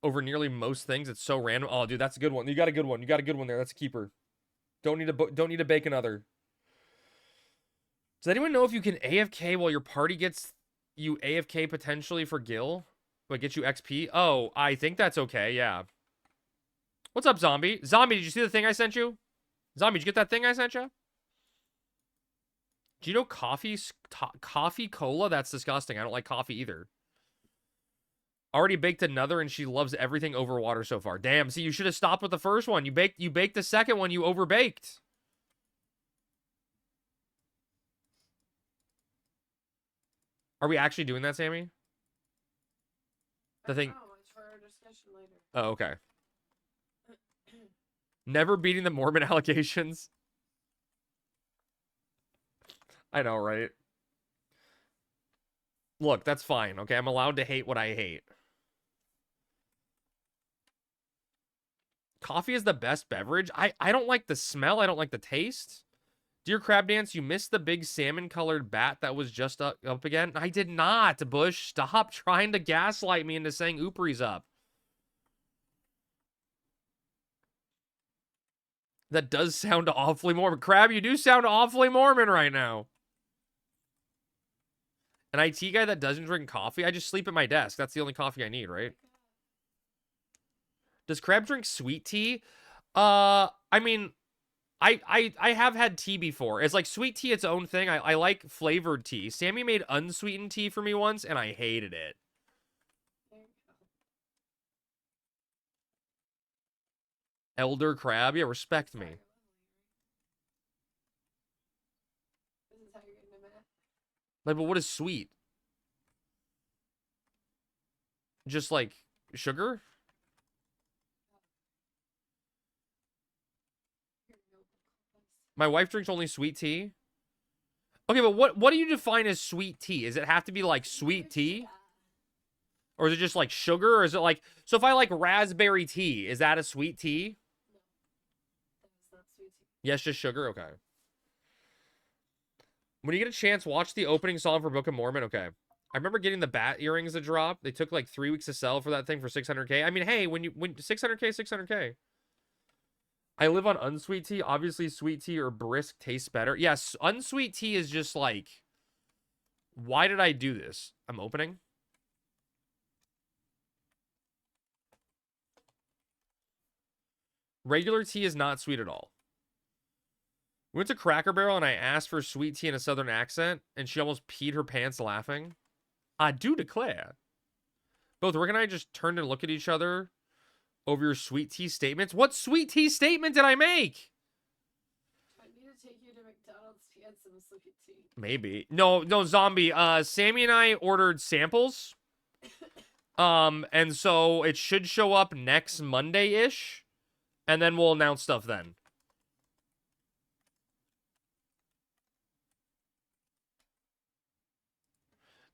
over nearly most things. It's so random. Oh, dude, that's a good one. You got a good one. You got a good one there. That's a keeper. Don't need to bake another. Does anyone know if you can AFK while your party gets you AFK potentially for Gil? Like, get you XP? Oh, I think that's okay. Yeah. What's up, Zombie? Zombie, did you see the thing I sent you? Zombie, did you get that thing I sent you? Do you know coffee cola? That's disgusting. I don't like coffee either. Already baked another, and she loves everything over water so far. Damn, see, you should have stopped with the first one. You baked the second one, you overbaked. Are we actually doing that, Sammy? The thing. Oh, it's for our discussion later. Oh, okay. Never beating the Mormon allegations. I know, right? Look, that's fine, okay? I'm allowed to hate what I hate. Coffee is the best beverage. I don't like the smell. I don't like the taste. Dear Crab Dance, you missed the big salmon-colored bat that was just up again. I did not, Bush. Stop trying to gaslight me into saying Oopri's up. That does sound awfully Mormon. Crab, you do sound awfully Mormon right now. An IT guy that doesn't drink coffee? I just sleep at my desk. That's the only coffee I need, right? Does Crab drink sweet tea? I mean, I have had tea before. It's like sweet tea, its own thing. I like flavored tea. Sammy made unsweetened tea for me once, and I hated it. Elder Crab? Yeah, respect me. This is how you're getting them at. Like, but what is sweet? Just like sugar? My wife drinks only sweet tea. Okay, but what do you define as sweet tea? Does it have to be like sweet tea? Or is it just like sugar? Or is it like... So if I like raspberry tea, is that a sweet tea? No. That's not sweet tea. Yes, just sugar? Okay. When you get a chance, watch the opening song for Book of Mormon. Okay. I remember getting the bat earrings that dropped. They took like 3 weeks to sell for that thing for 600K. I mean, hey, when 600K, 600K. I live on unsweet tea. Obviously, sweet tea or brisk tastes better. Yes, unsweet tea is just like... Why did I do this? I'm opening. Regular tea is not sweet at all. We went to Cracker Barrel and I asked for sweet tea in a southern accent, and she almost peed her pants laughing. I do declare. Both Rick and I just turned and looked at each other over your sweet tea statements. What sweet tea statement did I make? I need to take you to McDonald's to get some sweet tea. Maybe. No, zombie. Sammy and I ordered samples. And so it should show up next Monday-ish. And then we'll announce stuff then.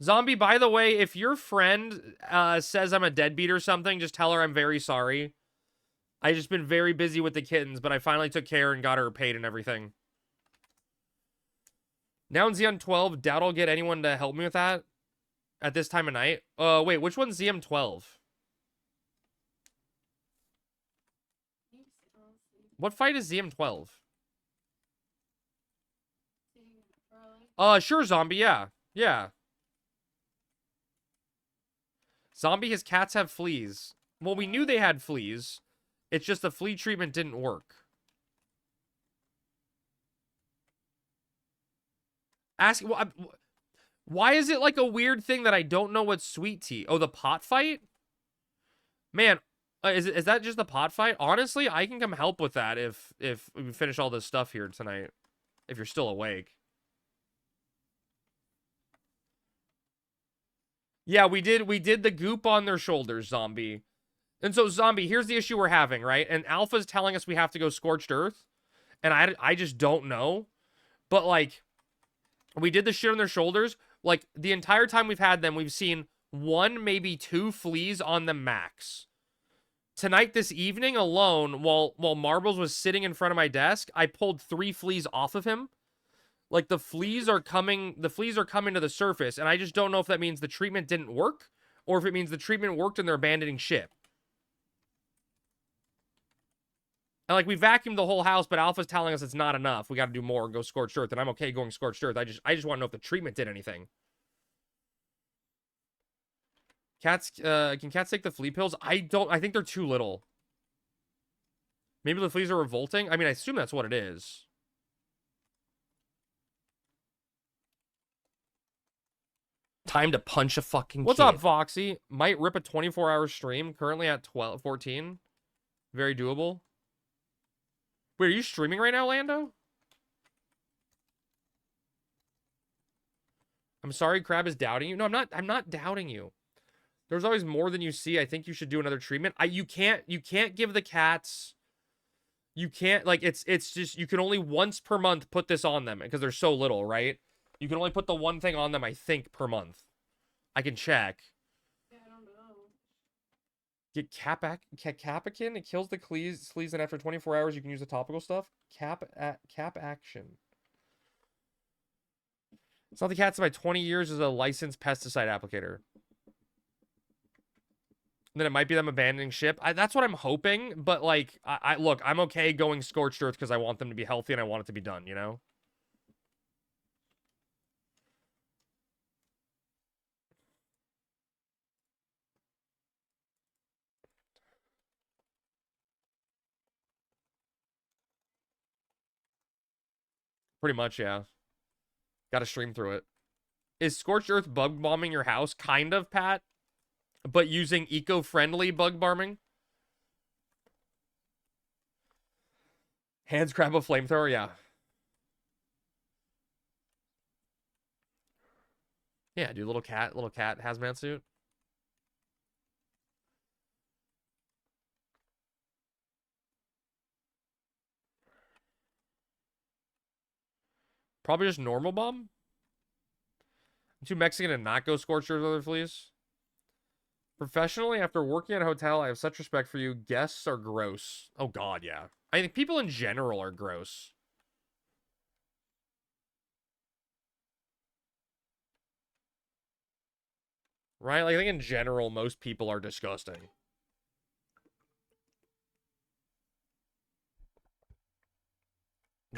Zombie, by the way, if your friend says I'm a deadbeat or something, just tell her I'm very sorry. I just been very busy with the kittens, but I finally took care and got her paid and everything. Now in ZM12, doubt I'll get anyone to help me with that at this time of night. Wait, which one's ZM12? What fight is ZM12? Sure, Zombie, yeah. Yeah. Zombie, his cats have fleas. Well, we knew they had fleas. It's just the flea treatment didn't work. Why is it like a weird thing that I don't know what sweet tea? Oh, the pot fight? Man, is that just the pot fight? Honestly, I can come help with that if we finish all this stuff here tonight. If you're still awake. Yeah, we did the goop on their shoulders, Zombie. And so, Zombie, here's the issue we're having, right? And Alpha's telling us we have to go Scorched Earth. And I just don't know. But, like, we did the shit on their shoulders. Like, the entire time we've had them, we've seen 1, maybe 2 fleas on them max. Tonight, this evening alone, while Marbles was sitting in front of my desk, I pulled 3 fleas off of him. Like, the fleas are coming to the surface, and I just don't know if that means the treatment didn't work, or if it means the treatment worked and they're abandoning ship. And, like, we vacuumed the whole house, but Alpha's telling us it's not enough. We got to do more and go Scorched Earth, and I'm okay going Scorched Earth. I just want to know if the treatment did anything. Cats, can cats take the flea pills? I think they're too little. Maybe the fleas are revolting? I mean, I assume that's what it is. Time to punch a fucking kid. What's up, Foxy? Might rip a 24-hour stream. Currently at 14. Very doable. Wait, are you streaming right now, Lando? I'm sorry, Crab is doubting you. No, I'm not doubting you. There's always more than you see. I think you should do another treatment. You can't give the cats. You can't, like, it's just, you can only once per month put this on them because they're so little, right? You can only put the one thing on them, I think, per month. I can check. Yeah, I don't know. Get Capakin. It kills the fleas, and after 24 hours, you can use the topical stuff. Cap action. It's not the cats in my 20 years as a licensed pesticide applicator. And then it might be them abandoning ship. That's what I'm hoping. But, like, look, I'm okay going Scorched Earth because I want them to be healthy and I want it to be done, you know? Pretty much, yeah. Gotta stream through it. Is Scorched Earth bug bombing your house? Kind of, Pat. But using eco-friendly bug bombing? Hands grab a flamethrower? Yeah. Yeah, dude, little cat hazmat suit. Probably just normal bomb? I'm too Mexican to not go Scorched Earth with other fleas. Professionally, after working at a hotel, I have such respect for you. Guests are gross. Oh, God, yeah. I think people in general are gross. Right? Like, I think in general, most people are disgusting.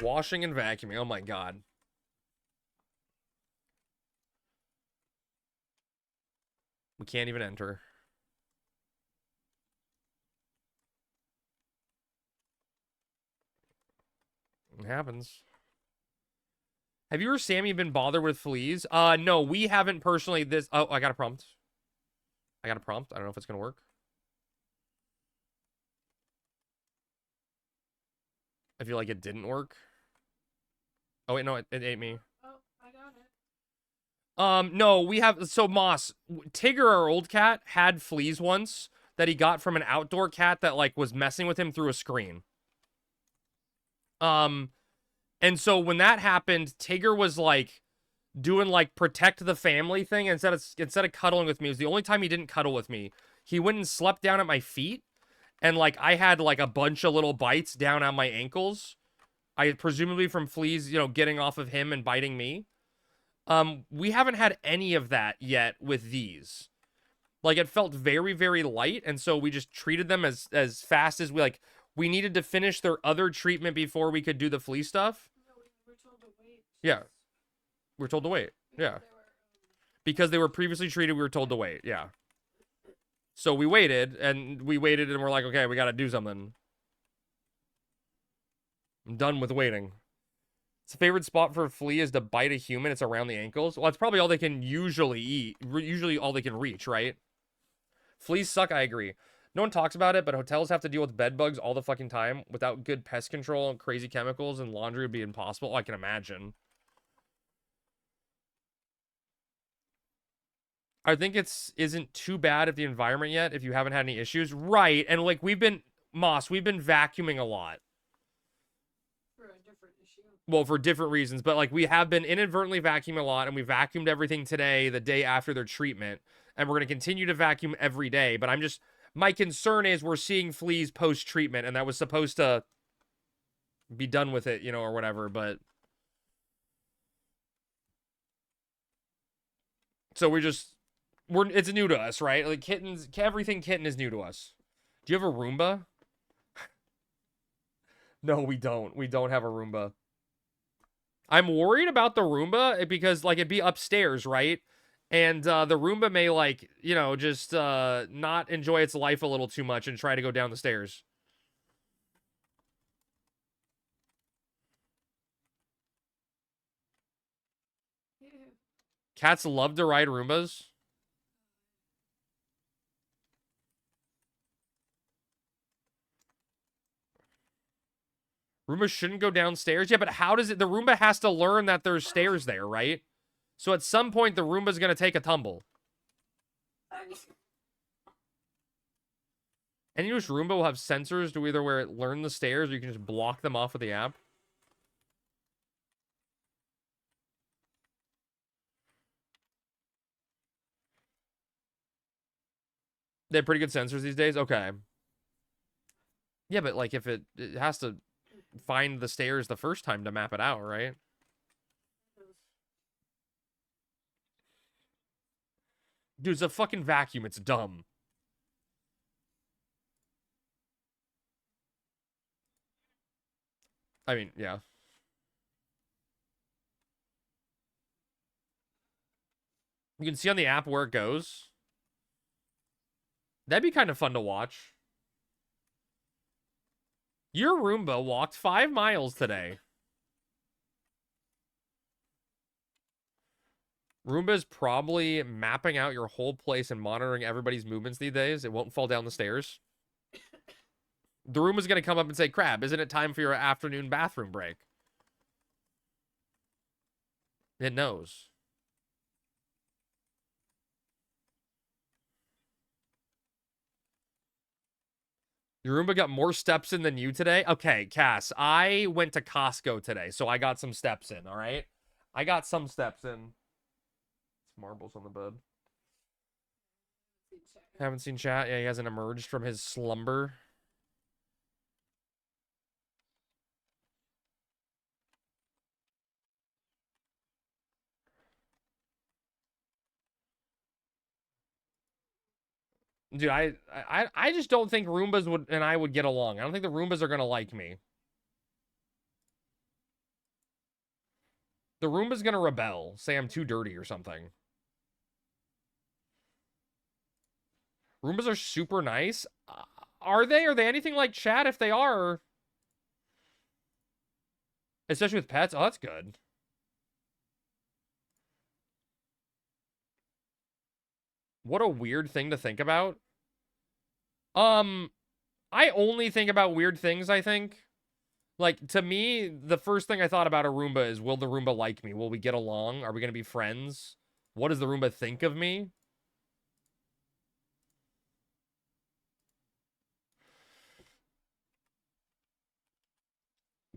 Washing and vacuuming. Oh, my God. We can't even enter. It happens. Have you or Sammy been bothered with fleas? No, we haven't personally. Oh, I got a prompt. I don't know if it's gonna work. I feel like it didn't work. Oh wait, no, it ate me. Oh, I got it. No, we have. So Moss, Tigger, our old cat, had fleas once that he got from an outdoor cat that like was messing with him through a screen. And so when that happened, Tigger was like doing like protect the family thing instead of cuddling with me. It was the only time he didn't cuddle with me. He went and slept down at my feet, and like I had like a bunch of little bites down on my ankles. I presumably from fleas, you know, getting off of him and biting me. We haven't had any of that yet with these. Like it felt very, very light, and so we just treated them as fast as we needed to finish their other treatment before we could do the flea stuff. No, we were told to wait. Yeah. We're told to wait. Yeah. Because they were previously treated, we were told to wait. Yeah. So we waited, and we're like, okay, we gotta do something. I'm done with waiting. It's a favorite spot for a flea is to bite a human. It's around the ankles. Well, it's probably all they can usually eat. Usually all they can reach, right? Fleas suck, I agree. No one talks about it, but hotels have to deal with bed bugs all the fucking time. Without good pest control and crazy chemicals, and laundry would be impossible. I can imagine. I think isn't too bad if the environment yet, if you haven't had any issues. Right, and like we've been vacuuming a lot. For a different issue. Well, for different reasons, but like we have been inadvertently vacuuming a lot, and we vacuumed everything today, the day after their treatment, and we're going to continue to vacuum every day. But my concern is we're seeing fleas post-treatment, and that was supposed to be done with it, you know, or whatever, but... So it's new to us, right? Like everything kitten is new to us. Do you have a Roomba? No, we don't. We don't have a Roomba. I'm worried about the Roomba because like it'd be upstairs, right? And the Roomba may like, you know, just not enjoy its life a little too much and try to go down the stairs. Yeah. Cats love to ride Roombas. Roomba shouldn't go downstairs. Yeah, but how does it... The Roomba has to learn that there's stairs there, right? So at some point, the Roomba's going to take a tumble. Any which Roomba will have sensors to either where it learn the stairs or you can just block them off with the app. They have pretty good sensors these days? Okay. Yeah, but like if it has to find the stairs the first time to map it out, right? Dude, it's a fucking vacuum. It's dumb. I mean, yeah. You can see on the app where it goes. That'd be kind of fun to watch. Your Roomba walked 5 miles today. Roomba is probably mapping out your whole place and monitoring everybody's movements these days. It won't fall down the stairs. The Roomba's going to come up and say, Crab, isn't it time for your afternoon bathroom break? It knows. Your Roomba got more steps in than you today? Okay, Cass, I went to Costco today, so I got some steps in, all right? I got some steps in. It's marbles on the bed. Haven't seen chat? Yeah, he hasn't emerged from his slumber. Dude, I just don't think Roombas would get along. I don't think the Roombas are gonna like me. The Roomba's gonna rebel, say I'm too dirty or something. Roombas are super nice. Are they? Are they anything like chat? If they are... Especially with pets. Oh, that's good. What a weird thing to think about. I only think about weird things, I think. Like, to me, the first thing I thought about a Roomba is, will the Roomba like me? Will we get along? Are we going to be friends? What does the Roomba think of me?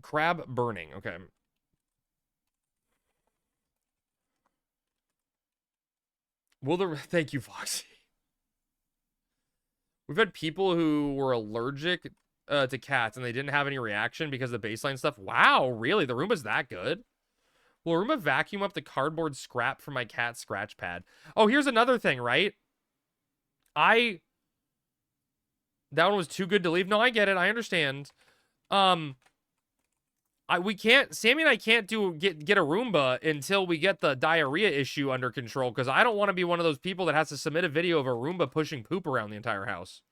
Crab burning. Okay. Will the... Thank you, Foxy. We've had people who were allergic to cats and they didn't have any reaction because of the baseline stuff. Wow, really? The Roomba's that good? Will Roomba vacuum up the cardboard scrap from my cat's scratch pad? Oh, here's another thing, right? That one was too good to leave. No, I get it. I understand. We can't, Sammy and I can't get a Roomba until we get the diarrhea issue under control, because I don't want to be one of those people that has to submit a video of a Roomba pushing poop around the entire house.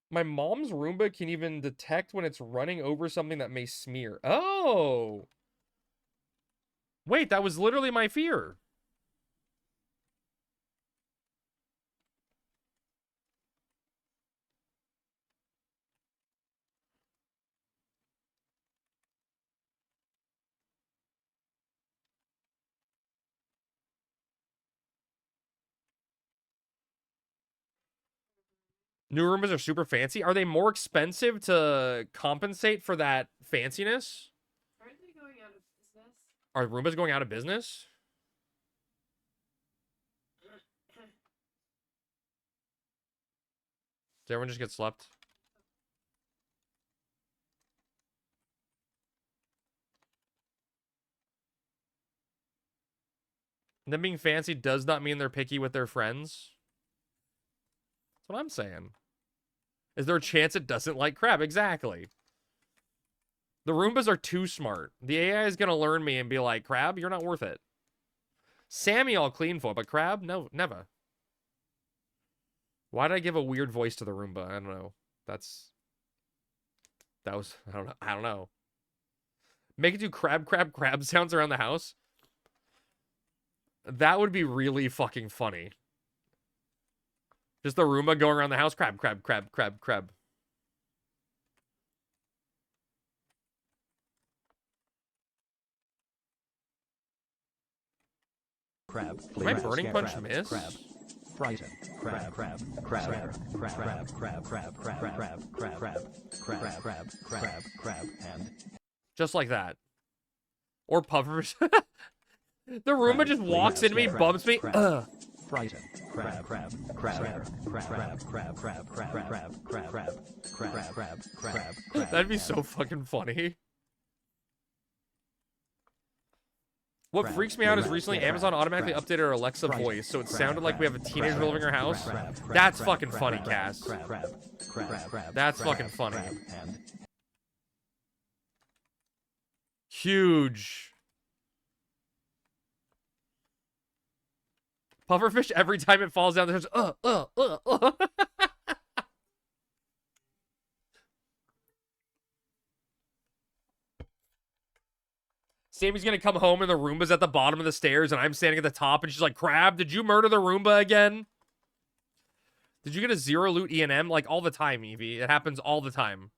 My mom's Roomba can even detect when it's running over something that may smear. Oh! Wait, that was literally my fear. New Roombas are super fancy. Are they more expensive to compensate for that fanciness? Aren't they going out of business? Are Roombas going out of business? Did everyone just get slept? Them being fancy does not mean they're picky with their friends. That's what I'm saying. Is there a chance it doesn't like crab? Exactly. The Roombas are too smart. The AI is going to learn me and be like, crab, you're not worth it. Sammy I'll clean for, but crab? No, never. Why did I give a weird voice to the Roomba? I don't know. I don't know. Make it do crab, crab, crab sounds around the house. That would be really fucking funny. Just the Roomba going around the house. Crab, crab, crab, crab, crab. Crab. Did my burning punch miss? Crab. Frighten. Crab. Crab. Crab. Crab. Crab. Crab. Crab. Crab. Crab. Crab. Crab. Crab. Crab. Crab. And just like that. Or puffers. The Roomba just walks into me, bumps me. Frighten. Crab. Crab. Crab. Crab. Crab. Crab. Crab. Crab. Crab. Crab. Crab. Crab. That'd be so fucking funny. What freaks me out is recently Amazon automatically updated our Alexa voice, so it sounded like we have a teenager living in our house. That's fucking funny, Cass. That's fucking funny. Huge. Pufferfish, every time it falls down, there's Sammy's gonna come home and the Roomba's at the bottom of the stairs and I'm standing at the top and she's like, crab, did you murder the Roomba again? Did you get a 0 loot E&M? Like, all the time, Evie. It happens all the time.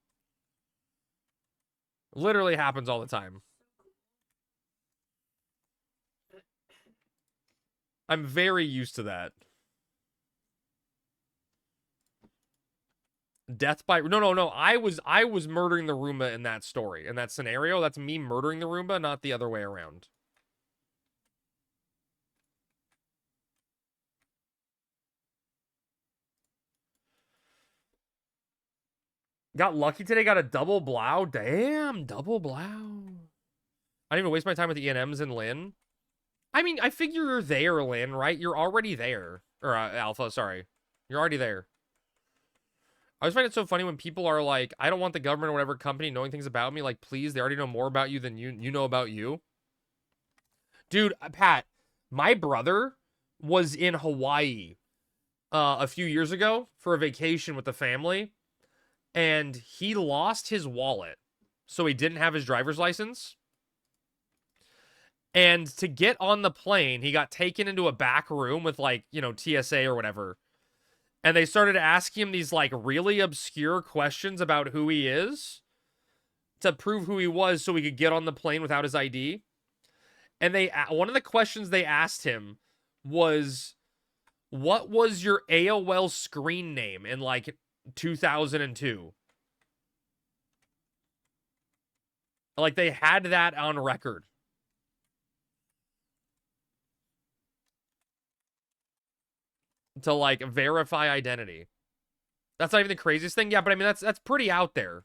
Literally happens all the time. I'm very used to that. Death by... No. I was murdering the Roomba in that story. In that scenario, that's me murdering the Roomba, not the other way around. Got lucky today, got a double blow. Damn, double blow. I didn't even waste my time with the E&Ms and Lynn. I mean, I figure you're there, Lynn, right? You're already there. Or, Alpha, sorry. You're already there. I always find it so funny when people are like, I don't want the government or whatever company knowing things about me. Like, please, they already know more about you than you know about you. Dude, Pat, my brother was in Hawaii a few years ago for a vacation with the family, and he lost his wallet, so he didn't have his driver's license. And to get on the plane, he got taken into a back room with, like, you know, TSA or whatever. And they started asking him these, like, really obscure questions about who he is to prove who he was so he could get on the plane without his ID. And one of the questions they asked him was, what was your AOL screen name in, like, 2002? Like, they had that on record. To, like, verify identity. That's not even the craziest thing. Yeah, but I mean, that's pretty out there.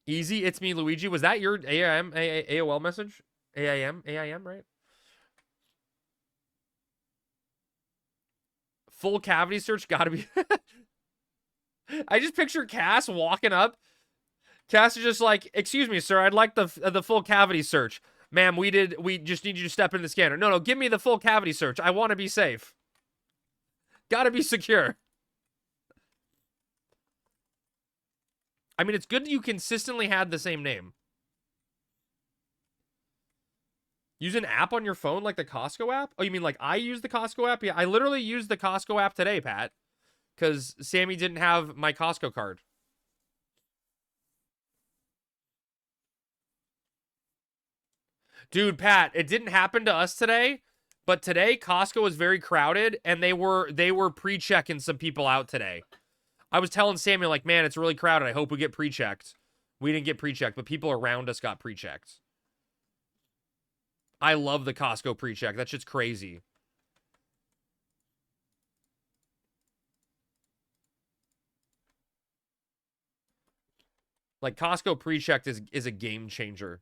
Easy, it's me, Luigi. Was that your AOL message? AIM, right? Full cavity search, gotta be... I just picture Cass walking up. Cass is just like, excuse me, sir, I'd like the full cavity search. Ma'am, we just need you to step in the scanner. No, give me the full cavity search. I want to be safe. Gotta be secure. I mean, it's good that you consistently had the same name. Use an app on your phone like the Costco app? Oh, you mean like I use the Costco app? Yeah, I literally used the Costco app today, Pat. Because Sammy didn't have my Costco card. Dude, Pat, it didn't happen to us today, but today Costco was very crowded, and they were pre-checking some people out today. I was telling Samuel, like, man, it's really crowded. I hope we get pre-checked. We didn't get pre-checked, but people around us got pre-checked. I love the Costco pre-check. That shit's crazy. Like, Costco pre-checked is a game changer.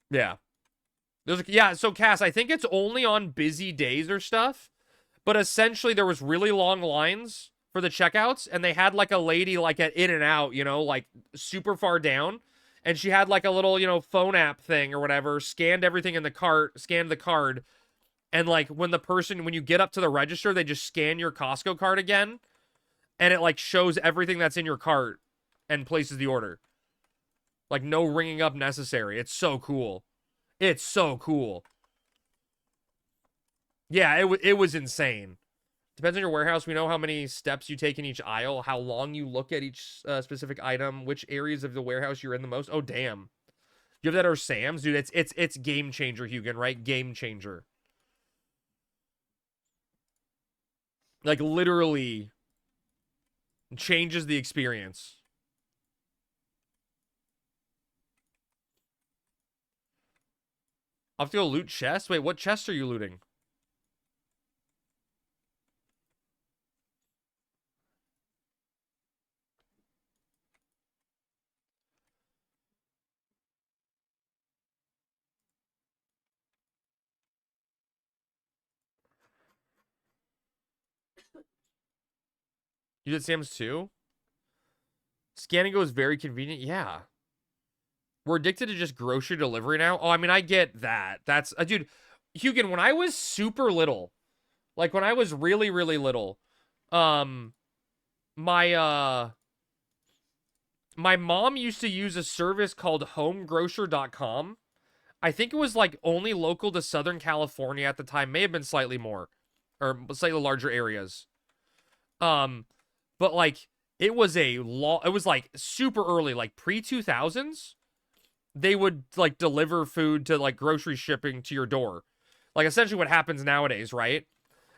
Yeah. Yeah, so Cass, I think it's only on busy days or stuff. But essentially, there was really long lines for the checkouts, and they had, like, a lady, like, at In-N-Out, you know, like, super far down. And she had, like, a little, you know, phone app thing or whatever, scanned everything in the cart, scanned the card. And, like, when you get up to the register, they just scan your Costco card again. And it, like, shows everything that's in your cart and places the order. Like, no ringing up necessary. It's so cool. It's so cool. Yeah, it was insane. Depends on your warehouse. We know how many steps you take in each aisle, how long you look at each specific item, which areas of the warehouse you're in the most. Oh, damn. You have that or Sam's? Dude, it's game changer, Hugin, right? Game changer. Like, literally changes the experience. I'll have to go loot chests? Wait, what chests are you looting? You did Sam's too? Scan and Go is very convenient. Yeah. We're addicted to just grocery delivery now. Oh, I mean, I get that. That's... dude, Hugin, when I was super little, like when I was really, really little, my mom used to use a service called homegrocer.com. I think it was like only local to Southern California at the time. May have been slightly more. Or slightly larger areas. But like, it was like super early, like pre-2000s. They would like deliver food to like grocery shipping to your door. Like essentially what happens nowadays, right?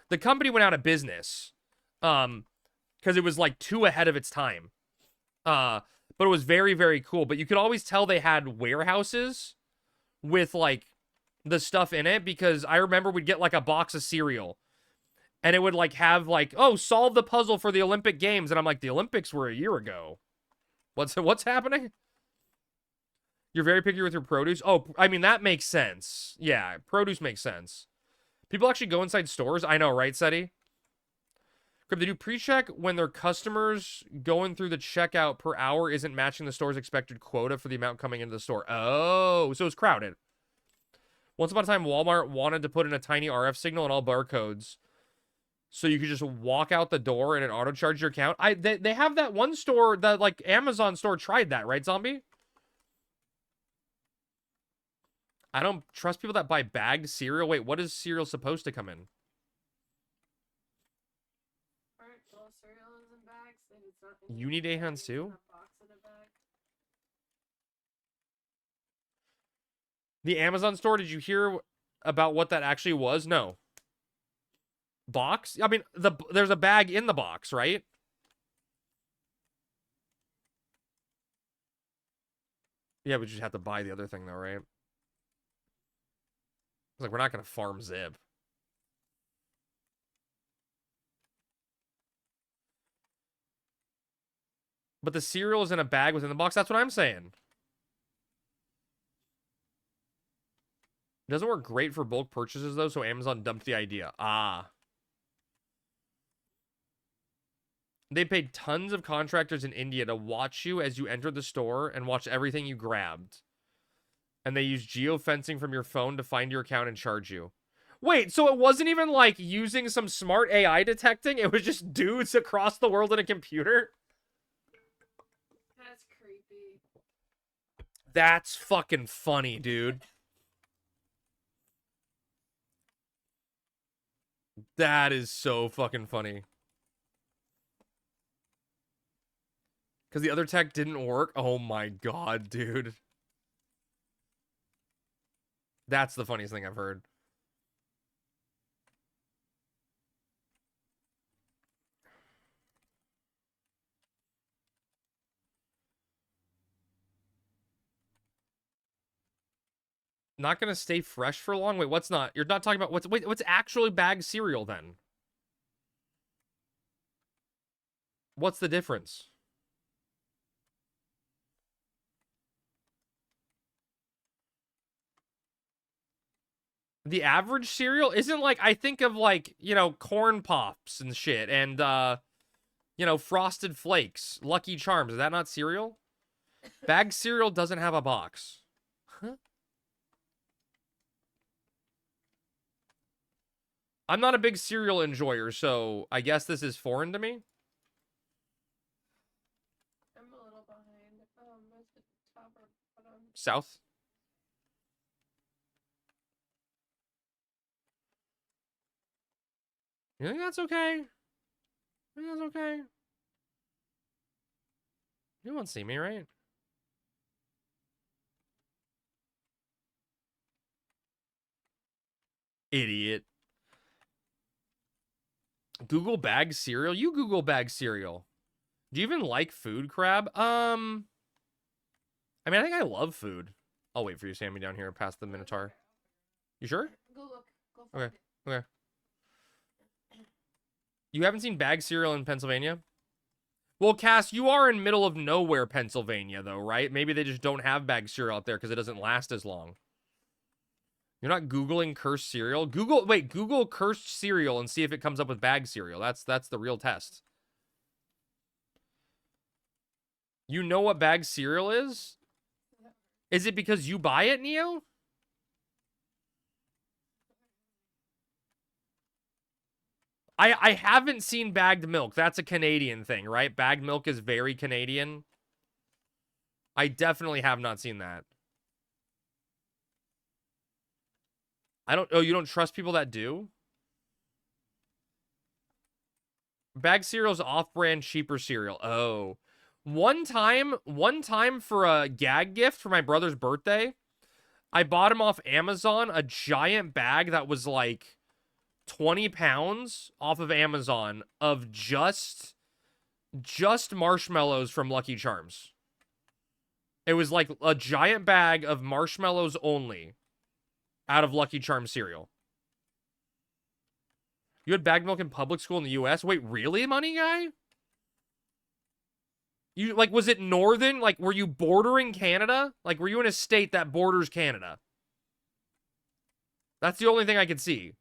The company went out of business. Because it was like too ahead of its time. But it was very, very cool. But you could always tell they had warehouses with like the stuff in it, because I remember we'd get like a box of cereal. And it would like have like, oh, solve the puzzle for the Olympic Games. And I'm like, the Olympics were a year ago. What's happening? You're very picky with your produce? Oh, I mean, that makes sense. Yeah, produce makes sense. People actually go inside stores? I know, right, Seti? They do pre-check when their customers going through the checkout per hour isn't matching the store's expected quota for the amount coming into the store. Oh, so it's crowded. Once upon a time, Walmart wanted to put in a tiny RF signal in all barcodes, so you could just walk out the door and it auto charge your account. They have that one store that like Amazon store tried that, right, Zombie? I don't trust people that buy bagged cereal. Wait, what is cereal supposed to come in? Aren't all cereals in bags? And it's not in You need a bag, Ahans it's too? in a box in a bag. The Amazon store, did you hear about what that actually was? No. Box? I mean, there's a bag in the box, right? Yeah, but you just have to buy the other thing though, right? It's like, we're not going to farm Zip. But the cereal is in a bag within the box. That's what I'm saying. It doesn't work great for bulk purchases, though, so Amazon dumped the idea. Ah. They paid tons of contractors in India to watch you as you entered the store and watch everything you grabbed. And they used geofencing from your phone to find your account and charge you. Wait, so it wasn't even like using some smart AI detecting? It was just dudes across the world in a computer? That's creepy. That's fucking funny, dude. That is so fucking funny. Because the other tech didn't work? Oh my god, dude. That's the funniest thing I've heard. Not gonna stay fresh for long? Wait, what's not? You're not talking about what's actually bagged cereal then? What's the difference? The average cereal isn't like, I think of like, you know, corn pops and shit and you know, Frosted Flakes, Lucky Charms. Is that not cereal? Bagged cereal doesn't have a box. Huh? I'm not a big cereal enjoyer, so I guess this is foreign to me. I'm a little behind. What's the top or bottom? South. You think that's okay? You think that's okay? You won't see me, right? Idiot. Google bag cereal? You Google bag cereal. Do you even like food, Crab? I mean, I think I love food. I'll wait for you, Sammy, down here past the Minotaur. You sure? Go look. Go find Okay. it. Okay. You haven't seen bag cereal in Pennsylvania? Well, Cass, you are in middle of nowhere, Pennsylvania, though, right? Maybe they just don't have bag cereal out there because it doesn't last as long. You're not Googling cursed cereal? Google cursed cereal and see if it comes up with bag cereal. That's the real test. You know what bag cereal is? Is it because you buy it, Neo? I haven't seen bagged milk. That's a Canadian thing, right? Bagged milk is very Canadian. I definitely have not seen that. You don't trust people that do? Bag cereal's off-brand, cheaper cereal. Oh. One time for a gag gift for my brother's birthday, I bought him off Amazon a giant bag that was like 20 pounds off of Amazon of just marshmallows from Lucky Charms. It was like a giant bag of marshmallows only out of Lucky Charms cereal. You had bagged milk in public school in the US? Wait, really, money guy? You, like, was it northern? Like, were you bordering Canada? Like, were you in a state that borders Canada? That's the only thing I could see.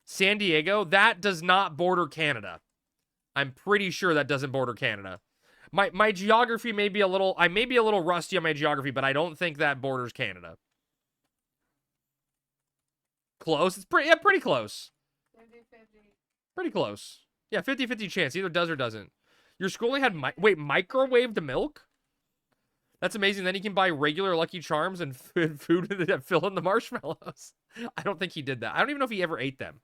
San Diego? That does not border Canada. I'm pretty sure that doesn't border Canada. My geography may be a little... I may be a little rusty on my geography, but I don't think that borders Canada. Close. It's pretty, yeah, pretty close. 50-50. Pretty close. Yeah, 50-50 chance. Either does or doesn't. Your school only had, wait, microwaved milk? That's amazing. Then he can buy regular Lucky Charms and food that fill in the marshmallows. I don't think he did that. I don't even know if he ever ate them.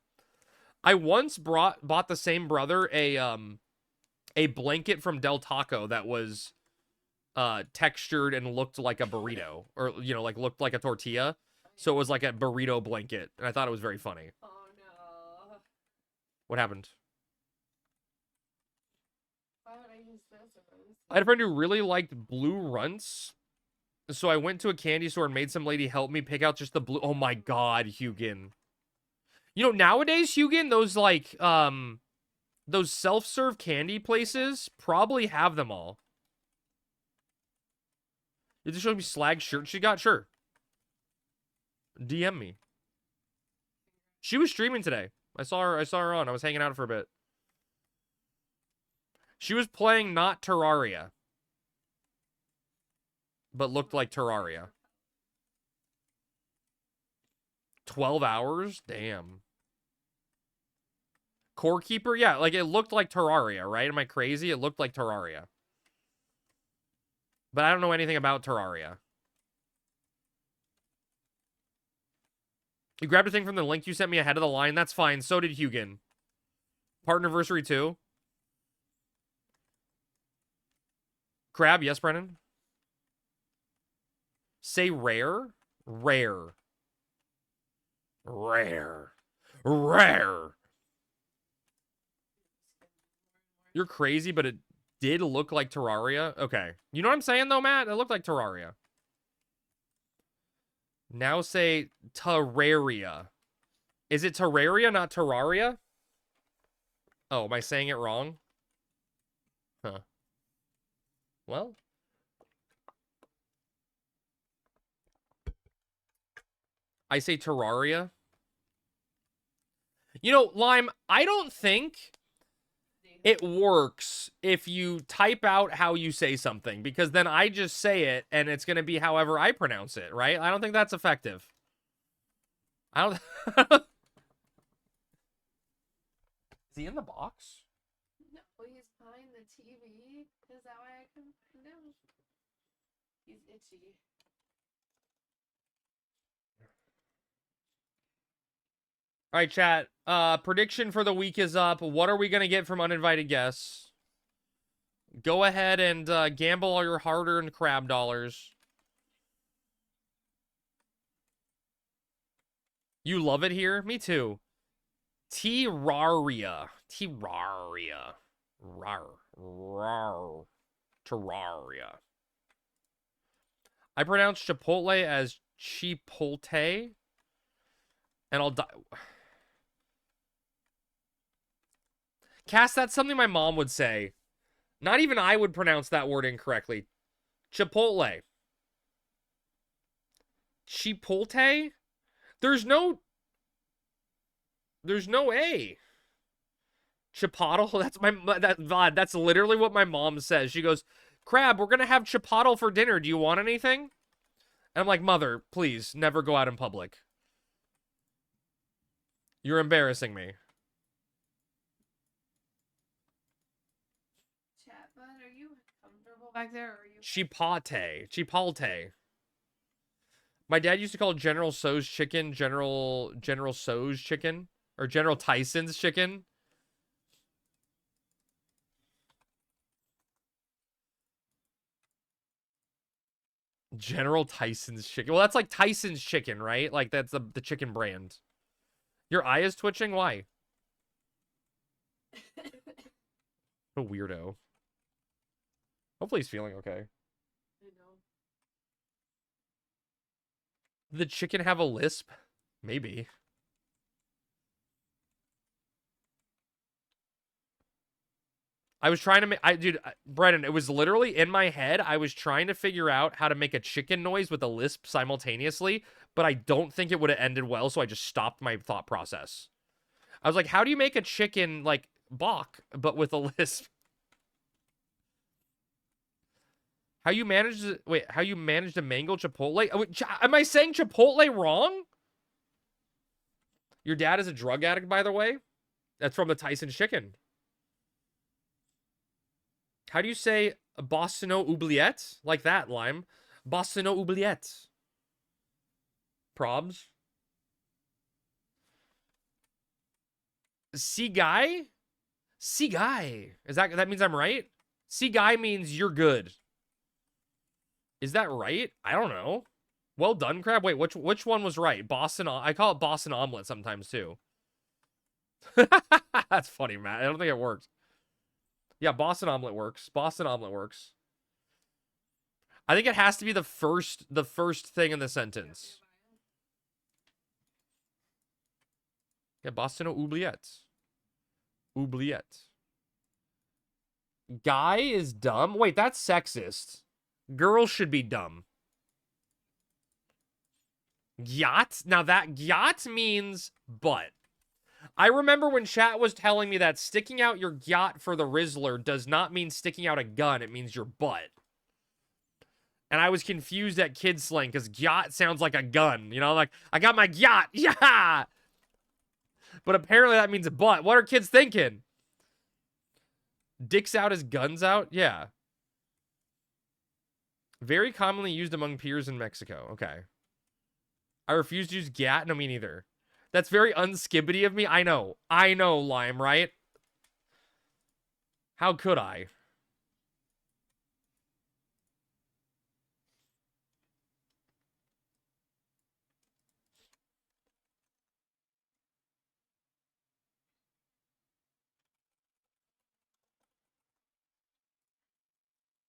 I once bought the same brother a blanket from Del Taco that was textured and looked like a burrito, or like looked like a tortilla. So it was like a burrito blanket, and I thought it was very funny. Oh no. What happened? Why would I use this if I was... I had a friend who really liked blue runts, so I went to a candy store and made some lady help me pick out just the blue. Oh my god, Hugin. You know, nowadays, Hugin, those like those self-serve candy places probably have them all. You just show me slag shirt she got? Sure. DM me. She was streaming today. I saw her on. I was hanging out for a bit. She was playing not Terraria, but looked like Terraria. 12 hours? Damn. Core Keeper? Yeah, like it looked like Terraria, right? Am I crazy? It looked like Terraria. But I don't know anything about Terraria. You grabbed a thing from the link you sent me ahead of the line. That's fine. So did Hugin. Partnerversary 2. Crab, yes, Brennan? Say rare? Rare. Rare. Rare. You're crazy, but it did look like Terraria. Okay. You know what I'm saying, though, Matt? It looked like Terraria. Now say Terraria. Is it Terraria, not Terraria? Oh, am I saying it wrong? Huh. Well. I say Terraria. You know, Lime, I don't think it works if you type out how you say something, because then I just say it and it's going to be however I pronounce it, right? I don't think that's effective. I don't... Is he in the box? No, he's behind the TV. Is that why I couldn't find him? He's itchy. All right, chat. Prediction for the week is up. What are we going to get from uninvited guests? Go ahead and gamble all your hard-earned crab dollars. You love it here? Me too. Terraria. Terraria. Rar. Rar. Terraria. I pronounce Chipotle as Chipotle. And I'll die. Cass, that's something my mom would say. Not even I would pronounce that word incorrectly. Chipotle. Chipotle? There's no A. Chipotle? That's literally what my mom says. She goes, Crab, we're going to have chipotle for dinner. Do you want anything? And I'm like, Mother, please, never go out in public. You're embarrassing me. Chat, bud, are you comfortable back there? Or are you... Chipotle. Chipotle. My dad used to call General So's chicken General So's chicken. Or General Tyson's chicken. General Tyson's chicken. Well, that's like Tyson's chicken, right? Like, that's the chicken brand. Your eye is twitching? Why? A weirdo. Hopefully he's feeling okay. I know. Did the chicken have a lisp? Maybe. I was trying to make... Dude, Brennan, it was literally in my head. I was trying to figure out how to make a chicken noise with a lisp simultaneously, but I don't think it would have ended well, so I just stopped my thought process. I was like, how do you make a chicken, like, balk, but with a lisp? How you managed to... Wait, how you managed to mangle Chipotle? Am I saying Chipotle wrong? Your dad is a drug addict, by the way. That's from the Tyson chicken. How do you say Bostino oubliette? Like that, Lime. Bostino oubliette. Probs. See guy? See guy. That means I'm right? See guy means you're good. Is that right? I don't know. Well done, Crab. Wait, which one was right? Boston. I call it Boston omelet sometimes too. That's funny, Matt. I don't think it worked. Yeah, Boston omelet works. Boston omelet works. I think it has to be the first thing in the sentence. Yeah, Boston oubliette. Oubliette. Guy is dumb. Wait, that's sexist. Girls should be dumb. Yacht? Now that yacht means butt. I remember when chat was telling me that sticking out your yacht for the Rizzler does not mean sticking out a gun. It means your butt. And I was confused at kid slang because yacht sounds like a gun. You know, like, I got my yacht. Yeah! But apparently that means a butt. What are kids thinking? Dicks out is guns out? Yeah. Very commonly used among peers in Mexico. Okay. I refuse to use gat. No, me neither. That's very unskibbity of me. I know. I know, Lime, right? How could I?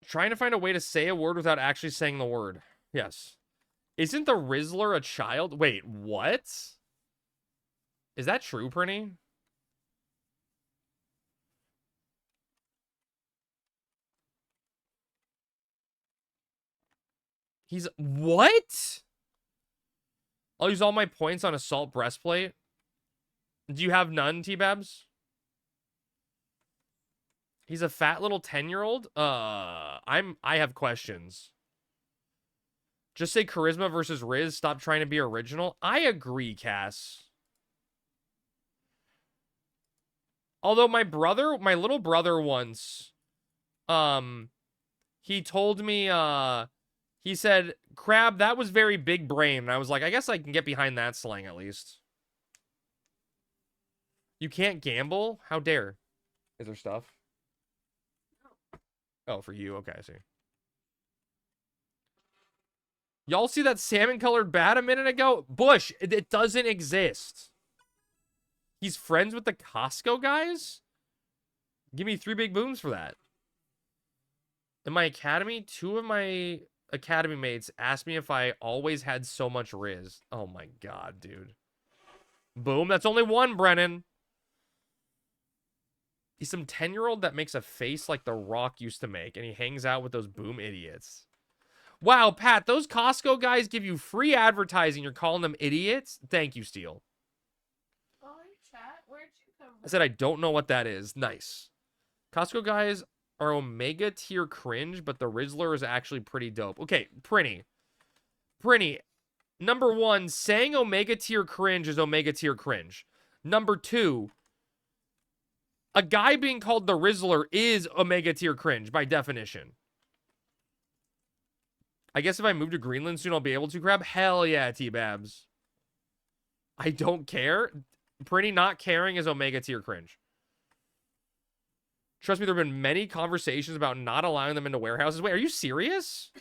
Trying to find a way to say a word without actually saying the word. Yes. Isn't the Rizzler a child? Wait, what? Is that true, Prinny? He's... What? I'll use all my points on assault breastplate. Do you have none, T-Babs? He's a fat little 10-year-old? I have questions. Just say charisma versus Riz. Stop trying to be original. I agree, Cass. Although my little brother once, he told me, he said, Crab, that was very big brain. And I was like, I guess I can get behind that slang at least. You can't gamble? How dare? Is there stuff? Oh, for you. Okay, I see. Y'all see that salmon-colored bat a minute ago? Bush, it doesn't exist. He's friends with the Costco guys? Give me 3 big booms for that. In my academy, 2 of my academy mates asked me if I always had so much Riz. Oh my god, dude. Boom, that's only 1, Brennan. He's some 10-year-old that makes a face like The Rock used to make, and he hangs out with those boom idiots. Wow, Pat, those Costco guys give you free advertising. You're calling them idiots? Thank you, Steele. Oh, chat. Where'd you come from? I said I don't know what that is. Nice. Costco guys are Omega tier cringe, but the Rizzler is actually pretty dope. Okay, Prinny. Number 1, saying Omega tier cringe is Omega tier cringe. Number 2, a guy being called the Rizzler is Omega tier cringe by definition. I guess if I move to Greenland soon, I'll be able to, Crab. Hell yeah, T-Babs. I don't care. Pretty not caring is Omega tier cringe. Trust me, there have been many conversations about not allowing them into warehouses. Wait, are you serious?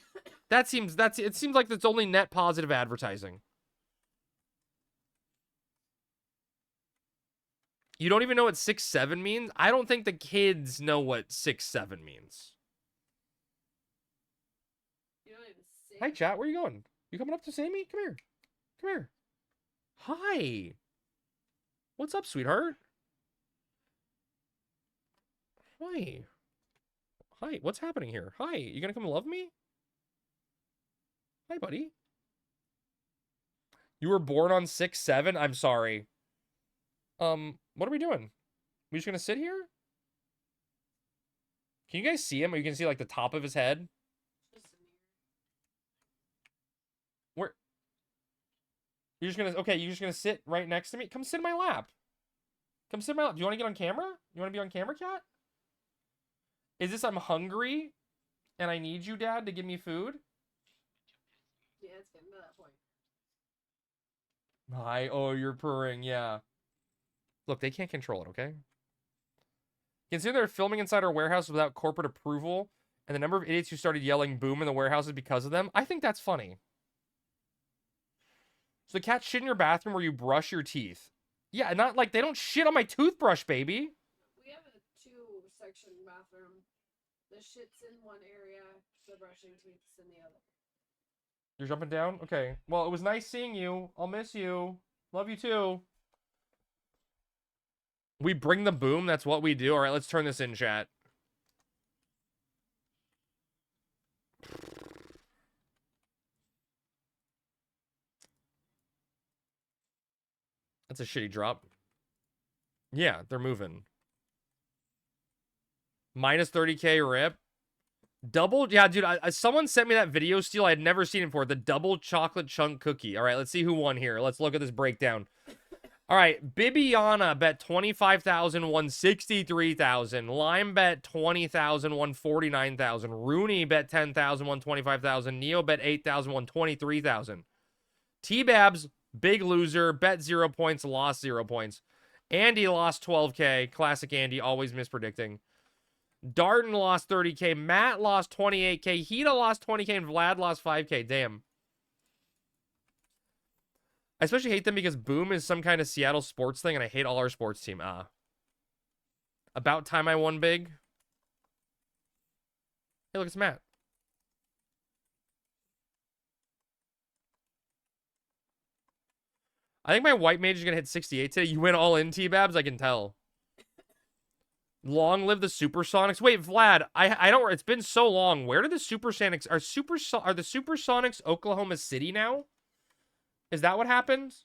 It seems like that's only net positive advertising. You don't even know what 6'7" means? I don't think the kids know what 6'7" means. Hi, chat. Where are you going? You coming up to see me? Come here. Come here. Hi. What's up, sweetheart? Hi. Hi. What's happening here? Hi. You gonna come love me? Hi, buddy. You were born on 6'7"? I'm sorry. What are we doing? We just gonna sit here? Can you guys see him? Or you can see, like, the top of his head? Where? You're just gonna, okay, you're just gonna sit right next to me? Come sit in my lap. Come sit in my lap. Do you want to get on camera? You want to be on camera, cat? Is this I'm hungry and I need you, Dad, to give me food? Yeah, it's getting to that point. Hi, oh, you're purring, yeah. Look, they can't control it, okay? Consider they're filming inside our warehouse without corporate approval, and the number of idiots who started yelling boom in the warehouses because of them. I think that's funny. So the cat shit in your bathroom where you brush your teeth. Yeah, not like they don't shit on my toothbrush, baby. We have a 2-section bathroom. The shit's in one area, the brushing teeth's in the other. You're jumping down? Okay. Well, it was nice seeing you. I'll miss you. Love you too. We bring the boom. That's what we do. All right, let's turn this in, chat. That's a shitty drop. Yeah, they're moving. Minus 30K rip. Double, yeah, dude. Someone sent me that video steal. I had never seen it before. The double chocolate chunk cookie. All right, let's see who won here. Let's look at this breakdown. All right, Bibiana bet 25,000, won 63,000. Lime bet 20,000, won 49,000. Rooney bet 10,000, won 25,000. Neo bet 8,000, won 23,000. T-Babs, big loser, bet 0 points, lost 0 points. Andy lost 12K. Classic Andy, always mispredicting. Darden lost 30K. Matt lost 28K. Hita lost 20K. And Vlad lost 5K. Damn. I especially hate them because Boom is some kind of Seattle sports thing, and I hate all our sports team. About time I won big. Hey, look, it's Matt. I think my white mage is going to hit 68 today. You went all in, T-Babs? I can tell. Long live the Supersonics. Wait, Vlad, I don't... It's been so long. Where do the Supersonics... Are the Supersonics Oklahoma City now? Is that what happened?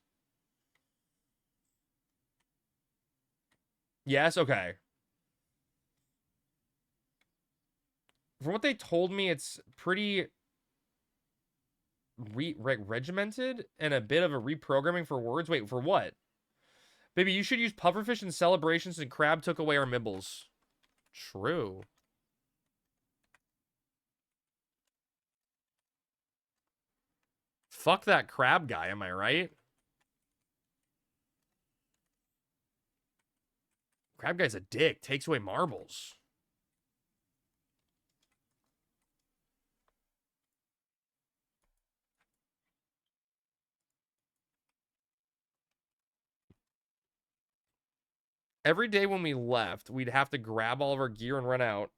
Yes? Okay. From what they told me, it's pretty regimented and a bit of a reprogramming for words. Wait, for what? Baby, you should use pufferfish in celebrations and crab took away our mibbles. True. Fuck that crab guy, am I right? Crab guy's a dick. Takes away marbles. Every day when we left, we'd have to grab all of our gear and run out.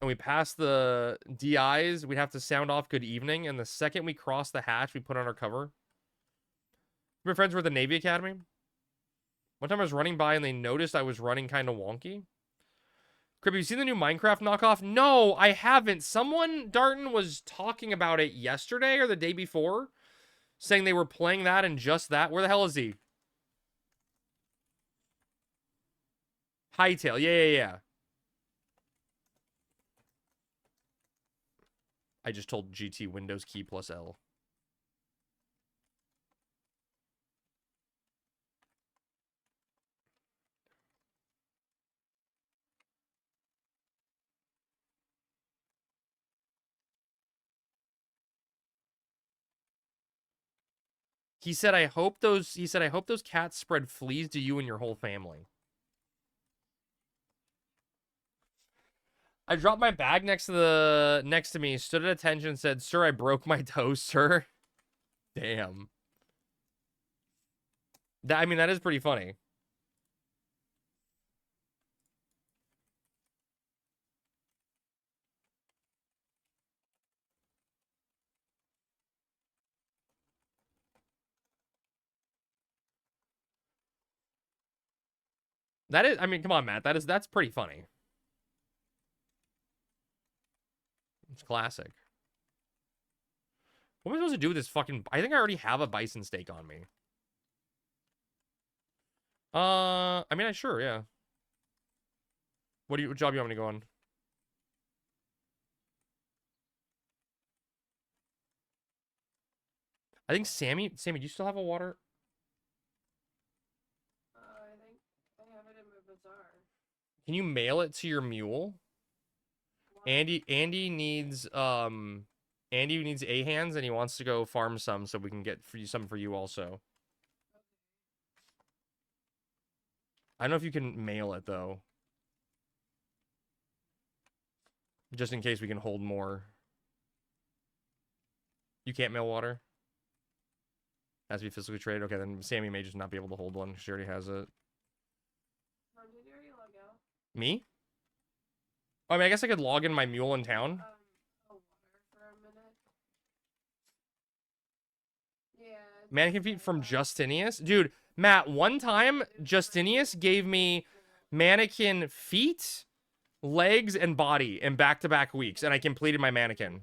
And we passed the DIs, we'd have to sound off good evening. And the second we crossed the hatch, we put on our cover. My friends were at the Navy Academy. One time I was running by and they noticed I was running kind of wonky. Crib, you seen the new Minecraft knockoff? No, I haven't. Someone, Darton, was talking about it yesterday or the day before. Saying they were playing that and just that. Where the hell is he? Hightail. Yeah. I just told GT Windows key plus L. He said, I hope those cats spread fleas to you and your whole family. I dropped my bag next to me, stood at attention, said, "Sir, I broke my toe, sir." Damn. I mean, that is pretty funny. That is, I mean, come on, Matt. That's pretty funny. It's classic. What am I supposed to do with this fucking... I think I already have a bison steak on me. I mean, sure, yeah. What job you want me to go on? I think Sammy, do you still have a water? I think I have it in my bazaar. Can you mail it to your mule? Why? Andy needs a hands and he wants to go farm some so we can get some for you also. I don't know if you can mail it though. Just in case we can hold more. You can't mail water? Has to be physically traded? Okay, then Sammy may just not be able to hold one. She already has it. Did you already log out? Me? I mean, I guess I could log in my mule in town. Water for a minute. Yeah. Mannequin feet from Justinius? Dude, Matt, one time, Justinius gave me mannequin feet, legs, and body in back-to-back weeks, and I completed my mannequin.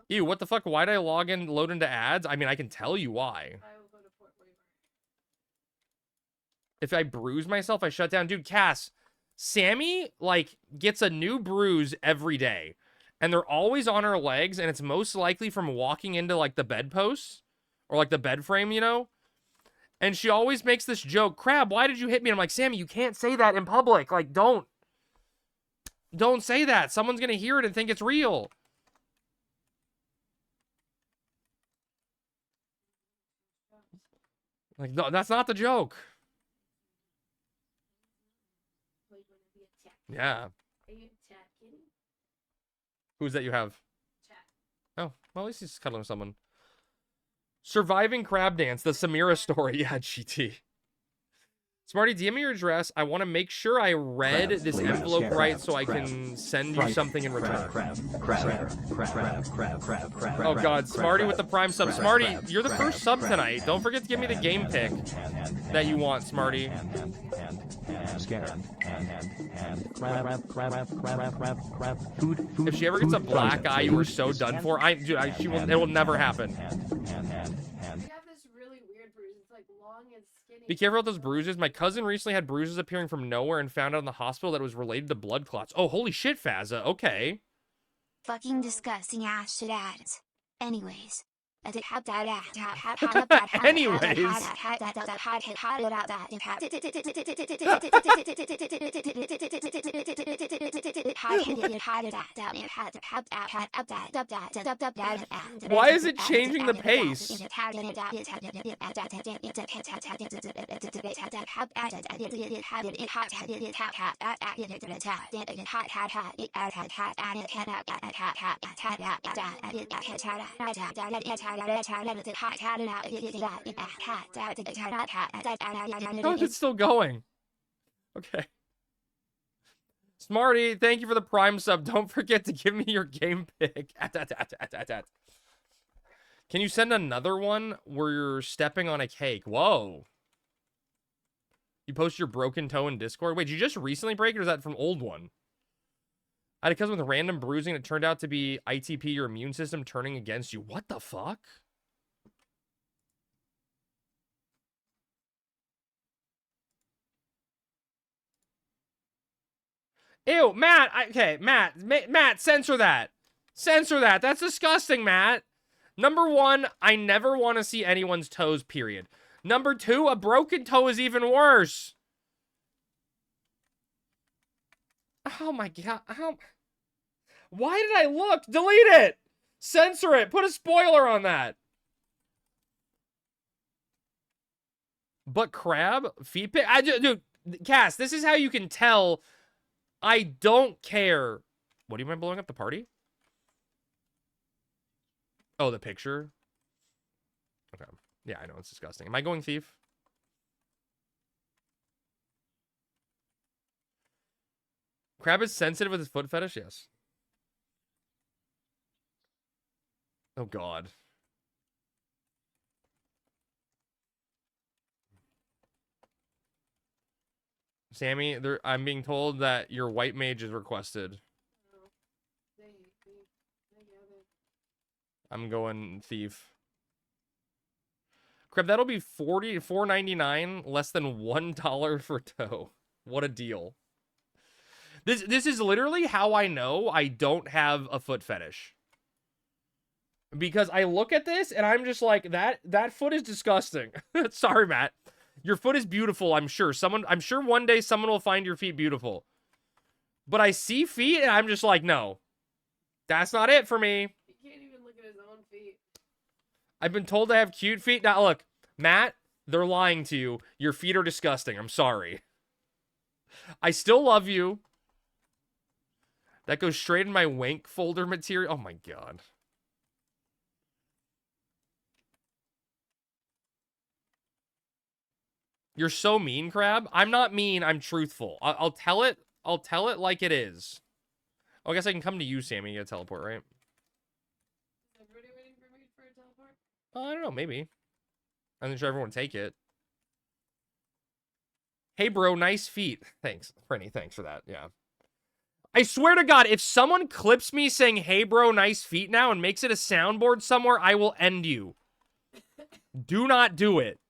Ew, what the fuck? Why did I load into ads? I mean, I can tell you why. I will go to Port Waiver. If I bruise myself, I shut down. Dude, Cass, Sammy, like, gets a new bruise every day. And they're always on her legs, and it's most likely from walking into, like, the bedposts. Or, like, the bed frame, you know? And she always makes this joke, Crab, why did you hit me? And I'm like, Sammy, you can't say that in public. Like, don't say that. Someone's gonna hear it and think it's real. Like, no, that's not the joke. Yeah. Are you chat kitty? Who's that you have? Chat. Oh, well, at least he's cuddling with someone. Surviving Crab Dance, the Samira story. Yeah, GT. Smarty, DM me your address. I want to make sure I read this envelope right so I can send you something in return. Oh god, Smarty with the Prime sub. Smarty, you're the first sub tonight. Don't forget to give me the game pick that you want, Smarty. If she ever gets a black eye, you are so done for. It will never happen. We have this really weird bruise. It's like long and skinny. Be careful with those bruises. My cousin recently had bruises appearing from nowhere and found out in the hospital that it was related to blood clots. Oh, holy shit, Fazza. Okay. Fucking disgusting ass shit ads. Anyways. Why is it changing the pace? How is it still going? Okay. Smarty, thank you for the Prime sub. Don't forget to give me your game pick. Can you send another one where you're stepping on a cake? Whoa. You post your broken toe in Discord? Wait, did you just recently break it, or is that from old one? I had a cousin with random bruising. It turned out to be ITP, your immune system turning against you. What the fuck? Ew, Matt. Okay, Matt, censor that. Censor that. That's disgusting, Matt. Number one, I never want to see anyone's toes, period. Number two, a broken toe is even worse. Oh my god. Why did I look? Delete it. Censor it. Put a spoiler on that. But crab? Feet pick? Dude, Cass, this is how you can tell I don't care. What do you mean blowing up the party? Oh, the picture? Okay. Yeah, I know. It's disgusting. Am I going thief? Crab is sensitive with his foot fetish? Yes. Oh, God. Sammy, I'm being told that your white mage is requested. I'm going thief. Crab, that'll be $4.99, less than $1 for toe. What a deal. This is literally how I know I don't have a foot fetish. Because I look at this and I'm just like, that foot is disgusting. Sorry, Matt. Your foot is beautiful, I'm sure. I'm sure one day someone will find your feet beautiful. But I see feet and I'm just like, no. That's not it for me. He can't even look at his own feet. I've been told I have cute feet. Now, look, Matt, they're lying to you. Your feet are disgusting. I'm sorry. I still love you. That goes straight in my wank folder material. Oh, my God. You're so mean, Crab. I'm not mean. I'm truthful. I'll tell it. I'll tell it like it is. Oh, I guess I can come to you, Sammy. You gotta teleport, right? Is everybody waiting for me for a teleport? I don't know. Maybe. I'm not sure everyone take it. Hey, bro. Nice feet. Thanks, Prinny. Thanks for that. Yeah. I swear to God, if someone clips me saying, hey, bro, nice feet now and makes it a soundboard somewhere, I will end you. Do not do it.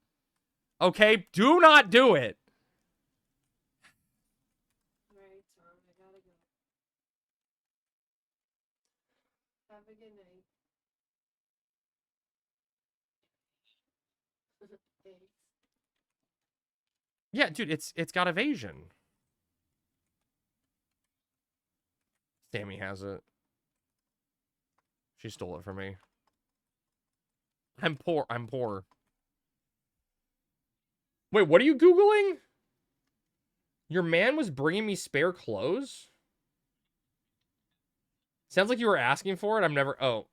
Okay? Do not do it. Alright, Tom, I gotta go. Have a good night. Thanks. Yeah, dude, it's got evasion. Sammy has it. She stole it from me. I'm poor. I'm poor. Wait, what are you Googling? Your man was bringing me spare clothes? Sounds like you were asking for it. I'm never... Oh.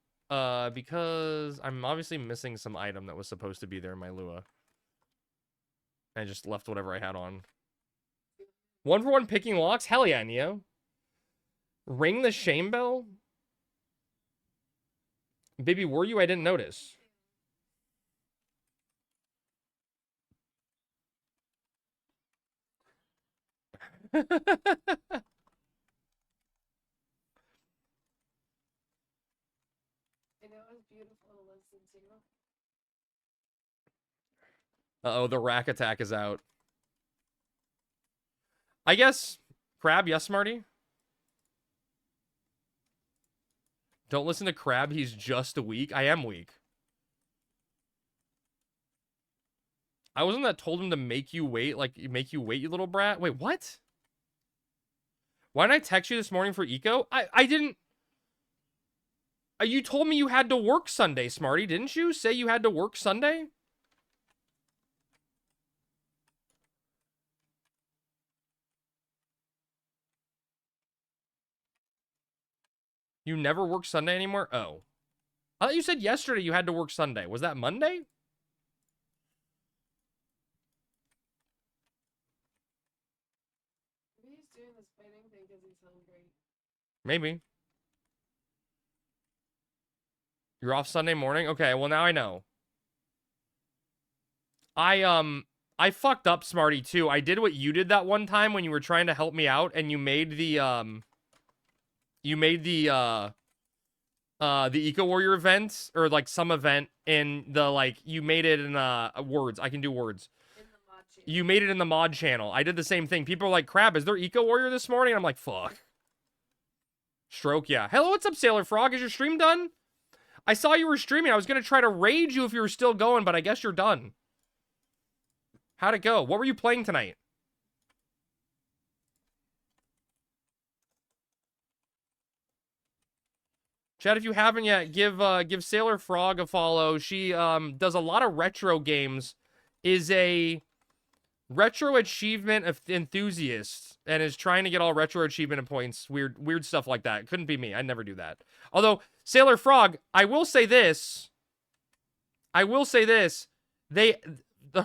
Because I'm obviously missing some item that was supposed to be there in my Lua. I just left whatever I had on. 1-for-1 picking locks? Hell yeah, Neo. Ring the shame bell? Baby, were you? I didn't notice. I know it was beautiful to listen to. Uh-oh, the rack attack is out. I guess... Crab, yes, Smarty? Don't listen to Crab, he's just weak. I am weak. I wasn't that told him to make you wait, like, make you wait, you little brat? Wait, what? Why didn't I text you this morning for Eco? I didn't... You told me you had to work Sunday, Smarty, didn't you? Say you had to work Sunday? You never work Sunday anymore? Oh. I thought you said yesterday you had to work Sunday. Was that Monday? Maybe he's doing this fighting thing because he's hungry. Maybe. You're off Sunday morning? Okay, well now I know. I fucked up, Smarty, too. I did what you did that one time when you were trying to help me out and you made the, Eco Warrior event, or, like, some event, in the, like, you made it in, words. I can do words. In the mod channel. You made it in the mod channel. I did the same thing. People are like, Crab, is there Eco Warrior this morning? I'm like, fuck. Stroke, yeah. Hello, what's up, Sailor Frog? Is your stream done? I saw you were streaming. I was going to try to raid you if you were still going, but I guess you're done. How'd it go? What were you playing tonight? Chad, if you haven't yet, give Sailor Frog a follow. She does a lot of retro games, is a retro achievement enthusiast, and is trying to get all retro achievement points. Weird stuff like that. Couldn't be me. I'd never do that. Although, Sailor Frog, I will say this. The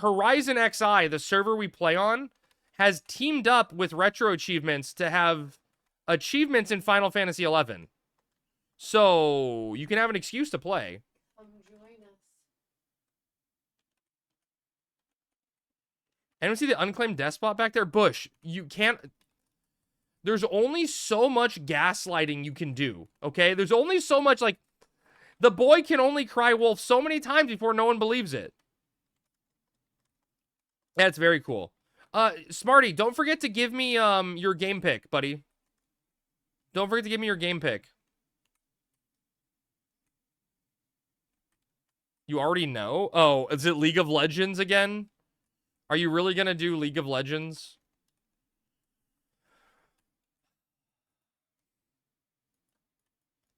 Horizon XI, the server we play on, has teamed up with retro achievements to have achievements in Final Fantasy XI. So, you can have an excuse to play. Come join us. Anyone see the unclaimed despot back there? Bush, you can't... There's only so much gaslighting you can do, okay? There's only so much, like... The boy can only cry wolf so many times before no one believes it. That's very cool. Smarty, don't forget to give me, your game pick, buddy. Don't forget to give me your game pick. You already know? Oh, is it League of Legends again? Are you really gonna do League of Legends?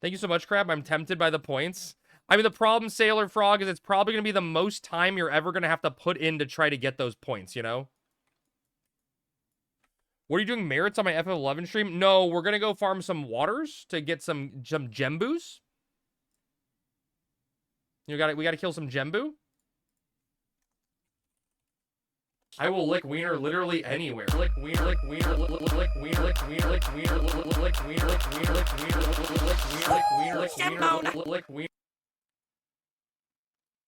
Thank you so much, Crab. I'm tempted by the points. I mean, the problem, Sailor Frog, is it's probably going to be the most time you're ever going to have to put in to try to get those points, you know? What are you doing, merits on my FF11 stream? No, we're going to go farm some waters to get some Jembus. We got to kill some Jembu. I will lick wiener literally anywhere. Lick wiener, lick wiener, lick wiener, lick wiener, lick wiener, lick wiener, lick wiener, lick wiener, lick wiener, lick wiener.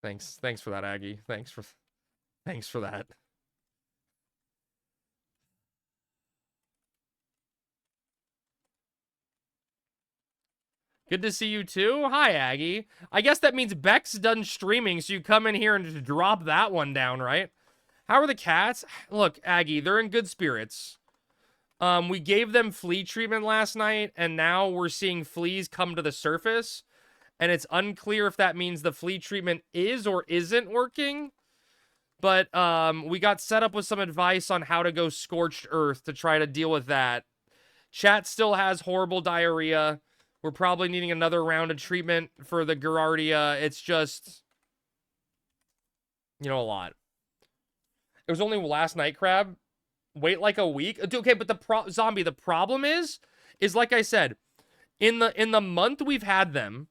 Thanks for that, Aggie. Thanks for that. Good to see you too. Hi, Aggie. I guess that means Beck's done streaming, so you come in here and just drop that one down, right? How are the cats? Look, Aggie, they're in good spirits. We gave them flea treatment last night, and now we're seeing fleas come to the surface. And it's unclear if that means the flea treatment is or isn't working. But we got set up with some advice on how to go scorched earth to try to deal with that. Chat still has horrible diarrhea. We're probably needing another round of treatment for the Gerardia. It's just, you know, a lot. It was only last night, Crab. Wait like a week. Okay, but Zombie, the problem is like I said, in the month we've had them,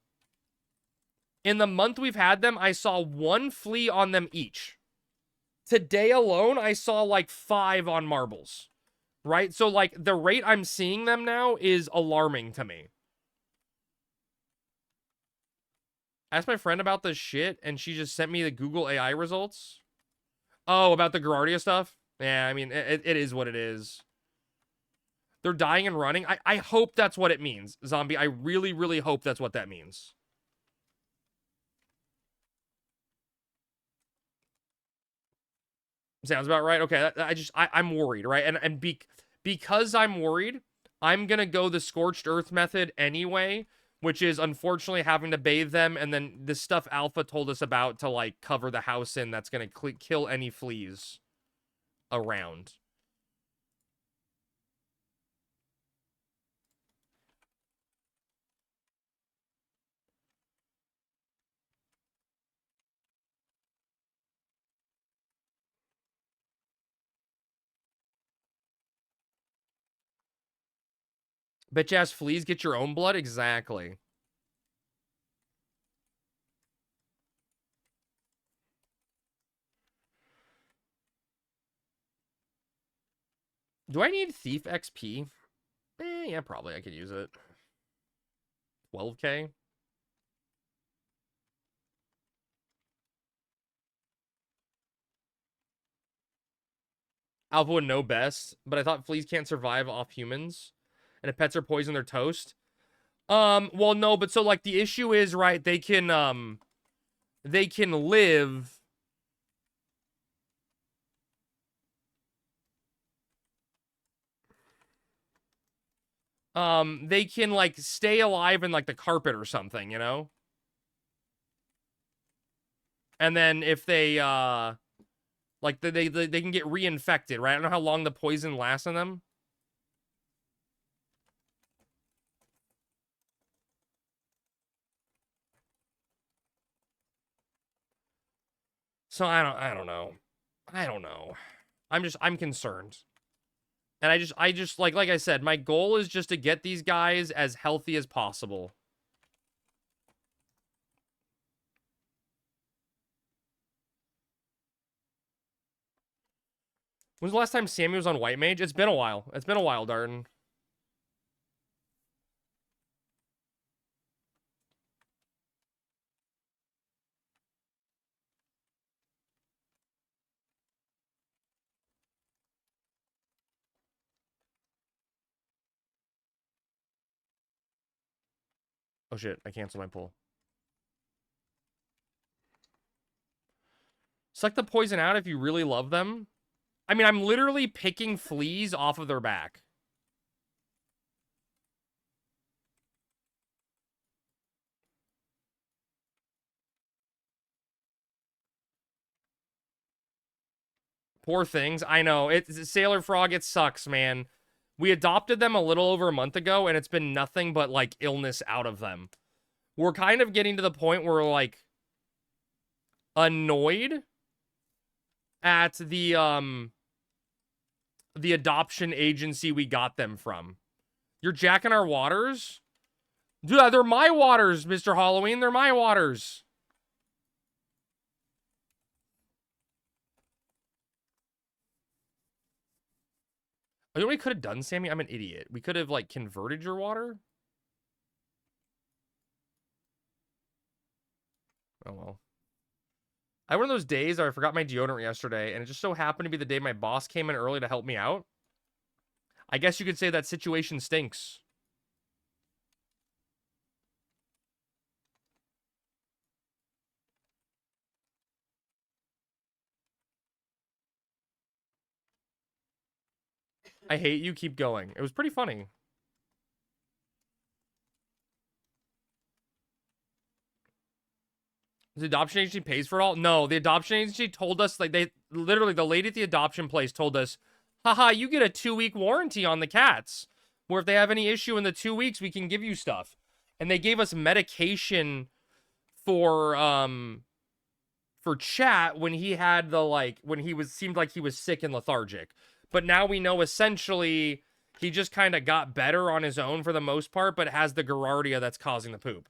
I saw one flea on them each. Today alone, I saw like 5 on marbles. Right? So like the rate I'm seeing them now is alarming to me. I asked my friend about this shit, and she just sent me the Google AI results. Oh, about the Gerardia stuff? Yeah, I mean, it is what it is. They're dying and running. I hope that's what it means, Zombie. I really, really hope that's what that means. Sounds about right. Okay, I'm worried, right? And because I'm worried, I'm gonna go the scorched earth method anyway, which is unfortunately having to bathe them, and then the stuff Alpha told us about to like cover the house in. That's gonna kill any fleas around. Bitch ass fleas get your own blood? Exactly. Do I need Thief XP? Yeah, probably I could use it. 12k? Alpha would know best, but I thought fleas can't survive off humans. And if pets are poisoned, they're toast. Well, no, but so, like, the issue is, right, they can live... they can, like, stay alive in, like, the carpet or something, you know? And then if they, like, they can get reinfected, right? I don't know how long the poison lasts on them. So I don't know. I don't know. I'm concerned. And I just like I said, my goal is just to get these guys as healthy as possible. When's the last time Sammy was on White Mage? It's been a while. It's been a while, Darton. Oh shit, I canceled my pull. Suck the poison out if you really love them. I mean, I'm literally picking fleas off of their back. Poor things. I know. It's Sailor Frog, it sucks, man. We adopted them a little over a month ago, and it's been nothing but, like, illness out of them. We're kind of getting to the point where we're, like, annoyed at the adoption agency we got them from. You're jacking our waters? Dude, they're my waters, Mr. Halloween. They're my waters. Oh, you know what we could have done, Sammy? I'm an idiot. We could have, like, converted your water. Oh, well. I had one of those days where I forgot my deodorant yesterday, and it just so happened to be the day my boss came in early to help me out. I guess you could say that situation stinks. I hate you. Keep going. It was pretty funny. The adoption agency pays for it all? No, the adoption agency told us, like, they literally, the lady at the adoption place told us, haha, you get a 2-week warranty on the cats, where if they have any issue in the 2 weeks, we can give you stuff. And they gave us medication for Chat when he had the, like, when he was, seemed like he was sick and lethargic. But now we know essentially he just kind of got better on his own for the most part, but has the Giardia that's causing the poop.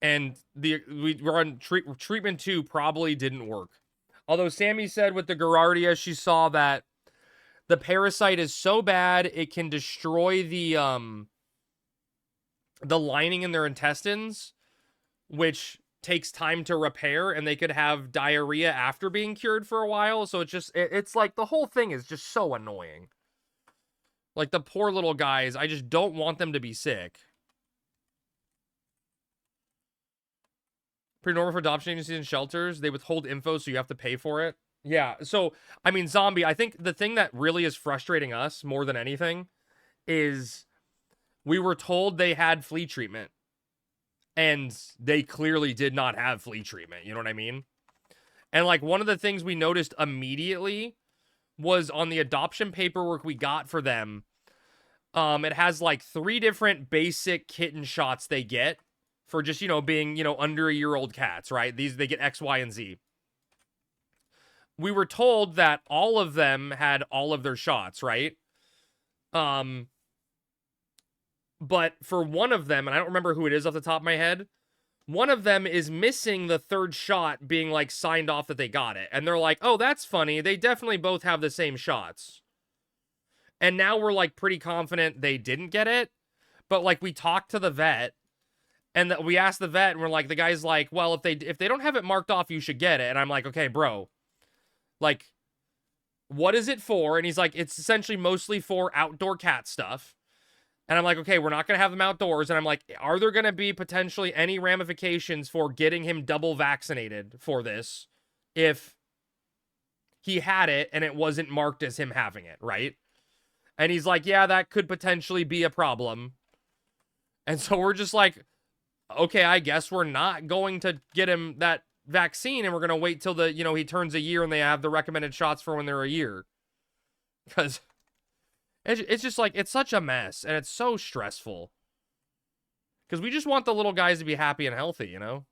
And we're on treatment 2 probably didn't work. Although Sammy said with the Giardia, she saw that the parasite is so bad it can destroy the lining in their intestines, which takes time to repair, and they could have diarrhea after being cured for a while. So it's just, it's like the whole thing is just so annoying. Like the poor little guys, I just don't want them to be sick. Pretty normal for adoption agencies and shelters. They withhold info, so you have to pay for it. Yeah, so, I mean, Zombie, I think the thing that really is frustrating us more than anything is we were told they had flea treatment. And they clearly did not have flea treatment, you know what I mean? And, like, one of the things we noticed immediately was on the adoption paperwork we got for them, it has, like, 3 different basic kitten shots they get for just, you know, being, you know, under a year-old cats, right? They get X, Y, and Z. We were told that all of them had all of their shots, right? But for one of them, and I don't remember who it is off the top of my head, one of them is missing the 3rd shot being, like, signed off that they got it. And they're like, oh, that's funny. They definitely both have the same shots. And now we're, like, pretty confident they didn't get it. But, like, we talked to the vet, and we asked the vet, and we're like, the guy's like, well, if they don't have it marked off, you should get it. And I'm like, okay, bro, like, what is it for? And he's like, it's essentially mostly for outdoor cat stuff. And I'm like, okay, we're not going to have them outdoors. And I'm like, are there going to be potentially any ramifications for getting him double vaccinated for this if he had it and it wasn't marked as him having it, right? And he's like, yeah, that could potentially be a problem. And so we're just like, okay, I guess we're not going to get him that vaccine, and we're going to wait till the, you know, he turns a year and they have the recommended shots for when they're a year. Because it's just like, it's such a mess, and it's so stressful. Because we just want the little guys to be happy and healthy, you know?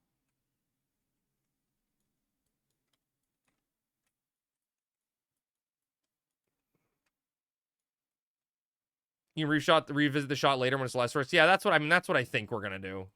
You revisit the shot later when it's less worse. Yeah, that's what I mean. That's what I think we're going to do.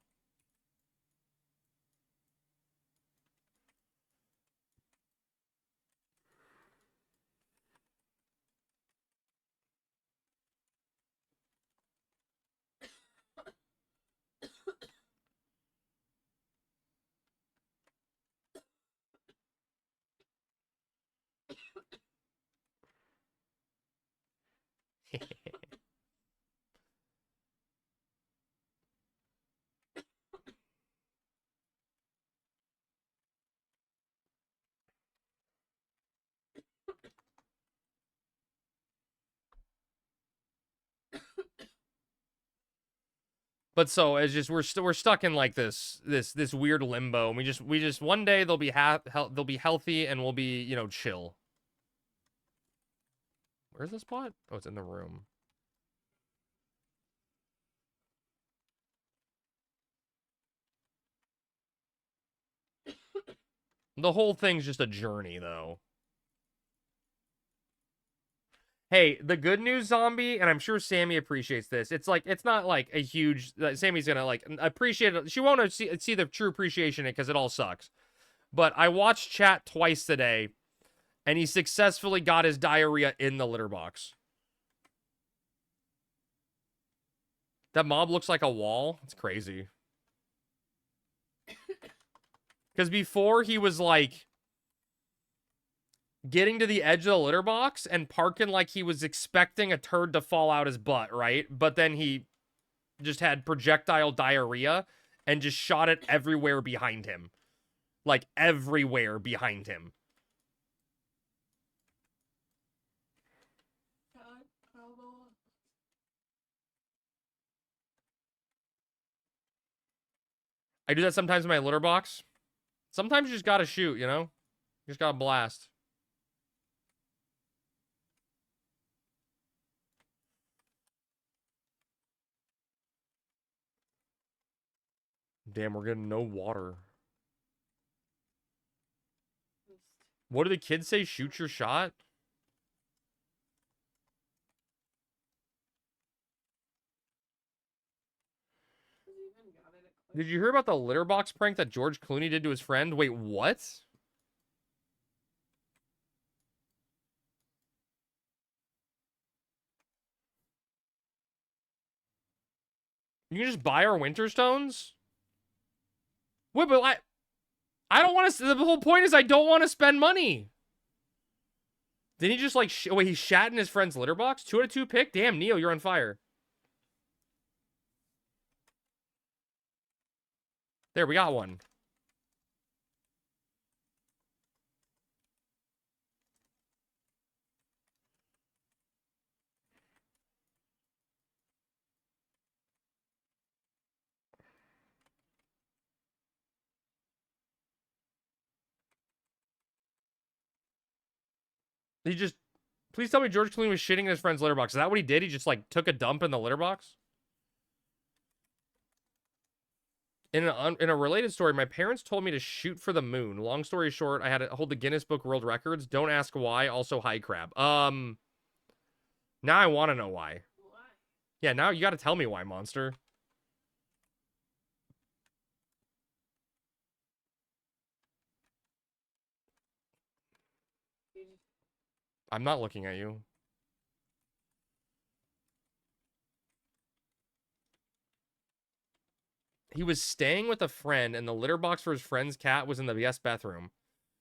But so it's just we're stuck in like this weird limbo. And we just one day they'll be they'll be healthy and we'll be, you know, chill. Where's the spot? Oh, it's in the room. The whole thing's just a journey, though. Hey, the good news, zombie, and I'm sure Sammy appreciates this. It's like, it's not like a huge. Sammy's gonna like appreciate it. She won't see the true appreciation in it because it all sucks. But I watched chat twice today, and he successfully got his diarrhea in the litter box. That mob looks like a wall. It's crazy. Because before he was like getting to the edge of the litter box and parking like he was expecting a turd to fall out his butt, right? But then he just had projectile diarrhea and just shot it everywhere behind him. Like everywhere behind him. I do that sometimes in my litter box. Sometimes you just gotta shoot, you know? You just gotta blast. Damn, we're getting no water. What do the kids say? Shoot your shot? Did you hear about the litter box prank that George Clooney did to his friend? Wait, what? You can just buy our winter stones? Wait, but I don't want to. The whole point is I don't want to spend money. Didn't he just like? Wait, he shat in his friend's litter box? 2 out of 2 pick? Damn, Neo, you're on fire. There, we got one. He just... Please tell me George Clooney was shitting in his friend's litter box. Is that what he did? He just, like, took a dump in the litter box? In a related story, my parents told me to shoot for the moon. Long story short, I had to hold the Guinness Book World Records. Don't ask why. Also, hi, crab. Now I want to know why. Why? Yeah, now you got to tell me why, monster. I'm not looking at you. He was staying with a friend, and the litter box for his friend's cat was in the guest bathroom.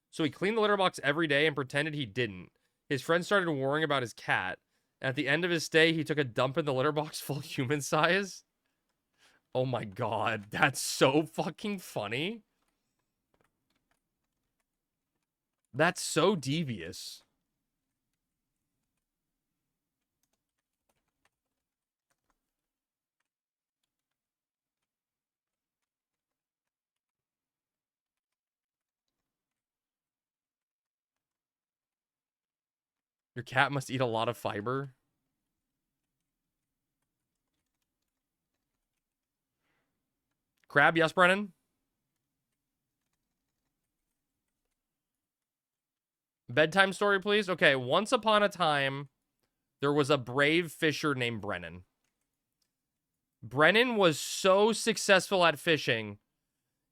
So he cleaned the litter box every day and pretended he didn't. His friend started worrying about his cat. At the end of his stay, he took a dump in the litter box full human size. Oh my god, that's so fucking funny. That's so devious. Your cat must eat a lot of fiber. Crab, yes, Brennan? Bedtime story, please? Okay, once upon a time, there was a brave fisher named Brennan. Brennan was so successful at fishing,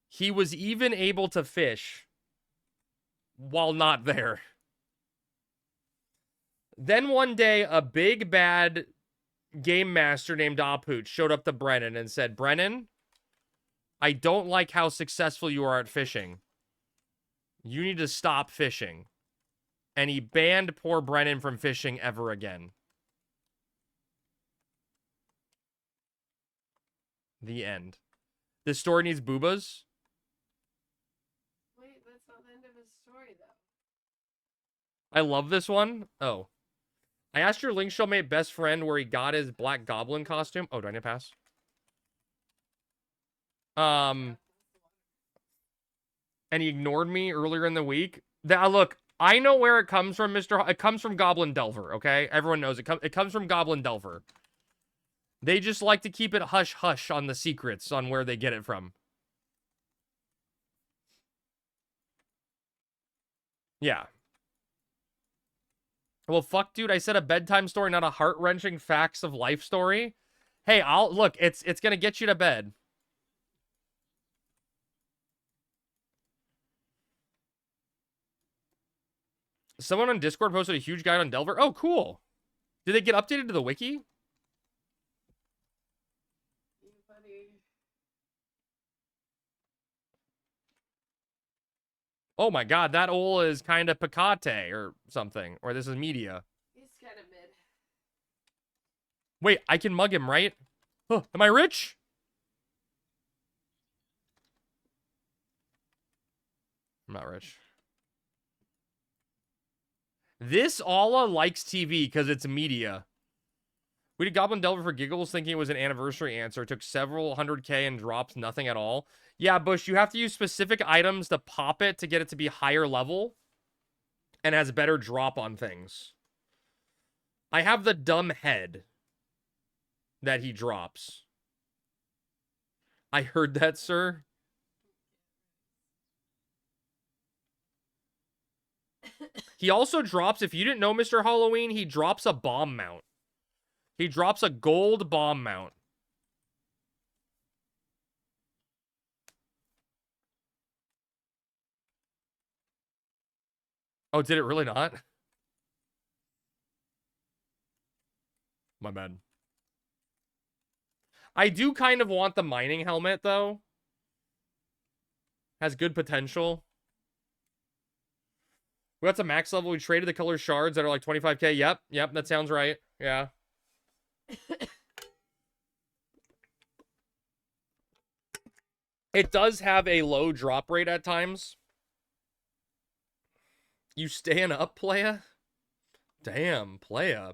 he was even able to fish while not there. Then one day, a big bad game master named Apooch showed up to Brennan and said, Brennan, I don't like how successful you are at fishing. You need to stop fishing. And he banned poor Brennan from fishing ever again. The end. This story needs boobas. Wait, that's not the end of his story, though. I love this one. Oh. I asked your Link Show mate best friend where he got his Black Goblin costume. Oh, do I need to pass? And he ignored me earlier in the week. Look, I know where it comes from, It comes from Goblin Delver, okay? Everyone knows it comes from Goblin Delver. They just like to keep it hush-hush on the secrets on where they get it from. Yeah. Well, fuck, dude. I said a bedtime story, not a heart-wrenching facts of life story. Hey, look, it's gonna get you to bed. Someone on Discord posted a huge guide on Delver. Oh, cool. Did they get updated to the wiki? Oh my god, that ol is kind of Picate or something. Or this is media. He's kind of mid. Wait, I can mug him, right? Huh, am I rich? I'm not rich. This Allah likes TV because it's media. We did Goblin Delver for giggles thinking it was an anniversary answer. Took several 100K and dropped nothing at all. Yeah, Bush, you have to use specific items to pop it to get it to be higher level. And has better drop on things. I have the dumb head that he drops. I heard that, sir. He also drops, if you didn't know Mr. Halloween, he drops a bomb mount. He drops a gold bomb mount. Oh, did it really not? My bad. I do kind of want the mining helmet, though. Has good potential. We got to max level. We traded the color shards that are like 25K. Yep, that sounds right. Yeah. It does have a low drop rate at times. You staying up, playa? Damn, playa.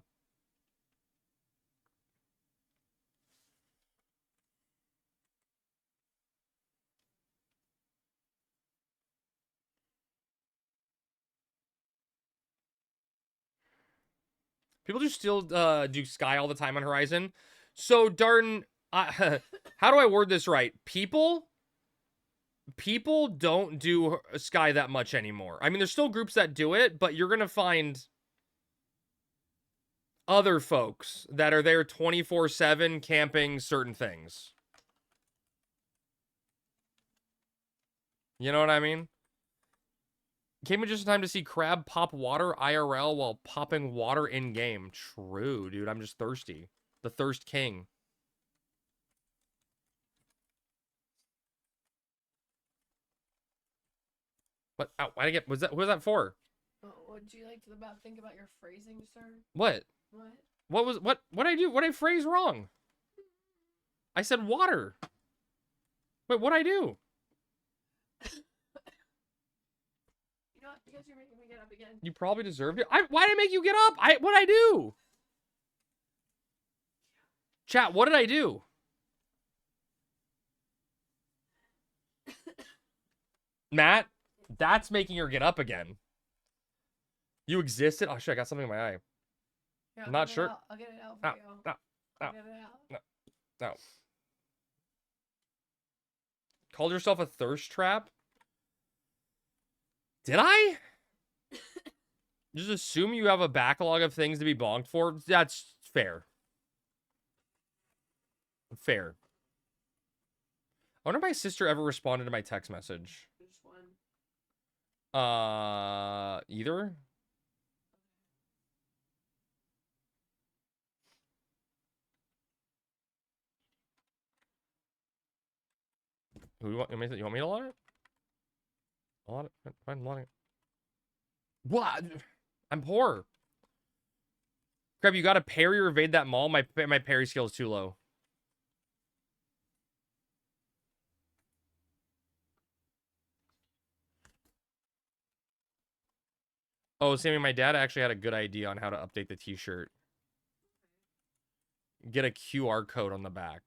People do still do Sky all the time on Horizon. So, Darden, how do I word this right? People don't do Sky that much anymore. I mean, there's still groups that do it, but you're going to find other folks that are there 24/7 camping certain things. You know what I mean? Came in just in time to see Crab pop water IRL while popping water in-game. True, dude. I'm just thirsty. The Thirst King. What? Ow, why'd I get... What was that for? Oh, would you like to think about your phrasing, sir? What? What'd I do? What'd I phrase wrong? I said water. Wait, what'd I do? You know what? Because you're making me get up again. You probably deserved it. Why'd I make you get up? What'd I do? Chat, what did I do? Matt, that's making her get up again. You existed? Oh, shit, I got something in my eye. Here, I'm not sure. I'll get it out for you. No. I'll get it out. No. Called yourself a thirst trap? Did I? Just assume you have a backlog of things to be bonked for? That's fair. Fair. I wonder if my sister ever responded to my text message. Which one? Either? Who you want me to lot it? A lot it? Fine, lot it. What? I'm poor. Crap, you gotta parry or evade that maul. My parry skill is too low. Oh, Sammy, my dad actually had a good idea on how to update the t-shirt. Get a QR code on the back.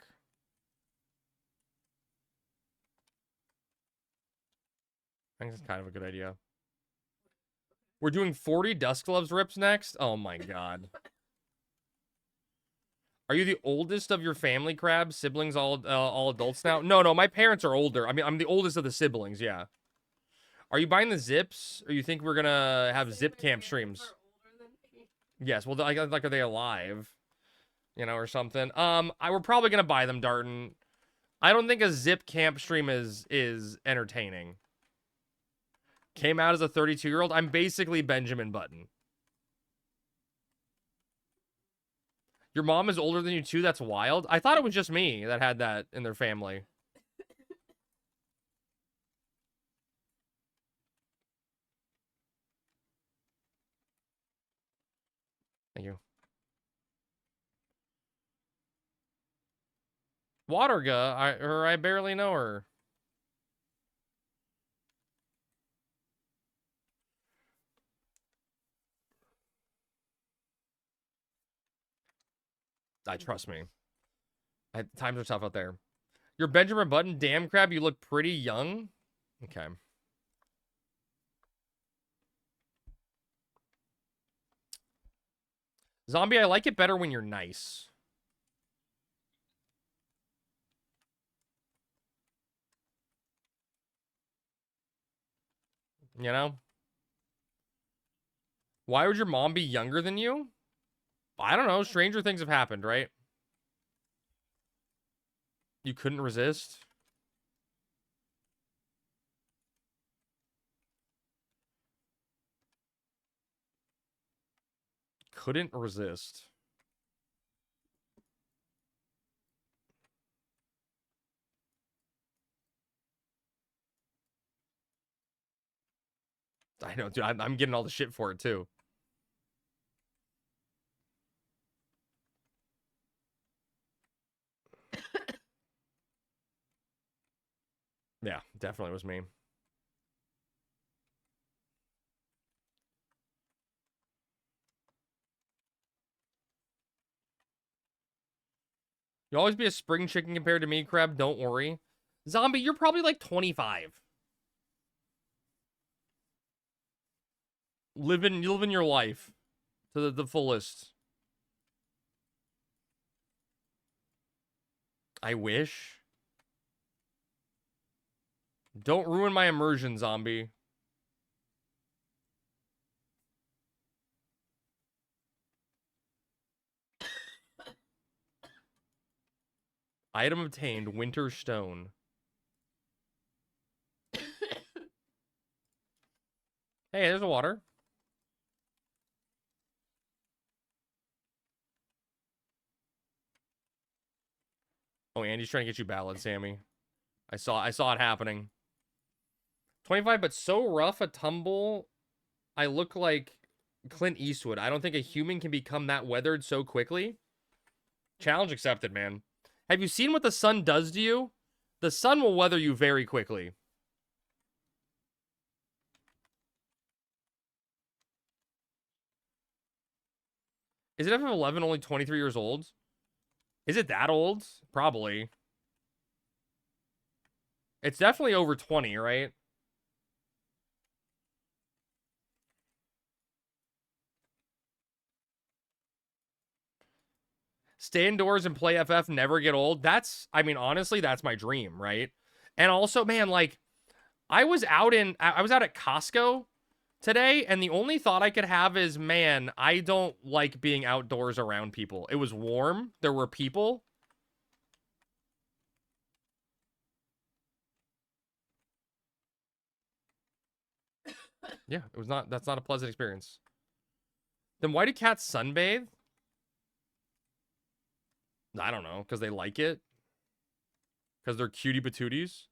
I think it's kind of a good idea. We're doing 40 Dust Gloves rips next? Oh my god. Are you the oldest of your family, Crab? Siblings all adults now? No, my parents are older. I mean, I'm the oldest of the siblings, yeah. Are you buying the zips? Or you think we're gonna have zip camp streams? Yes, well, like, are they alive? You know, or something. We're probably gonna buy them, Darton. I don't think a zip camp stream is entertaining. Came out as a 32-year-old. I'm basically Benjamin Button. Your mom is older than you too? That's wild. I thought it was just me that had that in their family. Thank you. Waterga, I barely know her. Trust me. Times are tough out there. You're Benjamin Button, damn Crab, you look pretty young. Okay. Zombie, I like it better when you're nice. You know? Why would your mom be younger than you? I don't know. Stranger things have happened, right? You couldn't resist? Couldn't resist. I know, dude. I'm getting all the shit for it, too. Yeah, definitely was me. You always be a spring chicken compared to me, Crab. Don't worry. Zombie, you're probably like 25. Living your life to the fullest. I wish. Don't ruin my immersion, Zombie. Item obtained, Winter Stone. Hey, there's a water. Oh, Andy's trying to get you ballad, Sammy. I saw it happening. 25, but so rough a tumble. I look like Clint Eastwood. I don't think a human can become that weathered so quickly. Challenge accepted, man. Have you seen what the sun does to you? The sun will weather you very quickly. Is it FF11 only 23 years old? Is it that old? Probably. It's definitely over 20, right? Stay indoors and play FF, never get old. That's, I mean, honestly, that's my dream, right? And also, man, like, I was out at Costco today, and the only thought I could have is, man, I don't like being outdoors around people. It was warm. There were people. Yeah, that's not a pleasant experience. Then why do cats sunbathe? I don't know, because they like it. Because they're cutie patooties.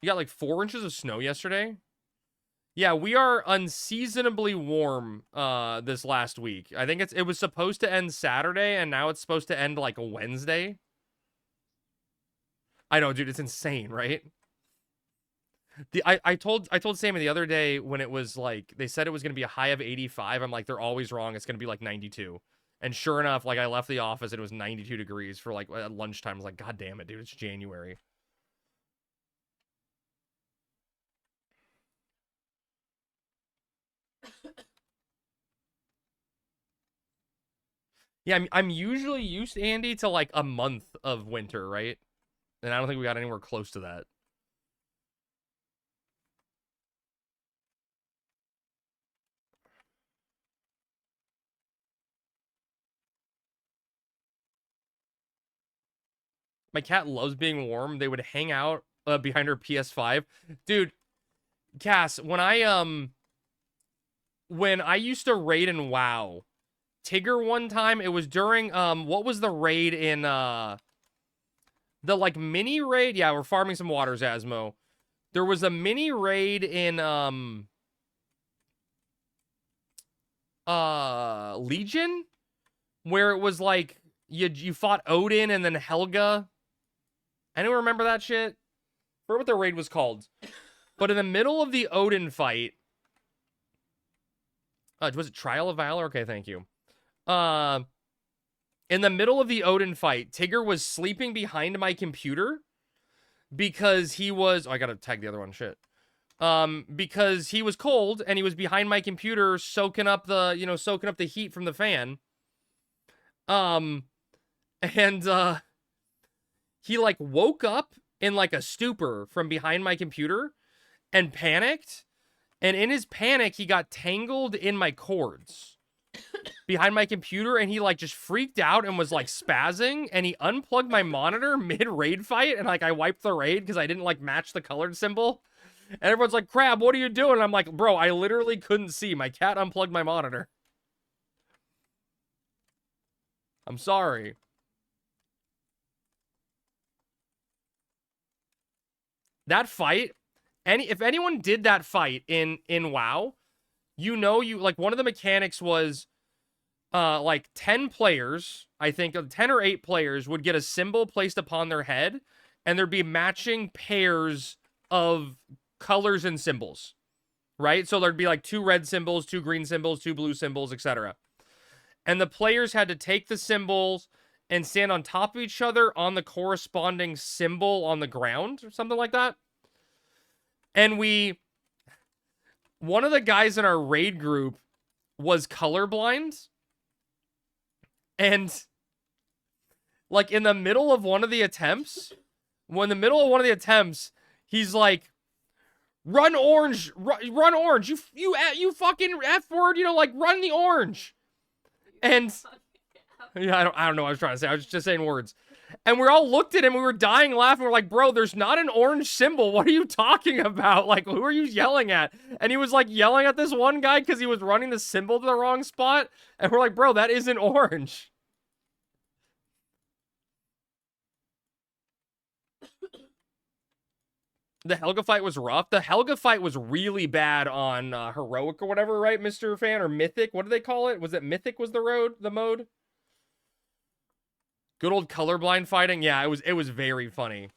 You got like 4 inches of snow yesterday? Yeah, we are unseasonably warm this last week. I think it was supposed to end Saturday, and now it's supposed to end like a Wednesday. I know, dude, it's insane, right? I told Sammy the other day when it was like they said it was gonna be a high of 85. I'm like, they're always wrong. It's gonna be like 92. And sure enough, like I left the office and it was 92 degrees for like at lunchtime. I was like, God damn it, dude, it's January. Yeah, I'm usually used, Andy, to like a month of winter, right? And I don't think we got anywhere close to that. My cat loves being warm. They would hang out behind her PS5. Dude, Cass, when I used to raid in WoW, Tigger one time, it was during what was the raid in the like mini raid? Yeah, we're farming some waters, Asmo. There was a mini raid in Legion where it was like you fought Odin and then Helga. Anyone remember that shit? I forget what the raid was called. But in the middle of the Odin fight, was it Trial of Valor? Okay, thank you. In the middle of the Odin fight, Tigger was sleeping behind my computer because he was... Oh, I gotta tag the other one, shit. Because he was cold and he was behind my computer soaking up the, soaking up the heat from the fan. He like woke up in like a stupor from behind my computer and panicked. And in his panic, he got tangled in my cords behind my computer, and he like just freaked out and was like spazzing, and he unplugged my monitor mid-raid fight, and like I wiped the raid because I didn't like match the colored symbol. And everyone's like, Crab, what are you doing? And I'm like, bro, I literally couldn't see. My cat unplugged my monitor. I'm sorry. That fight, if anyone did that fight in WoW, like one of the mechanics was like 10 players, I think 10 or 8 players would get a symbol placed upon their head, and there'd be matching pairs of colors and symbols, right? So there'd be like 2 red symbols, 2 green symbols, 2 blue symbols, etc. And the players had to take the symbols and stand on top of each other on the corresponding symbol on the ground or something like that. And one of the guys in our raid group was colorblind. And like in the middle of one of the attempts, he's like, run orange, run orange. You fucking F word, like run the orange. And yeah, I don't know what I was trying to say. I was just saying words. And we all looked at him. We were dying laughing. We're like, bro, there's not an orange symbol. What are you talking about? Like, who are you yelling at? And he was like yelling at this one guy because he was running the symbol to the wrong spot. And we're like, bro, that isn't orange. The Helga fight was rough. The Helga fight was really bad on Heroic or whatever, right, Mr. Fan? Or Mythic? What do they call it? Was it Mythic was the mode? Good old colorblind fighting. Yeah, it was very funny.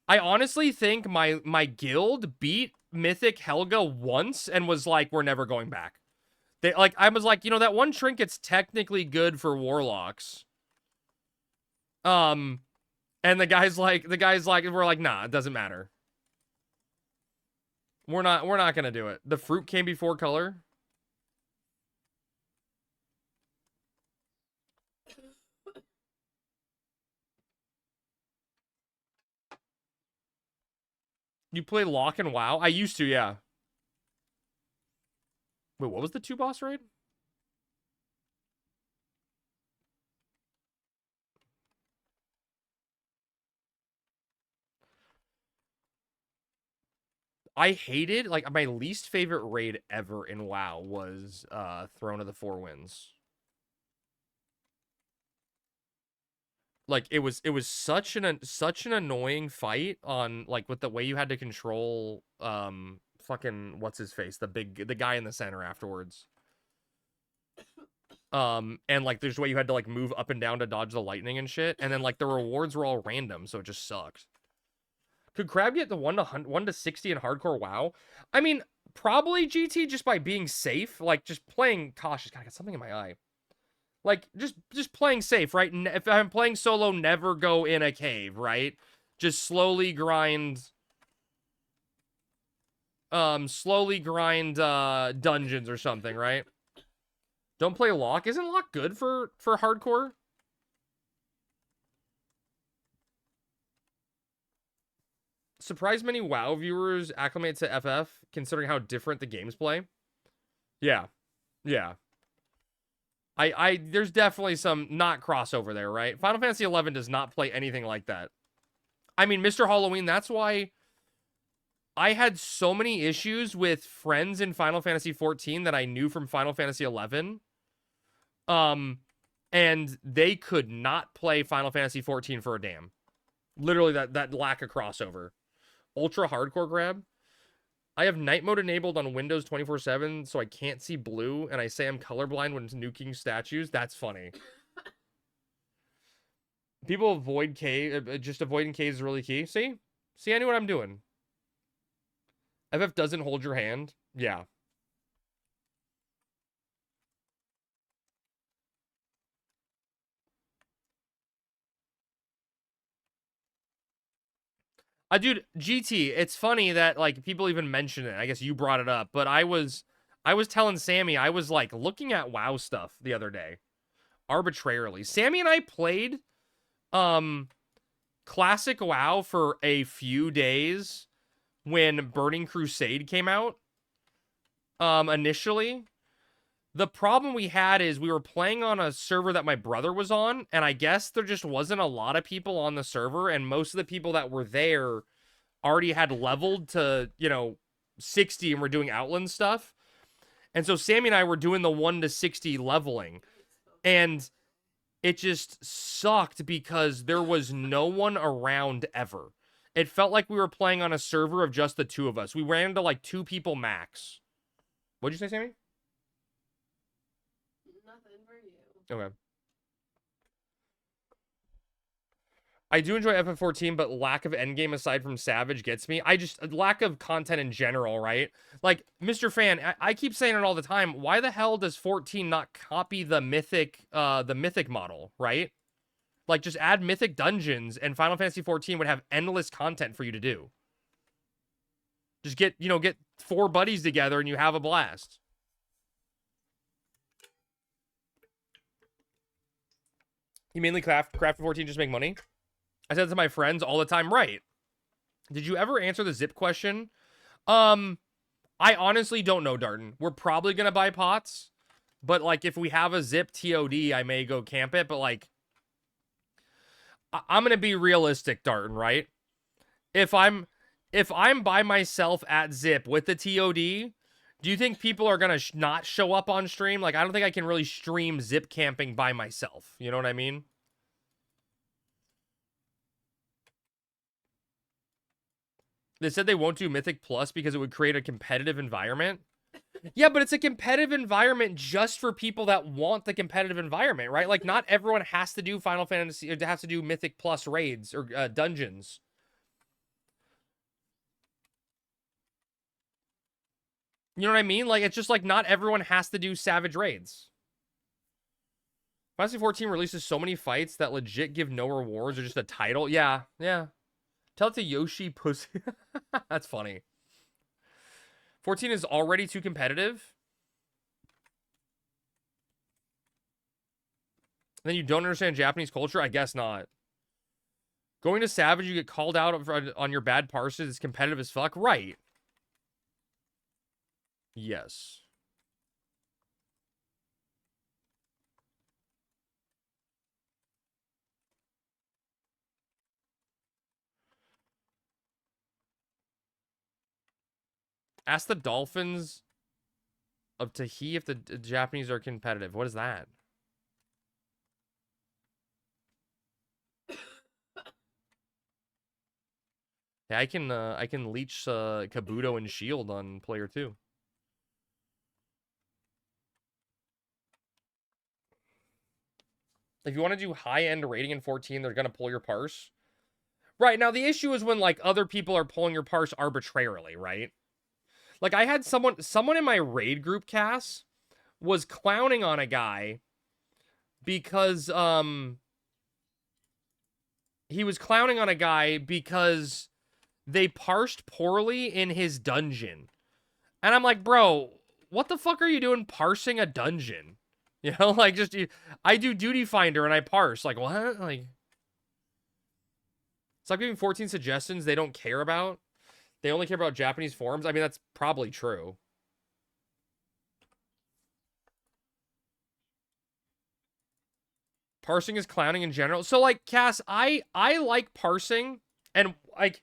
I honestly think my guild beat Mythic Helga once and was like, we're never going back. I was like, that one trinket's technically good for warlocks. And the guy's like, we're like, nah, it doesn't matter. We're not gonna do it. The fruit came before color. You play Lock and WoW? I used to, yeah. Wait, what was the 2 boss raid? I hated, like, my least favorite raid ever in WoW was Throne of the Four Winds. Like, it was such an annoying fight on, like, with the way you had to control fucking what's his face, the guy in the center afterwards. And like there's a way you had to like move up and down to dodge the lightning and shit, and then like the rewards were all random, so it just sucked. Could Crab get the 1 to 60 in hardcore WoW? I mean, probably GT, just by being safe, like just playing cautious. God, I got something in my eye. Like just playing safe, right? If I'm playing solo, never go in a cave, right? Just slowly grind dungeons or something, right? Don't play Lock. Isn't Lock good for hardcore? Surprised many WoW viewers acclimate to FF, considering how different the games play. Yeah. Yeah. There's definitely some not crossover there, right? Final Fantasy XI does not play anything like that. I mean, Mr. Halloween, that's why I had so many issues with friends in Final Fantasy XIV that I knew from Final Fantasy XI. And they could not play Final Fantasy XIV for a damn. Literally that lack of crossover. Ultra hardcore grab. I have night mode enabled on Windows 24/7, so I can't see blue, and I say I'm colorblind when nuking statues. That's funny. People avoid cave. Just avoiding caves is really key. See? See, I knew what I'm doing. FF doesn't hold your hand. Yeah. Dude, GT, it's funny that, like, people even mention it. I guess you brought it up, but I was telling Sammy, I was, like, looking at WoW stuff the other day. Arbitrarily. Sammy and I played, Classic WoW for a few days when Burning Crusade came out. Initially. The problem we had is we were playing on a server that my brother was on, and I guess there just wasn't a lot of people on the server, and most of the people that were there already had leveled to, 60 and were doing Outland stuff. And so Sammy and I were doing the 1 to 60 leveling, and it just sucked because there was no one around ever. It felt like we were playing on a server of just the two of us. We ran into like 2 people max. What'd you say, Sammy? Nothing for you. Okay. I do enjoy FF14, but lack of endgame aside from Savage gets me. Lack of content in general, right? Like, Mr. Fan, I keep saying it all the time. Why the hell does 14 not copy the mythic model, right? Like, just add mythic dungeons, and Final Fantasy 14 would have endless content for you to do. Just get 4 buddies together and you have a blast. You mainly craft 14 just to make money? I said to my friends all the time, right? Did you ever answer the zip question? I honestly don't know, Darton. We're probably going to buy pots. But, like, if we have a zip TOD, I may go camp it. But, like, I'm going to be realistic, Darton, right? If I'm by myself at zip with the TOD, do you think people are going to not show up on stream? Like, I don't think I can really stream zip camping by myself. You know what I mean? They said they won't do Mythic Plus because it would create a competitive environment. Yeah, but it's a competitive environment just for people that want the competitive environment, right? Like, not everyone has to do Final Fantasy, or has to do Mythic Plus raids or dungeons. You know what I mean? Like, it's just like not everyone has to do Savage raids. Final Fantasy 14 releases so many fights that legit give no rewards or just a title. Yeah, yeah. Tell it to Yoshi Pussy. That's funny. 14 is already too competitive. Then you don't understand Japanese culture? I guess not. Going to Savage, you get called out on your bad parses. It's competitive as fuck. Right. Yes. Ask the Dolphins of Tahi if the Japanese are competitive. What is that? Yeah, I can leech Kabuto and Shield on player 2. If you want to do high-end rating in 14, they're going to pull your parse. Right, now the issue is when, like, other people are pulling your parse arbitrarily, right? Like, I had someone in my raid group, Cass, was clowning on a guy because, he was clowning on a guy because they parsed poorly in his dungeon. And I'm like, bro, what the fuck are you doing parsing a dungeon? You know, like just I do duty finder and I parse. Like what? Like it's like giving 14 suggestions they don't care about. They only care about Japanese forums. I mean, that's probably true. Parsing is clowning in general. So like Cass, I like parsing, and like,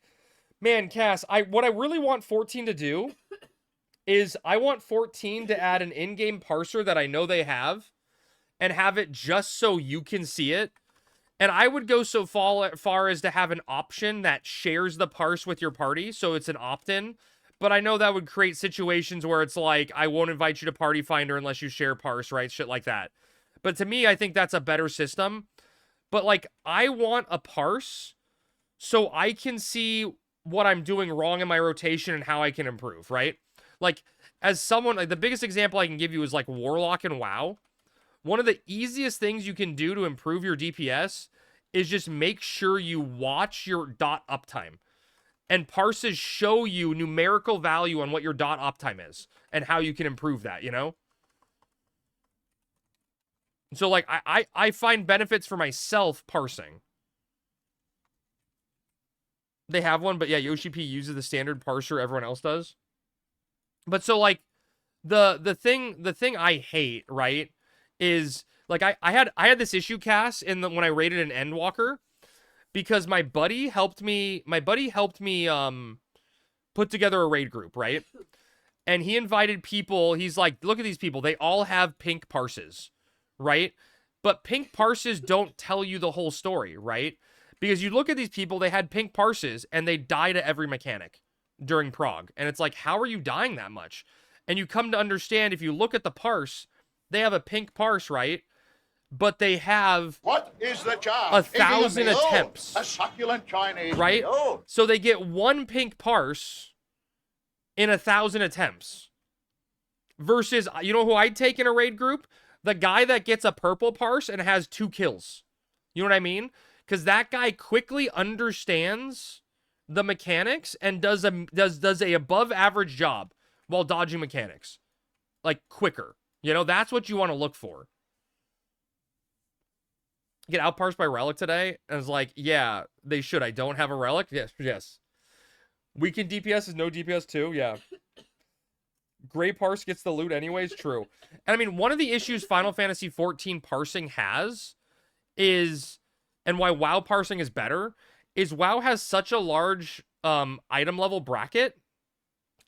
man, Cass, what I really want 14 to do is I want 14 to add an in-game parser that I know they have and have it just so you can see it. And I would go so far as to have an option that shares the parse with your party, so it's an opt-in. But I know that would create situations where it's like, I won't invite you to Party Finder unless you share parse, right? Shit like that. But to me, I think that's a better system. But like, I want a parse so I can see what I'm doing wrong in my rotation and how I can improve, right? Like, as someone, like the biggest example I can give you is like Warlock and WoW. One of the easiest things you can do to improve your DPS is just make sure you watch your dot uptime. And parses show you numerical value on what your dot uptime is and how you can improve that, you know? So, like, I find benefits for myself parsing. They have one, but yeah, Yoshi P uses the standard parser everyone else does. But so, like, the thing I hate, right, is like I had this issue, Cass, when I raided an Endwalker, because my buddy helped me put together a raid group, right? And he invited people. He's like, look at these people, they all have pink parses, right? But pink parses don't tell you the whole story, right? Because you look at these people, they had pink parses and they die to every mechanic during prog, and it's like, how are you dying that much? And you come to understand, if you look at the parse, they have a pink parse, right? But they have What is the charge? 1,000 attempts. A succulent Chinese right? meal. So they get one pink parse in 1,000 attempts. Versus, you know who I'd take in a raid group? The guy that gets a purple parse and has 2 kills. You know what I mean? Because that guy quickly understands the mechanics and does a above average job while dodging mechanics. Like, quicker. You know, that's what you want to look for. Get outparsed by Relic today? And it's like, yeah, they should. I don't have a Relic? Yes. Weekend DPS is no DPS too? Yeah. Gray parse gets the loot anyways? True. And I mean, one of the issues Final Fantasy XIV parsing has is, and why WoW parsing is better, is WoW has such a large item level bracket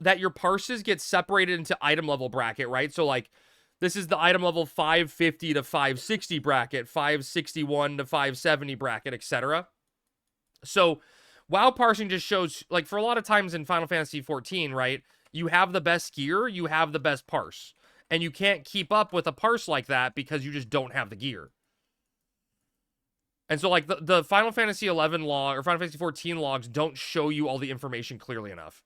that your parses get separated into item level bracket, right? So like, this is the item level 550 to 560 bracket, 561 to 570 bracket, etc. So WoW parsing just shows, like, for a lot of times in Final Fantasy XIV, right, you have the best gear, you have the best parse. And you can't keep up with a parse like that because you just don't have the gear. And so, like, the Final Fantasy XI log, or Final Fantasy XIV logs don't show you all the information clearly enough.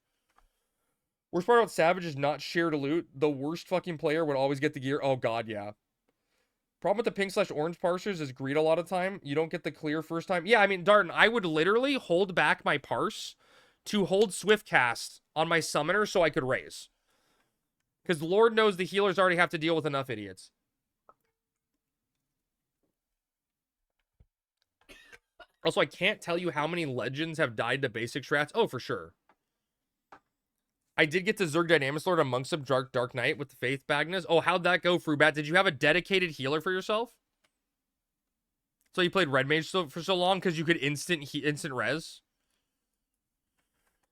Worst part about Savage is not shared loot. The worst fucking player would always get the gear. Oh, God, yeah. Problem with the pink/orange parsers is greed a lot of time. You don't get the clear first time. Yeah, I mean, Darton, I would literally hold back my parse to hold Swiftcast on my summoner so I could raise. Because Lord knows the healers already have to deal with enough idiots. Also, I can't tell you how many legends have died to basic strats. Oh, for sure. I did get to Zerg Dynamis Lord amongst some Dark Knight with the Faith Bagnus. Oh, how'd that go, Frubat? Did you have a dedicated healer for yourself? So you played Red Mage for so long because you could instant res?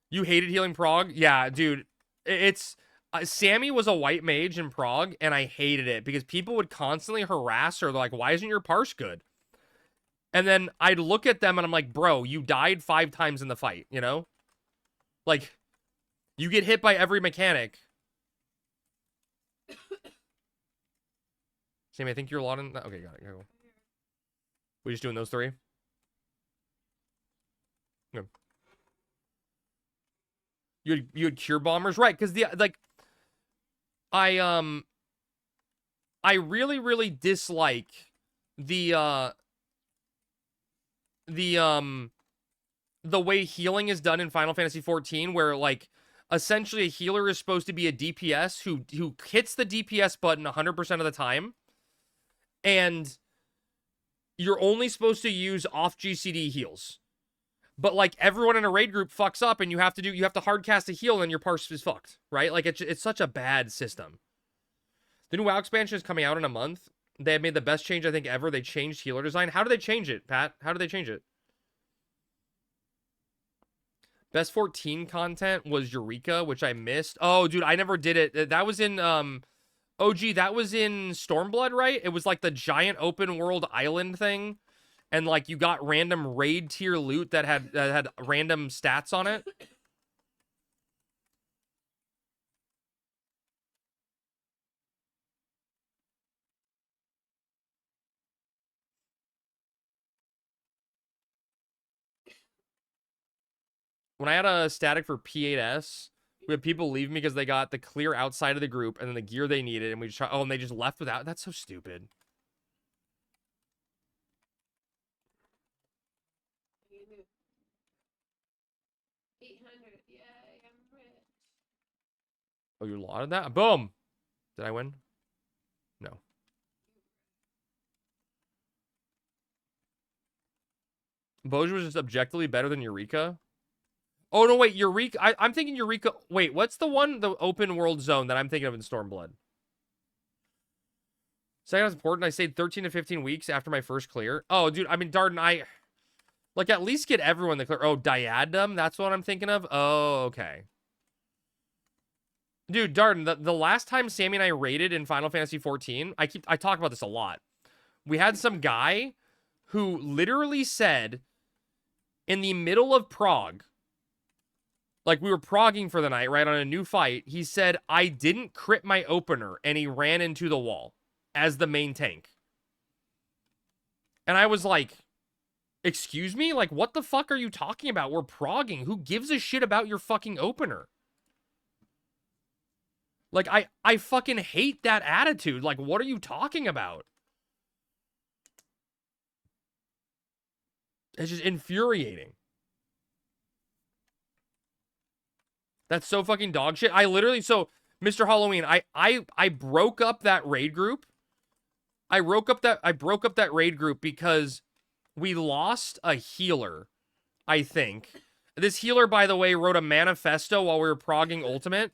You hated healing Prog? Yeah, dude. It's... Sammy was a white mage in Prague, and I hated it because people would constantly harass her. They're like, why isn't your parse good? And then I'd look at them, and I'm like, bro, you died 5 times in the fight, you know? Like... You get hit by every mechanic. Sammy, I think you're a lot in that. Okay, got it. Go. We just doing those 3? Good. You had cure bombers, right? Because I really dislike the way healing is done in Final Fantasy XIV, where like essentially a healer is supposed to be a DPS who hits the DPS button 100% of the time, And you're only supposed to use off GCD heals. But like everyone in a raid group fucks up and you have to hard cast a heal and your parse is fucked, right? Like it's such a bad system. The new WoW expansion is coming out in a month. They have made the best change I think ever. They changed healer design. How do they change it, Pat? How do they change it? Best 14 content was Eureka, which I missed. Oh, dude, I never did it. That was in OG, that was in Stormblood, right? It was like the giant open world island thing. And like you got random raid tier loot that had random stats on it. When I had a static for P8S, we had people leave me because they got the clear outside of the group and then the gear they needed, and we just try, oh, and they just left without. That's so stupid. You knew. 800. Yay, I'm rich. Oh, you lauded that? Boom. Did I win? No. Boja was just objectively better than Eureka. Oh, no, wait, Eureka. I'm thinking Eureka. Wait, what's the open world zone that I'm thinking of in Stormblood? Second was important. I stayed 13 to 15 weeks after my first clear. Oh, dude, I mean, Darden, like, at least get everyone the clear. Oh, Diadem? That's what I'm thinking of? Oh, okay. Dude, Darden, the last time Sammy and I raided in Final Fantasy 14, I talk about this a lot. We had some guy who literally said, in the middle of Prague, like, we were progging for the night, right, on a new fight. He said, I didn't crit my opener, and he ran into the wall as the main tank. And I was like, excuse me? Like, what the fuck are you talking about? We're progging. Who gives a shit about your fucking opener? Like, I fucking hate that attitude. Like, what are you talking about? It's just infuriating. That's so fucking dog shit. I literally, so Mr. Halloween, I broke up that raid group. I broke up that raid group because we lost a healer, I think. This healer, by the way, wrote a manifesto while we were progging Ultimate.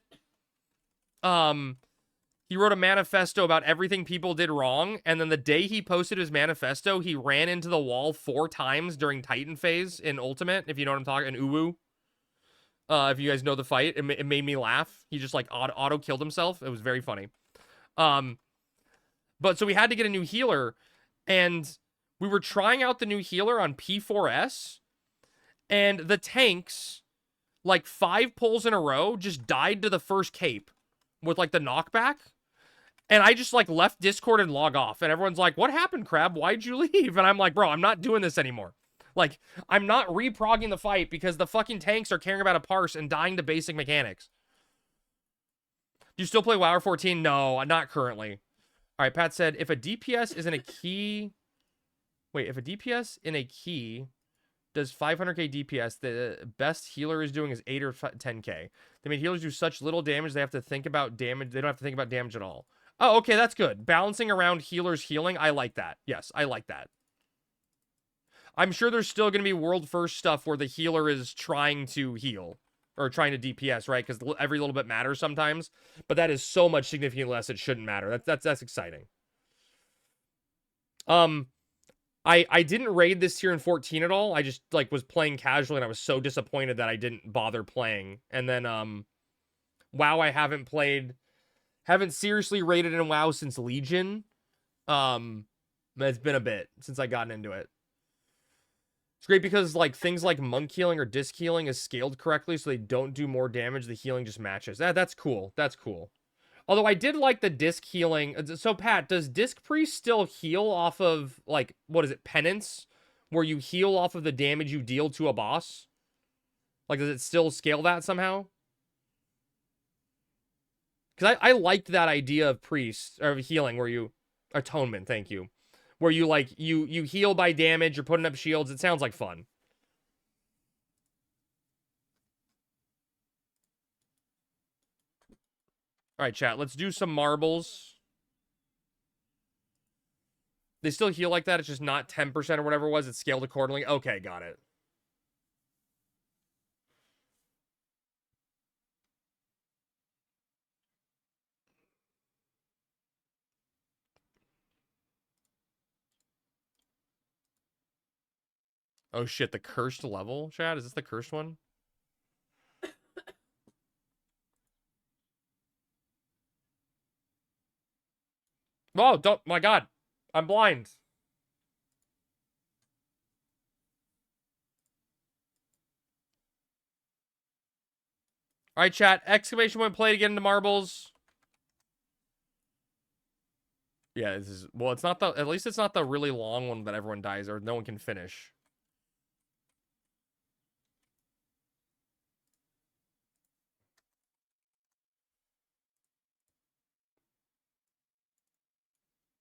He wrote a manifesto about everything people did wrong, and then the day he posted his manifesto, he ran into the wall 4 times during Titan phase in Ultimate, if you know what I'm talking, in Uwu. If you guys know the fight, it made me laugh. He just, like, auto killed himself. It was very funny. But so we had to get a new healer, and we were trying out the new healer on P4S, and the tanks, like, 5 pulls in a row, just died to the first cape with, like, the knockback. And I just, like, left Discord and log off. And everyone's like, what happened, Crab? Why'd you leave? And I'm like, bro, I'm not doing this anymore. Like, I'm not reprogging the fight because the fucking tanks are caring about a parse and dying to basic mechanics. Do you still play WoW 14? No, not currently. All right, Pat said, if a DPS is in a key... Wait, if a DPS in a key does 500k DPS, the best healer is doing is 8 or 10k. They made healers do such little damage, they have to think about damage. They don't have to think about damage at all. Oh, okay, that's good. Balancing around healers healing, I like that. Yes, I like that. I'm sure there's still going to be world first stuff where the healer is trying to heal. Or trying to DPS, right? Because every little bit matters sometimes. But that is so much significantly less it shouldn't matter. That's exciting. I didn't raid this tier in 14 at all. I just, like, was playing casually, and I was so disappointed that I didn't bother playing. And then, WoW I haven't seriously raided in WoW since Legion. It's been a bit since I gotten into it. It's great because, like, things like monk healing or disc healing is scaled correctly, so they don't do more damage. The healing just matches. That's cool. That's cool. Although I did like the disc healing. So, Pat, does Disc Priest still heal off of, like, what is it, Penance? Where you heal off of the damage you deal to a boss? Like, does it still scale that somehow? Because I liked that idea of Priest, or of healing, where you... Atonement, thank you. Where you, like, you heal by damage, you're putting up shields. It sounds like fun. All right, chat, let's do some marbles. They still heal like that. It's just not 10% or whatever it was. It's scaled accordingly. Okay, got it. Oh shit, the cursed level, Chad? Is this the cursed one? Oh, don't, my God. I'm blind. All right, chat. Exclamation point play to get into marbles. Yeah, this is, well, it's not the, at least it's not the really long one that everyone dies or no one can finish.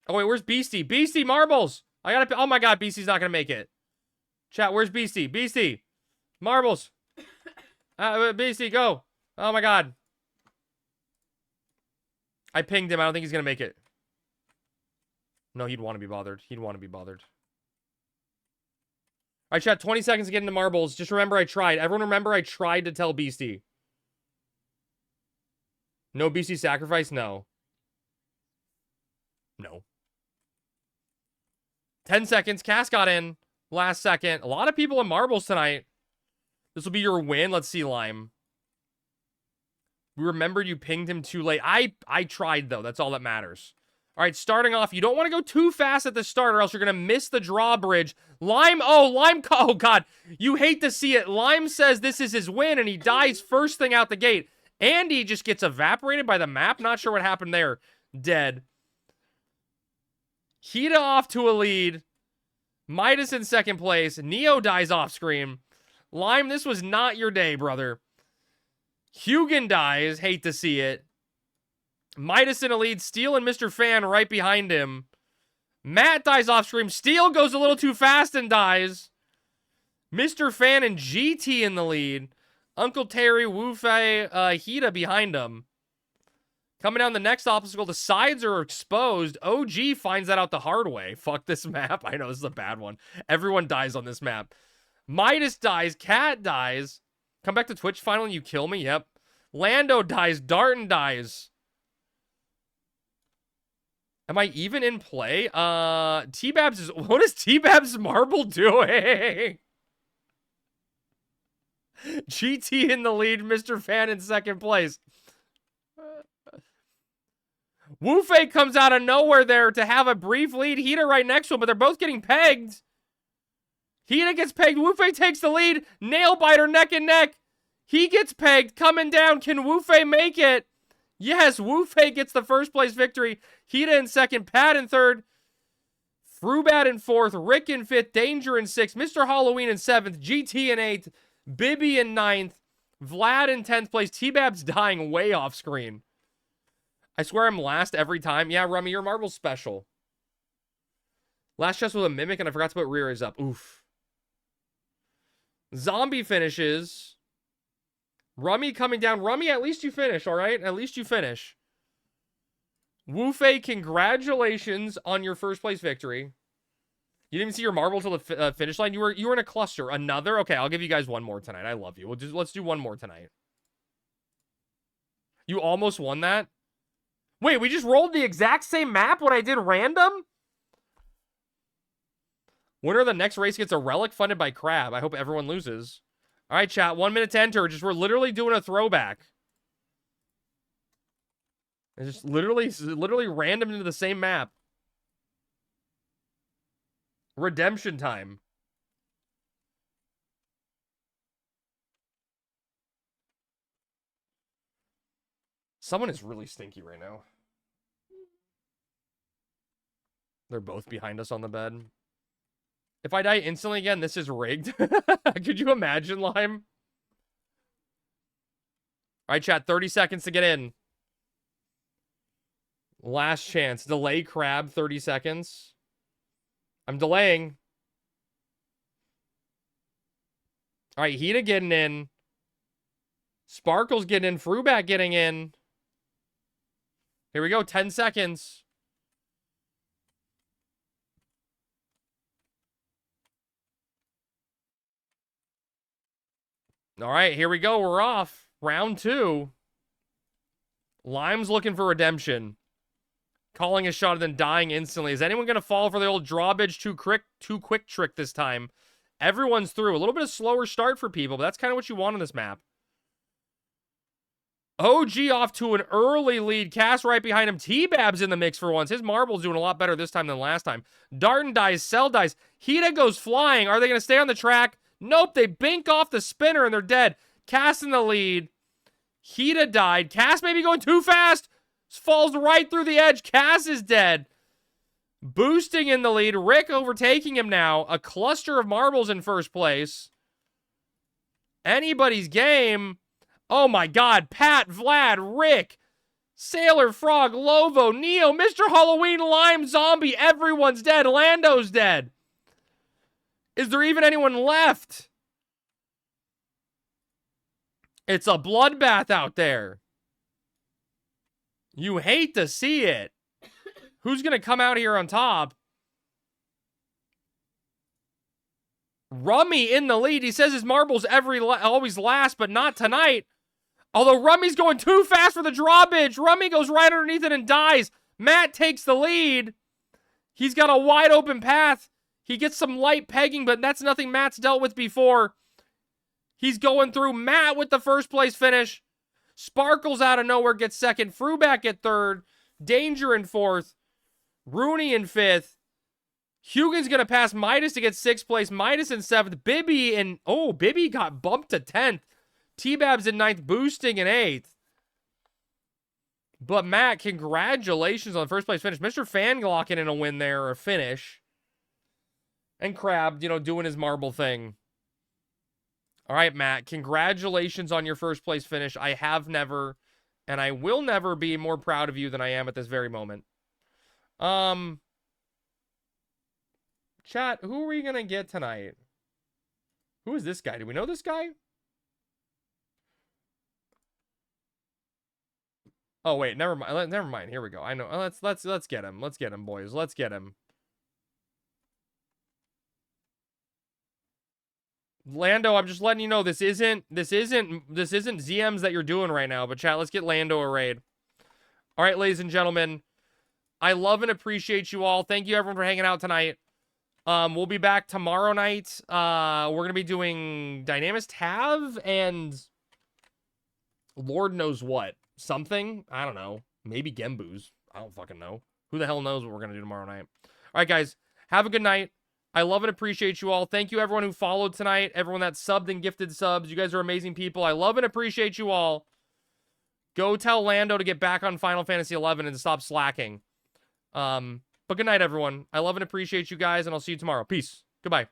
Oh, wait, where's Beastie? Beastie, marbles! I gotta, oh my God, Beastie's not gonna make it. Chat, where's Beastie? Beastie! Marbles! Beastie, go! Oh my God. I pinged him. I don't think he's gonna make it. No, he'd want to be bothered. He'd want to be bothered. All right, chat, 20 seconds to get into marbles. Just remember I tried. Everyone remember I tried to tell Beastie. No Beastie sacrifice? No. No. 10 seconds. Cass got in. Last second. A lot of people in marbles tonight. This will be your win. Let's see, Lime. We remembered you pinged him too late. I tried, though. That's all that matters. All right, starting off. You don't want to go too fast at the start or else you're going to miss the drawbridge. Lime, oh, God. You hate to see it. Lime says this is his win, and he dies first thing out the gate. Andy just gets evaporated by the map. Not sure what happened there. Dead. Hida off to a lead. Midas in second place. Neo dies off screen. Lime, this was not your day, brother. Hugin dies. Hate to see it. Midas in a lead. Steel and Mr. Fan right behind him. Matt dies off screen. Steel goes a little too fast and dies. Mr. Fan and GT in the lead. Uncle Terry, Wu Fei, Hida behind him. Coming down the next obstacle, the sides are exposed. OG finds that out the hard way. Fuck this map. I know this is a bad one. Everyone dies on this map. Midas dies. Cat dies. Come back to Twitch finally and you kill me. Yep. Lando dies. Darton dies. Am I even in play? T-Babs is... What is T-Babs Marble doing? GT in the lead. Mr. Fan in second place. Wu Fei comes out of nowhere there to have a brief lead. Hida right next to him, but they're both getting pegged. Hida gets pegged. Wu Fei takes the lead. Nail biter neck and neck. He gets pegged. Coming down. Can Wu Fei make it? Yes, Wu Fei gets the first place victory. Hida in second. Pat in third. Frubat in fourth. Rick in fifth. Danger in sixth. Mr. Halloween in seventh. GT in eighth. Bibby in ninth. Vlad in 10th place. T-Bab's dying way off screen. I swear I'm last every time. Yeah, Rummy, your marble special. Last chest with a mimic, and I forgot to put rear is up. Oof. Zombie finishes. Rummy coming down. Rummy, at least you finish, all right? At least you finish. Wu Fei, congratulations on your first place victory. You didn't even see your marble till the finish line. You were in a cluster. Another? Okay, I'll give you guys one more tonight. I love you. Let's do one more tonight. You almost won that? Wait, we just rolled the exact same map when I did random? Winner of the next race gets a relic funded by Crab. I hope everyone loses. All right, chat. 1 minute to enter. We're literally doing a throwback. It's just literally random into the same map. Redemption time. Someone is really stinky right now. They're both behind us on the bed. If I die instantly again, this is rigged. Could you imagine, Lime? All right, chat. 30 seconds to get in. Last chance. Delay Crab 30 seconds. I'm delaying. All right, Hida getting in. Sparkle's getting in. Frubat getting in. Here we go. 10 seconds. All right, here we go. We're off. Round 2. Lime's looking for redemption. Calling a shot and then dying instantly. Is anyone going to fall for the old drawbridge too quick trick this time? Everyone's through. A little bit of slower start for people, but that's kind of what you want on this map. OG off to an early lead. Cass right behind him. T-Bab's in the mix for once. His marble's doing a lot better this time than last time. Darton dies. Cell dies. Hida goes flying. Are they going to stay on the track? Nope. They bink off the spinner and they're dead. Cass in the lead. Hida died. Cass may be going too fast. Falls right through the edge. Cass is dead. Boosting in the lead. Rick overtaking him now. A cluster of marbles in first place. Anybody's game. Oh my god. Pat, Vlad, Rick, Sailor, Frog, Lovo, Neo, Mr. Halloween, Lime, Zombie. Everyone's dead. Lando's dead. Is there even anyone left? It's a bloodbath out there. You hate to see it. Who's going to come out here on top? Rummy in the lead. He says his marbles always last, but not tonight. Although Rummy's going too fast for the drawbridge. Rummy goes right underneath it and dies. Matt takes the lead. He's got a wide open path. He gets some light pegging, but that's nothing Matt's dealt with before. He's going through. Matt with the first place finish. Sparkles out of nowhere gets second. Fruback at third. Danger in fourth. Rooney in fifth. Hugin's going to pass Midas to get sixth place. Midas in seventh. Bibby in... Oh, Bibby got bumped to 10th. T-Bab's in ninth. Boosting in eighth. But Matt, congratulations on the first place finish. Mr. Fanglocking in a win there, or a finish. And Crab, you know, doing his marble thing. All right, Matt, congratulations on your first place finish. I have never, and I will never be more proud of you than I am at this very moment. Chat, who are we going to get tonight? Who is this guy? Do we know this guy? Oh, wait, never mind. Never mind. Here we go. I know. Let's get him. Let's get him, boys. Let's get him. Lando, I'm just letting you know this isn't ZMs that you're doing right now, but chat, let's get Lando a raid. All right, ladies and gentlemen, I love and appreciate you all. Thank you everyone for hanging out tonight. We'll be back tomorrow night. We're going to be doing Dynamis Tav and Lord knows what. Something, I don't know. Maybe Gemboo's. I don't fucking know. Who the hell knows what we're going to do tomorrow night. All right, guys, have a good night. I love and appreciate you all. Thank you, everyone who followed tonight. Everyone that subbed and gifted subs. You guys are amazing people. I love and appreciate you all. Go tell Lando to get back on Final Fantasy XI and to stop slacking. But good night, everyone. I love and appreciate you guys, and I'll see you tomorrow. Peace. Goodbye.